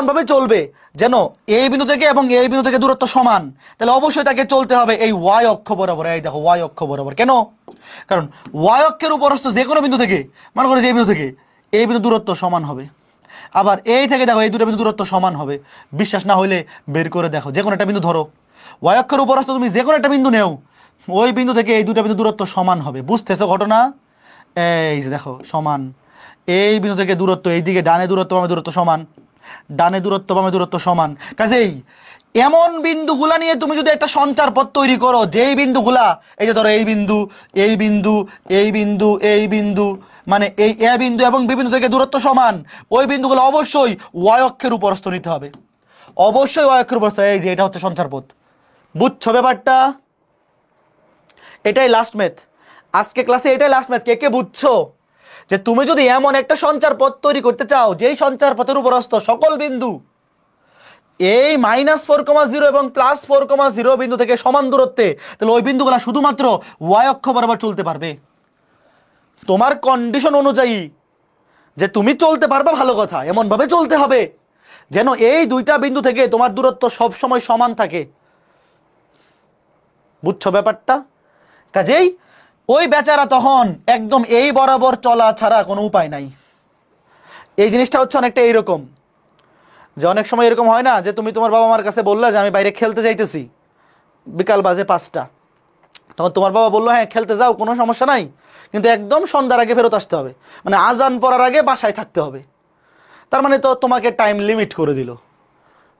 ভাবে চলবে যেন এই বিন্দু থেকে এবং এই বিন্দু থেকে দূরত্ব সমান, তাহলে অবশ্যই তাকে চলতে হবে এই ওয়াই অক্ষ বরাবর। এই দেখো ওয়াই অক্ষ বরাবর, কেন? কারণ ওয়াই অক্ষের উপরস্থ যে কোনো বিন্দু থেকে, মনে করো যে এই বিন্দু থেকে এই বিন্দু দূরত্ব সমান হবে, আবার এই থেকে দেখো এই দুটো বিন্দু দূরত্ব সমান হবে। বিশ্বাস না হইলে বের করে দেখো, যে কোনো একটা বিন্দু ধরো, ওয়াই অক্ষের উপরস্থ তুমি যে কোনো একটা বিন্দু নেও, ওই বিন্দু থেকে এই দুটো বিন্দু দূরত্ব সমান হবে। বুঝতেছো ঘটনা? এই যে দেখো সমান, এই বিন্দু থেকে দূরত্ব এইদিকে ডানে দূরত্ব বামে দূরত্ব সমান, ডানে দূরত্ব বামে দূরত্ব সমান। কাজেই এমন বিন্দুগুলা নিয়ে তুমি যদি একটা সঞ্চার পথ তৈরি করো, যেই বিন্দুগুলা, এই যে ধরো এই বিন্দু, এই বিন্দু, এই বিন্দু, এই বিন্দু, মানে এই এ বিন্দু এবং বি বিন্দু থেকে দূরত্ব সমান, ওই বিন্দুগুলো অবশ্যই ওয়াই অক্ষের উপরস্থ নিতে হবে, অবশ্যই ওয়াই অক্ষের উপরস্থ। এই যে এটা হচ্ছে সঞ্চার পথ। বুঝছো ব্যাপারটা? এটাই লাস্ট ম্যাথ আজকে ক্লাসে, এটাই লাস্ট ম্যাথ। কে কে বুঝছো যে তুমি যদি এমন একটা সঞ্চার পথ তৈরি করতে চাও যেই সঞ্চার পথের উপরস্থ সকল বিন্দু এই -4,0 এবং +4,0 বিন্দু থেকে সমান দূরত্বে, তাহলে ওই বিন্দুগুলো শুধুমাত্র ওয়াই অক্ষ বরাবর চলতে পারবে। তোমার কন্ডিশন অনুযায়ী যে তুমি চলতে পারবে ভালো কথা, এমন ভাবে চলতে হবে যেন এই দুইটা বিন্দু থেকে তোমার দূরত্ব সব সময় সমান থাকে। বুঝছো ব্যাপারটা? কাজেই ওই বেচারা তখন একদম এই বরাবর চলা ছাড়া কোনো উপায় নাই। এই জিনিসটা হচ্ছে অনেকটা এইরকম যে অনেক সময় এরকম হয় না যে তুমি তোমার বাবা মার কাছে বললা যে আমি বাইরে খেলতে যাইতেছি, বিকাল বাজে 5টা, তখন তোমার বাবা বললো হ্যাঁ খেলতে যাও কোনো সমস্যা নাই, কিন্তু একদম সন্ধ্যার আগে ফেরত আসতে হবে, মানে আজান পড়ার আগে বাসায় থাকতে হবে। তার মানে তো তোমাকে টাইম লিমিট করে দিল,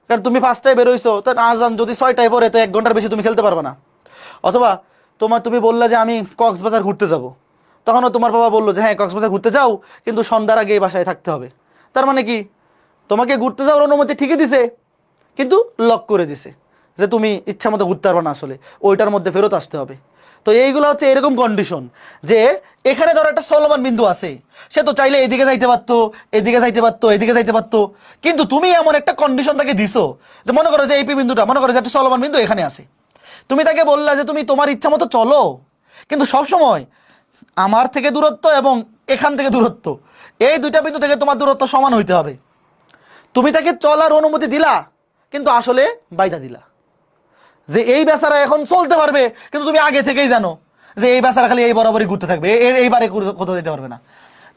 কারণ তুমি 5টায় বেরোইছো, তার আজান যদি 6টায় পড়ে তো 1 ঘন্টার বেশি তুমি খেলতে পারবে না। অথবা তুমি বললা যে আমি কক্সবাজার ঘুরতে যাব, তখনও তোমার বাবা বললো যে হ্যাঁ কক্সবাজার ঘুরতে যাও, কিন্তু সন্ধ্যার আগে বাসায় থাকতে হবে। তার মানে কি তোমাকে ঘুরতে যাওয়ার অনুমতি ঠিকই দিছে, কিন্তু লক করে দিছে যে তুমি ইচ্ছা মতো ঘুরতে পারবে না, আসলে ওইটার মধ্যে ফেরত আসতে হবে। তো এইগুলো হচ্ছে এরকম কন্ডিশন যে এখানে ধরো একটা চলমান বিন্দু আছে, সে তো চাইলে এদিকে যাইতে পারতো, এদিকে যাইতে পারতো, এদিকে যাইতে পারতো, কিন্তু তুমি এমন একটা কন্ডিশন তাকে দিছো যে মনে করো যে এই বিন্দুটা, মনে করো যে একটা চলমান বিন্দু এখানে আছে, তুমি তাকে বললা যে তুমি তোমার ইচ্ছা মতো চলো, কিন্তু সবসময় আমার থেকে দূরত্ব এবং এখান থেকে দূরত্ব, এই দুইটা বিন্দু থেকে তোমার দূরত্ব সমান হইতে হবে। তুমি তাকে চলার অনুমতি দিলা, কিন্তু আসলে বাইধা দিলা যে এই বেচারা এখন চলতে পারবে, কিন্তু তুমি আগে থেকেই জানো যে এই বেচারা খালি এই বরাবরই ঘুরতে থাকবে, এইবারে কোথাও যেতে পারবে না,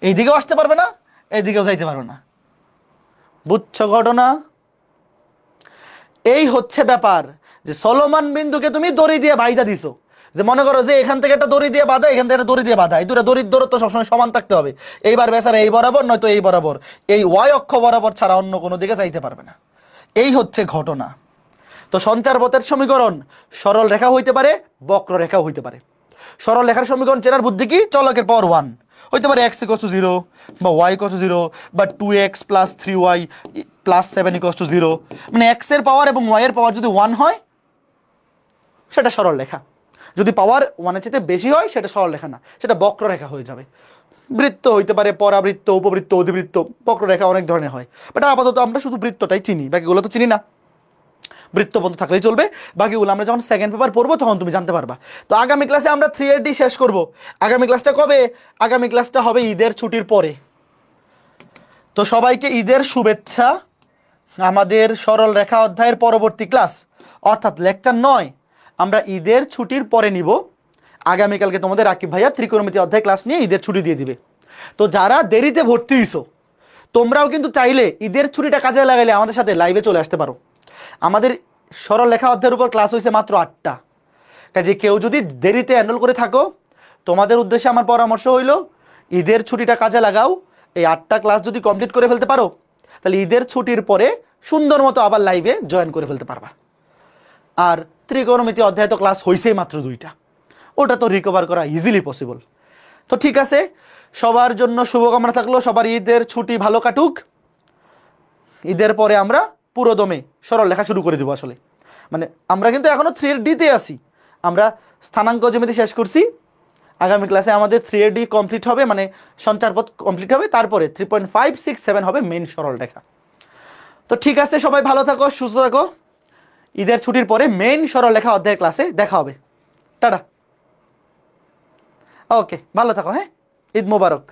এইদিকেও আসতে পারবে না, এইদিকেও যাইতে পারবে না। বুঝছো ঘটনা? এই হচ্ছে ব্যাপার যে চলমান বিন্দুকে তুমি দড়ি দিয়ে বাইধা দিছো, যে মনে করো যে এখান থেকে একটা দড়ি দিয়ে বাঁধা, এখান থেকে একটা দড়ি দিয়ে বাঁধা, এই দুটো দড়ির দূরত্ব সবসময় সমান থাকতে হবে। এইবার বেচারা এই বরাবর নয়তো এই বরাবর, এই ওয়াই অক্ষ বরাবর ছাড়া অন্য কোনো দিকে যাইতে পারবে না। এই হচ্ছে ঘটনা। তো সঞ্চার পথের সমীকরণ সরল রেখা হইতে পারে, বক্র রেখাও হইতে পারে। সরল রেখার সমীকরণ চেনার বুদ্ধি কি? চলকের পাওয়ার 1 হইতে পারে x = 0 বা y = 0 বা 2x + 3y + 7 = 0, মানে x এর পাওয়ার এবং y এর পাওয়ার যদি 1 হয় সেটা সরল রেখা, যদি পাওয়ার 1 এর চেয়ে বেশি হয় সেটা সরল রেখা না, সেটা বক্র রেখা হয়ে যাবে। বৃত্ত হইতে পারে, পরাবৃত্ত, উপবৃত্ত, অধিবৃত্ত, বক্ররেখা অনেক ধরনের হয়, বাট আপাতত আমরা শুধু বৃত্তটাই চিনি, বাকিগুলো তো চিনি না। বৃত্ত পর্যন্ত থাকলেই চলবে, বাকিগুলো আমরা যখন সেকেন্ড পেপার পড়বো তখন তুমি জানতে পারবা। তো আগামী ক্লাসে আমরা 3AD শেষ করব। আগামী ক্লাসটা কবে? আগামী ক্লাসটা হবে ঈদের ছুটির পরে। তো সবাইকে ঈদের শুভেচ্ছা। আমাদের সরল রেখা অধ্যায়ের পরবর্তী ক্লাস অর্থাৎ লেকচার 9 আমরা ঈদের ছুটির পরে নিব। আগামীকালকে তোমাদের রাকিব ভাইয়া ত্রিকোণমিতি অধ্যায় ক্লাস নিয়ে ঈদের ছুটি দিয়ে দিবে। তো যারা দেরিতে ভর্তি হইছো তোমরাও কিন্তু চাইলে ঈদের ছুটিটা কাজে লাগাইলে আমাদের সাথে লাইভে চলে আসতে পারো। আমাদের সরল লেখা অধ্যায়ের উপর ক্লাস হয়েছে মাত্র 8টা, কাজে কেউ যদি দেরিতে এনরোল করে থাকো তোমাদের উদ্দেশ্যে আমার পরামর্শ হইল ঈদের ছুটিটা কাজে লাগাও। এই 8টা ক্লাস যদি কমপ্লিট করে ফেলতে পারো তাহলে ঈদের ছুটির পরে সুন্দর মতো আবার লাইভে জয়েন করে ফেলতে পারবা। আর ত্রিকোণমিতি অধ্যায় তো ক্লাস হয়েছেই মাত্র 2টা, ওটা তো রিকভার করা ইজিলি পসিবল। তো ঠিক আছে, সবার জন্য শুভকামনা থাকলো, সবার ঈদের ছুটি ভালো কাটুক। ঈদের পরে আমরা পুরো দমে সরল লেখা শুরু করে দেবো। আসলে মানে আমরা কিন্তু এখনো 3D-তে আছি, আমরা স্থানাঙ্ক জ্যামিতি শেষ করছি। আগামী ক্লাসে আমাদের 3D কমপ্লিট হবে, মানে সঞ্চারপথ কমপ্লিট হবে, তারপরে 3.567 হবে মেইন সরল রেখা। তো ঠিক আছে, সবাই ভালো থাকো, সুস্থ থাকো। ঈদের ছুটির পরে মেইন সরল রেখা অধ্যায়ের ক্লাসে দেখা হবে। টাটা। ওকে, ভালো থাকো। হ্যাঁ, ঈদ মোবারক।